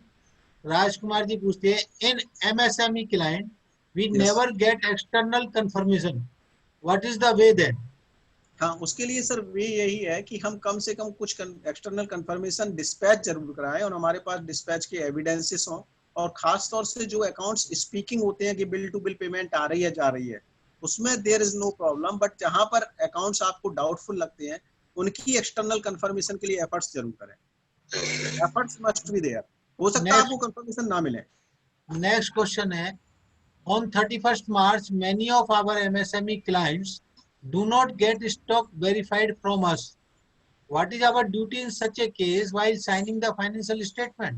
Rajkumar ji पूछते हैं, in MSME client, we Yes. never get external confirmation. What is the way then? हाँ, उसके लिए सर वे यही है कि हम कम से कम कुछ एक्सटर्नल कंफर्मेशन डिस्पैच जरूर कराएं और हमारे पास डिस्पैच के एविडेंसेस हों, और खास तौर से जो अकाउंट्स स्पीकिंग होते हैं कि बिल टू बिल पेमेंट आ रही है जा रही है, उसमें there is no problem. But जहां पर अकाउंट्स आपको डाउटफुल लगते हैं, उनकी एक्सटर्नल कंफर्मेशन के लिए एफर्ट्स जरूर करें. Efforts must be there. हो सकता है आपको कंफर्मेशन ना मिले. Next question है, on 31st March, many of our MSME clients do not get stock verified from us. What is our duty in such a case while signing the financial statement?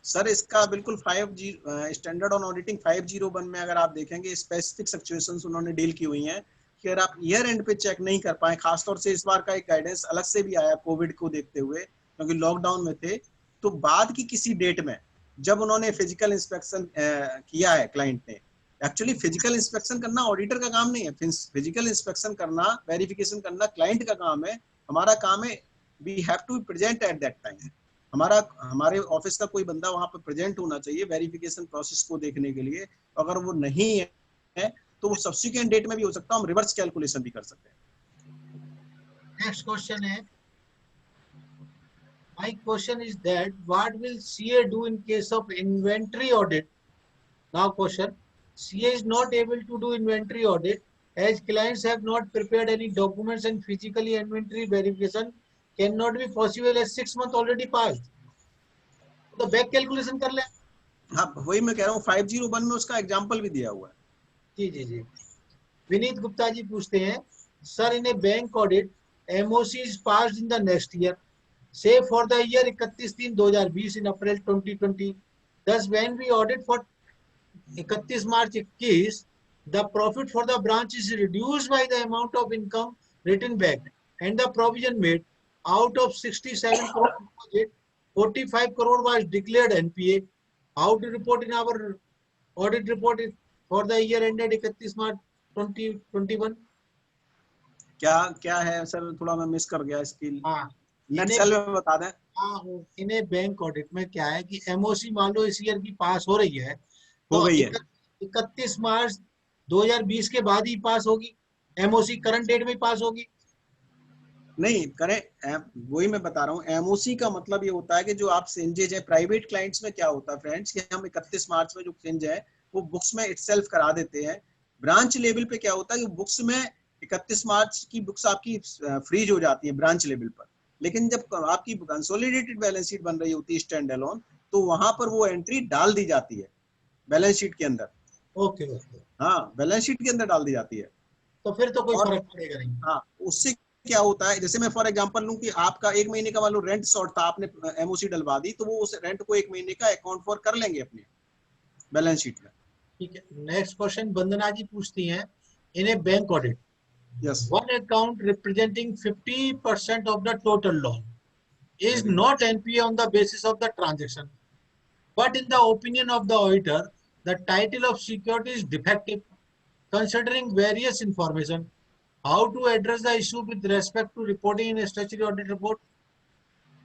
Sir इसका बिल्कुल 5G standard on auditing 501 में अगर आप देखेंगे specific situations उन्होंने deal की हुई हैं कि अगर आप ईयर एंड पे चेक नहीं कर पाए, खासतौर से इस बार का एक गाइडेंस अलग से भी आया कोविड को देखते हुए क्योंकि लॉकडाउन में थे, तो बाद की किसी डेट में जब उन्होंने फिजिकल इंस्पेक्शन किया है क्लाइंट ने, एक्चुअली फिजिकल इंस्पेक्शन करना ऑडिटर का काम नहीं है. फिजिकल इंस्पेक्शन करना, वेरिफिकेशन करना क्लाइंट का काम है. हमारा काम है we have to present at that time. हमारे ऑफिस का कोई बंदा वहां पर प्रेजेंट होना चाहिए वेरिफिकेशन प्रोसेस को देखने के लिए. अगर वो नहीं है तो वो सब्सिक्वेंट डेट में भी हो सकता है, हम रिवर्स कैलकुलेशन भी कर सकते हैं. Next question है, my question is that what will CA do in case of inventory audit? Now question, CA is not able to do inventory audit as clients have not prepared any documents and physically inventory verification cannot be possible as 6 months already passed. तो back calculation कर ले. हाँ, वही मैं कह रहा हूँ 501 में उसका एग्जांपल भी दिया हुआ है. जी जी जी. विनीत गुप्ता जी पूछते हैं, sir in a bank audit MOC is passed in the next year, say for the year 31/3/2020 in April 2020. Thus, when we audit for 31 March 21, the profit for the branch is reduced by the amount of income written back and the provision made. Out of 67 crore deposit, 45 crore was declared NPA. How to report in our audit report for the year ended 31 March 2021? क्या है sir, थोड़ा मैं miss कर गया इसकी. हाँ, nutshell में बता दें. हाँ, इन्हें बैंक ऑडिट में क्या है कि एमओसी मान लो इस ईयर की पास हो रही है हो तो गई है. 31 मार्च 2020 के बाद ही पास होगी, एमओसी करंट डेट में पास होगी. नहीं करें, वही मैं बता रहा हूँ. एमओसी का मतलब ये होता है कि जो आप सिंजेज है प्राइवेट क्लाइंट्स में क्या होता है फ्रेंड्स कि हम 31 मार्च में जो सिंज है वो बुक्स में इटसेल्फ करा देते हैं. ब्रांच लेवल पे क्या होता है कि बुक्स में 31 मार्च की बुक्स आपकी फ्रीज हो जाती है ब्रांच लेवल पर, लेकिन जब आपकी कंसोलिडेटेड बैलेंस शीट बन रही होती है स्टैंड अलोन, तो वहां पर वो एंट्री डाल दी जाती है बैलेंस शीट के अंदर. Okay okay. हाँ, बैलेंस शीट के अंदर डाल दी जाती है. तो फिर तो कोई और- फर्क पड़ेगा नहीं. हाँ, उससे क्या होता है, जैसे मैं फॉर एग्जांपल लूं कि आपका 1 महीने का मान लो रेंट शॉर्ट था, आपने एमओसी डलवा दी, तो वो उस रेंट को 1 महीने का अकाउंट फॉर कर लेंगे अपने बैलेंस शीट में. ठीक है. नेक्स्ट क्वेश्चन वंदना जी पूछती हैं, in a bank audit yes. one account representing 50% of the total loan is not NPA on the basis of the transaction, but in the opinion of the auditor, the title of security is defective. Considering various information, how to address the issue with respect to reporting in a statutory audit report?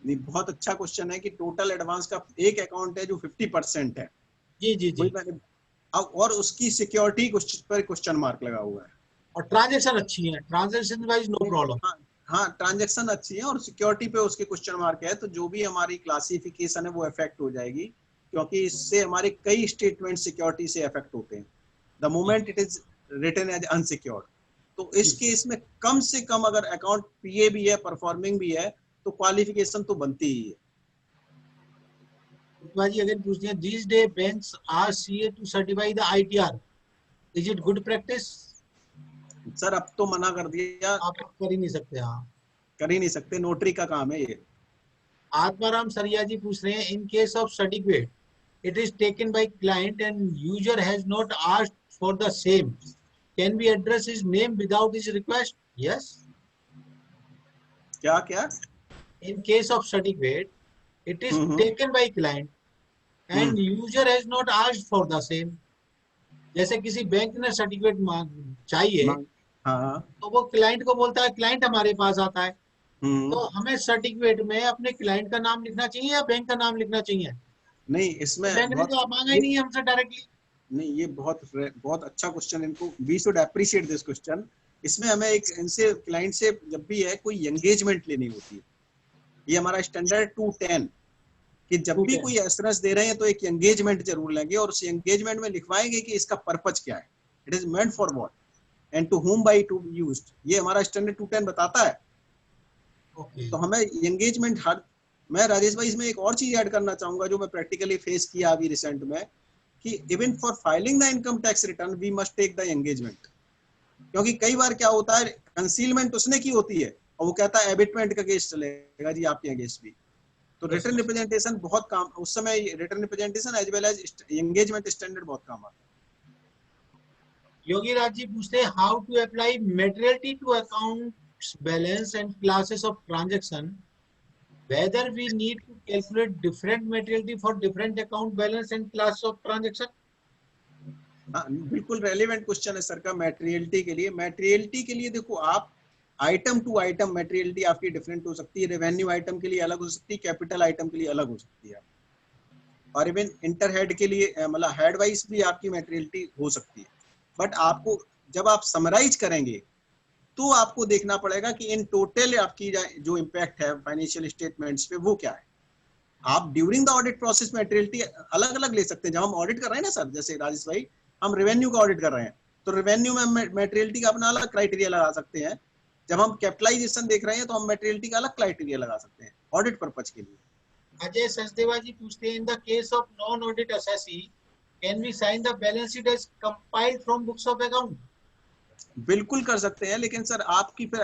नहीं, बहुत अच्छा question है कि total advance का एक account है जो 50% है. जी जी जी. और उसकी सिक्योरिटी पर क्वेश्चन मार्क लगा हुआ है. और ट्रांजेक्शन अच्छी है, ट्रांजेक्शन वाइज नो प्रॉब्लम. हाँ, ट्रांजैक्शन अच्छी है और सिक्योरिटी पे उसके क्वेश्चन मार्क है, तो जो भी हमारी क्लासिफिकेशन है वो अफेक्ट हो जाएगी, क्योंकि इससे हमारे कई स्टेटमेंट सिक्योरिटी से अफेक्ट होते हैं the moment it is written as unsecured. तो इस केस में कम से कम अगर अकाउंट पीए भी है, परफॉर्मिंग भी है, तो क्वालिफिकेशन तो बनती ही है. जी अगेन पूछते हैं, these day banks ask CA to certify the ITR. Is it good practice? Sir अब तो मना कर दिया, आप कर ही नहीं सकते. हाँ, कर ही नहीं सकते, नोटरी का काम है ये. आत्माराम सरिया जी पूछ रहे हैं, in case of certificate it is taken by client and user has not asked for the same. Can we address his name without his request? Yes. क्या क्या? In case of certificate, it is taken by client and user has not asked for the same. जैसे किसी bank ने certificate चाहिए हाँ, तो वो client को बोलता है, क्लाइंट हमारे पास आता है, तो हम्म, हमें सर्टिफिकेट में अपने क्लाइंट का नाम लिखना चाहिए या बैंक का नाम लिखना चाहिए? नहीं तो इसमें बैंक ने तो मांगा ही नहीं है हमसे डायरेक्टली। नहीं, ये बहुत अच्छा क्वेश्चन, इनको we should appreciate this question. इसमें हमें एक इनसे क्लाइंट से जब भी है कोई एंगेजमेंट लेनी होती है, ये हमारा स्टैंडर्ड 210 कि जब भी 210 कोई एश्योरेंस दे रहे हैं तो एक एंगेजमेंट जरूर लेंगे और उस एंगेजमेंट में लिखवाएंगे कि इसका पर्पज क्या है, it is meant for what and to whom by to used, ये हमारा स्टैंडर्ड 210 बताता है। ओके। तो हमें एंगेजमेंट हर, मैं राजेश भाई इसमें एक और चीज ऐड करना चाहूंगा जो मैं प्रैक्टिकली फेस किया अभी रिसेंट में, कि even for filing the income tax return we must take the engagement. क्योंकि कई बार क्या होता है, कंसीलमेंट उसने की होती है और वो कहता है एबिटमेंट का केस चलेगा जी आपके अगेंस्ट भी, तो रिटर्न रिप्रेजेंटेशन बहुत काम, उस समय return representation as well as engagement standard बहुत काम आता है। योगी राज जी पूछते हैं, how to apply materiality to accounts balance and classes of transaction, whether we need to calculate different materiality for different account balance and class of transaction? हाँ, बिल्कुल relevant question है sir का मैटेरियलिटी के लिए। मैटेरियलिटी के लिए देखो, आप आइटम टू आइटम मैटेरियलिटी आपकी डिफरेंट हो सकती है, रेवेन्यू आइटम के लिए अलग हो सकती है, कैपिटल आइटम के लिए अलग हो सकती है, और इवन इंटर हेड के लिए मतलब हेड वाइज भी आपकी मैटेरियलिटी हो सकती है। बट आपको जब आप समराइज करेंगे तो आपको देखना पड़ेगा कि इन टोटल आपकी जो इम्पैक्ट है फाइनेंशियल स्टेटमेंट्स पे वो क्या है। आप ड्यूरिंग द ऑडिट प्रोसेस मैटेरियलिटी अलग अलग ले सकते हैं। जब हम ऑडिट कर रहे हैं ना सर, जैसे राजेश भाई हम रेवेन्यू का ऑडिट कर रहे हैं तो रेवेन्यू में मैटेरियलिटी का अपना अलग क्राइटेरिया लगा सकते हैं। जब हम कैपिटलाइजेशन देख रहे हैं तो हम मैटेरियलिटी का अलग क्राइटेरिया लगा सकते हैं ऑडिट पर्पज के लिए। अजय सचदेवा जी पूछते हैं, in the case of non audit assessee, can we sign the balance sheet as compiled from books of account? बिल्कुल कर सकते हैं, लेकिन सर आपकी फिर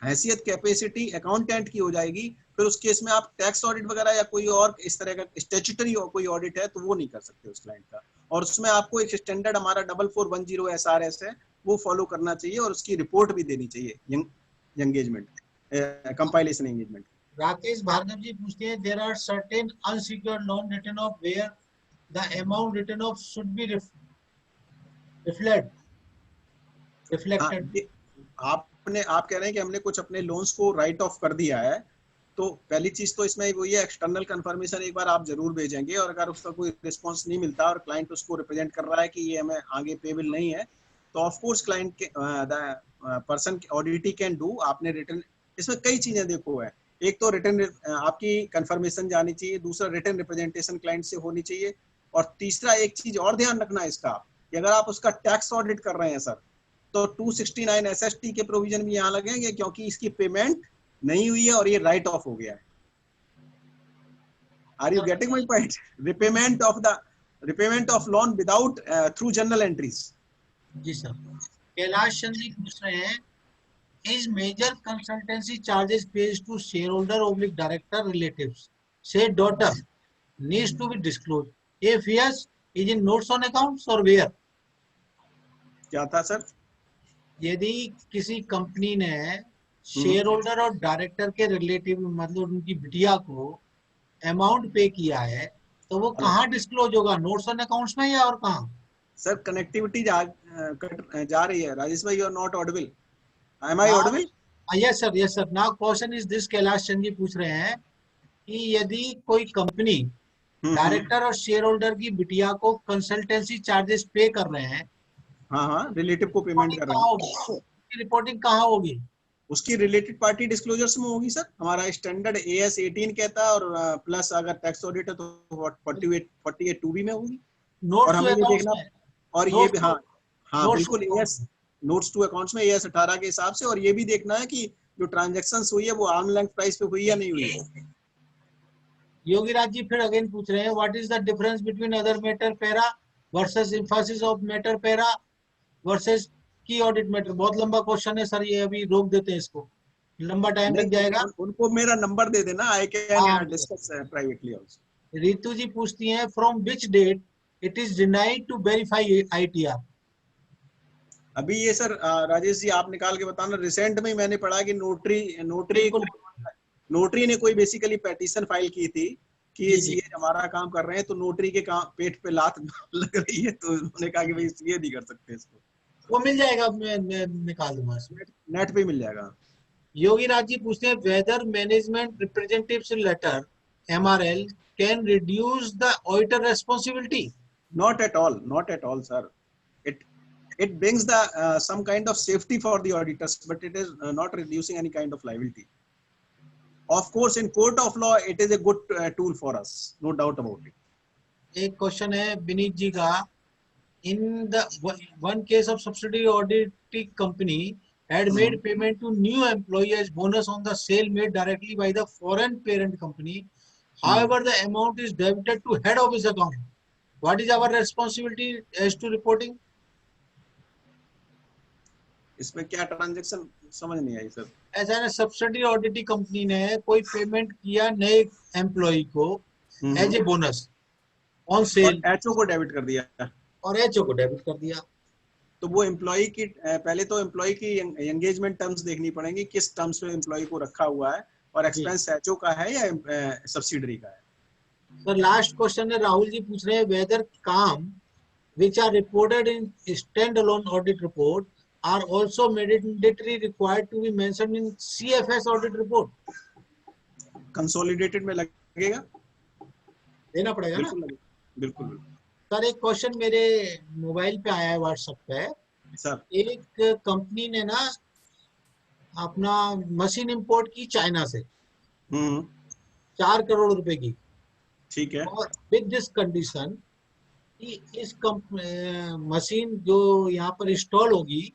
हैसियत कैपेसिटी अकाउंटेंट की हो जाएगी, फिर उस केस में आप टैक्स ऑडिट वगैरह या कोई और इस तरह का स्टैट्यूटरी कोई ऑडिट है तो वो नहीं कर सकते उस क्लाइंट का। और उसमें आपको एक स्टैंडर्ड हमारा 4410 SRS है वो फॉलो करना चाहिए और उसकी रिपोर्ट भी देनी चाहिए engagement compilation engagement. Rakesh Bhargava ji पूछते हैं, there are certain unsecured loan written off where the amount written off should be reflected. आप कह रहे हैं कि हमने कुछ अपने लोन्स को राइट ऑफ कर दिया है, तो पहली चीज तो इसमें वही है, एक्सटर्नल कंफर्मेशन एक बार आप जरूर भेजेंगे, और अगर उसका कोई रिस्पांस नहीं मिलता और क्लाइंट उसको रिप्रेजेंट कर रहा है कि ये हमें आगे पेबल नहीं है, तो ऑफ कोर्स क्लाइंट के पर्सन ऑडिटी कैन डू। आपने रिटर्न, इसमें कई चीजें देखो है, एक तो रिटर्न आपकी कंफर्मेशन जानी चाहिए, दूसरा रिटर्न रिप्रेजेंटेशन क्लाइंट से होनी चाहिए, और तीसरा एक चीज और ध्यान रखना है इसका कि अगर आप उसका टैक्स ऑडिट कर रहे हैं सर तो 269 SST के प्रोविजन भी यहाँ लगेंगे, क्योंकि इसकी पेमेंट नहीं हुई है और ये राइट ऑफ हो गया है। Are you getting my point? Repayment of loan without through journal entries. जी सर। कैलाश चंद जी पूछ रहे हैं, is major consultancy charges paid to shareholder oblique director relatives से daughter needs to be disclose, if yes is in notes on accounts और where? क्या था sir? यदि किसी कंपनी ने शेयर होल्डर और डायरेक्टर के रिलेटिव मतलब उनकी बिटिया को अमाउंट पे किया है तो वो कहाँ डिस्क्लोज होगा, नोट्स ऑन अकाउंट्स में या और कहाँ? सर कनेक्टिविटी जा रही है राजेश भाई, you are not audible. Am I audible? Yes sir, yes sir. Now question is this, Kailash Chand ji पूछ रहे हैं कि यदि कोई कंपनी डायरेक्टर और शेयर होल्डर की बिटिया को कंसल्टेंसी चार्जेस पे कर रहे हैं, हाँ रिलेटिव को पेमेंट कर रहे हैं, रिपोर्टिंग कहाँ होगी? उसकी रिलेटेड पार्टी डिस्क्लोजर्स में होगी सर। हमारा स्टैंडर्ड AS 18 कहता है, और प्लस अगर टैक्स ऑडिट है तो 48 2B में होगी। और हमें ये देखना, और ये भी हाँ बिल्कुल AS नोट्स टू अकाउंट्स में AS 18 के हिसाब से, और ये भी देखना है कि जो ट्रांजैक्शंस हुई है वो आर्म लेंथ प्राइस पे हुई या नहीं हुई है। योगी राज जी फिर अगेन पूछ रहे हैं, what is the difference between other matter para versus Mphasis of matter para versus की ऑडिट मैटर? बहुत लंबा क्वेश्चन है सर, ये अभी रोक देते हैं, इसको लंबा टाइम लग जाएगा। उनको मेरा नंबर दे देना, I can discuss privately also. Ritu ji पूछती हैं from which date it is denied to verify ITR। अभी ये सर राजेश जी आप निकाल के बताना। रिसेंट में ही मैंने पढ़ा कि बिल्कुल। नोटरी ने कोई बेसिकली पेटिशन फाइल की थी कि जी, ये जी। सीए हमारा काम कर रहे हैं, तो नोटरी के काम पेट पे लात लग रही है, तो उन्होंने कहा कि भाई सीए नहीं कर सकते इसको। वो मिल जाएगा, मैं निकाल दूंगा इसमें। नेट पे ही मिल जाएगा। योगी राज जी पूछते हैं whether management representatives letter MRL can reduce the auditor responsibility. Not at all, not at all, sir. It brings the some kind of safety for the auditors, but it is not reducing any kind of liability. Of course, in court of law, it is a good tool for us, no doubt about it. एक question है विनीत जी का, in the one case of subsidiary auditing company had made payment to new employee as bonus on the sale made directly by the foreign parent company. However, the amount is debited to head office account. What is our responsibility as to reporting? इसमें क्या transaction समझ नहीं आई sir. ऐसा है ना, subsidy auditing company ने कोई payment किया नए एम्प्लॉय को as a bonus on sale, और एचओ को डेबिट कर दिया, और एचओ को डेबिट कर दिया। तो वो एम्प्लॉय की पहले तो एम्प्लॉय की एंगेजमेंट टर्म्स देखनी पड़ेंगी, किस टर्म्स में एम्प्लॉय को रखा हुआ है, और एक्सपेंस एचओ का है या सब्सिडरी का है। सर लास्ट क्वेश्चन है, राहुल जी पूछ रहे हैं वेदर काम which are reported in standalone audit report are also mandatory required to be mentioned in CFS audit report. Consolidated में लगेगा, देना पड़ेगा ना। बिल्कुल बिल्कुल। सर एक क्वेश्चन मेरे मोबाइल पे आया है व्हाट्सएप पे। सर एक कंपनी ने ना अपना मशीन इंपोर्ट की चाइना से 4 करोड़ रुपए की, ठीक है। और विद दिस कंडीशन कि इस मशीन जो यहाँ पर इंस्टॉल होगी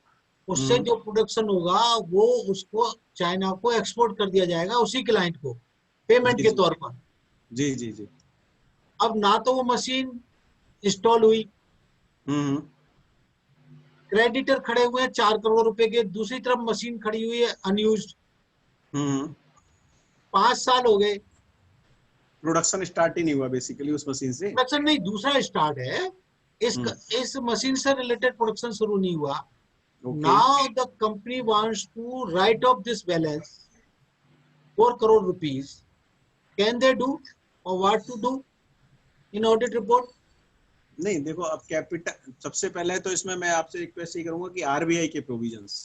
उससे जो प्रोडक्शन होगा वो उसको चाइना को एक्सपोर्ट कर दिया जाएगा उसी क्लाइंट को पेमेंट जी, के जी। तौर पर। जी जी जी। अब ना तो वो मशीन इंस्टॉल हुई, क्रेडिटर खड़े हुए हैं 4 करोड़ रुपए के, दूसरी तरफ मशीन खड़ी हुई है अनयूज्ड, 5 साल हो गए, प्रोडक्शन स्टार्ट ही नहीं हुआ बेसिकली उस मशीन से। प्रोडक्शन नहीं, दूसरा स्टार्ट है, इस मशीन से रिलेटेड प्रोडक्शन शुरू नहीं हुआ। Now the company wants to write off this balance 4 crore rupees. Can they do, or what to do in audit report? नहीं देखो, अब कैपिटल सबसे पहले तो इसमें मैं आपसे रिक्वेस्ट ही करूंगा कि आरबीआई के प्रोविजंस,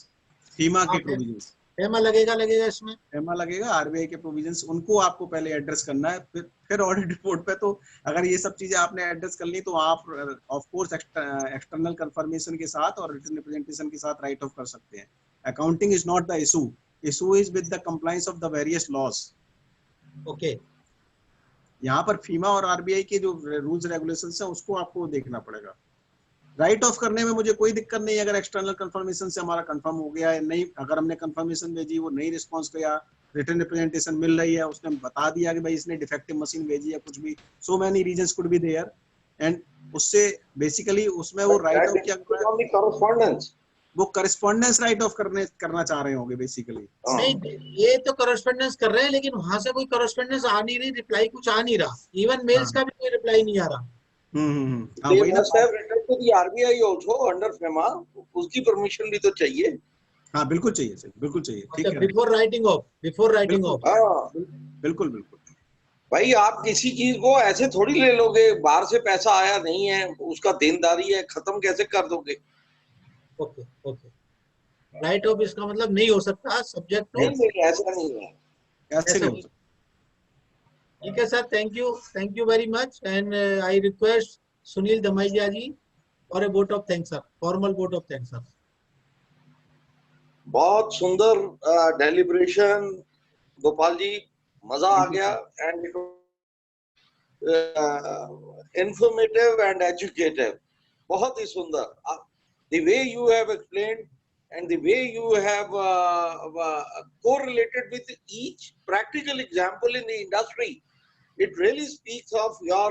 फीमा के प्रोविजंस, एमा लगेगा इसमें, एमा लगेगा, आरबीआई के प्रोविजंस, उनको आपको पहले एड्रेस करना है। फिर ऑडिट रिपोर्ट पे तो अगर ये सब चीजें आपने एड्रेस कर ली तो आप ऑफ कोर्स एक्सटर्नल कंफर्मेशन के साथ और रिटन रिप्रेजेंटेशन के साथ राइट ऑफ कर सकते हैं। Accounting is not the issue is with the compliance of the various laws. Okay. यहाँ पर फीमा और आरबीआई के जो रूल्स रेगुलेशंस हैं उसको आपको देखना पड़ेगा। राइट ऑफ करने में मुझे कोई दिक्कत नहीं, अगर एक्सटर्नल कंफर्मेशन से हमारा कंफर्म हो गया है, नहीं अगर हमने कंफर्मेशन भेजी वो नहीं रिस्पॉन्स किया, रिटन रिप्रेजेंटेशन मिल रही है, उसने बता दिया कि भाई इसने डिफेक्टिव मशीन भेजी है, कुछ भी, so many reasons could be there, and उससे बेसिकली उसमें वो राइट ऑफ क्या, वो करस्पॉन्डेंस राइट ऑफ करना चाह रहे होंगे बेसिकली। नहीं, ये तो करस्पॉन्डेंस कर रहे हैं, लेकिन वहां से कोई करस्पॉन्डेंस आ नहीं रही, रिप्लाई कुछ आ नहीं रहा, इवन मेल्स का भी कोई रिप्लाई नहीं आ रहा। They must have written to the RBI also under FEMA, उसकी परमिशन भी तो चाहिए। हाँ बिल्कुल चाहिए सर, बिल्कुल चाहिए, ठीक है। Before writing of. हाँ बिल्कुल बिल्कुल। भाई आप किसी चीज को ऐसे थोड़ी ले लोगे, बाहर से पैसा आया नहीं है, उसका देनदारी है, खत्म कैसे कर दोगे? ओके। राइट ऑफ इसका मतलब नहीं हो सकता, सब्जेक्ट टू, नहीं ऐसा नहीं है, ऐसे नहीं हो सकता। ठीक है sir, thank you very much, and I request Sunil Damaiya ji और a vote of thanks sir, formal vote of thanks sir. बहुत सुंदर डेलिब्रेशन गोपाल जी, मजा आ गया, and it informative and educative, बहुत ही सुंदर। The way you have explained and the way you have correlated with each practical example in the industry, it really speaks of your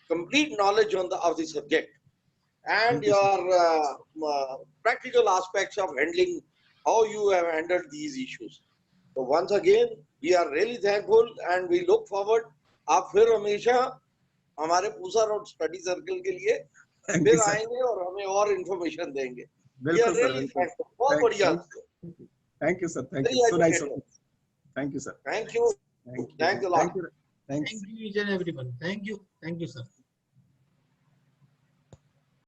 complete knowledge of the subject and your practical aspects of handling, how you have handled these issues. So once again, we are really thankful and we look forward. आप फिर हमेशा हमारे Pusa road study circle के लिए thank you फिर sir, आएंगे और हमें और इंफॉर्मेशन देंगे। We बिल्कुल are सर, really बिल्कुल। thankful. बहुत बढ़िया। Thank you sir, thank Very you, so nice, educated. Thank you sir, Thank you. Thank you, Thanks a lot. Thank you, thanks. Thank you each and everyone. Thank you. Thank you, sir.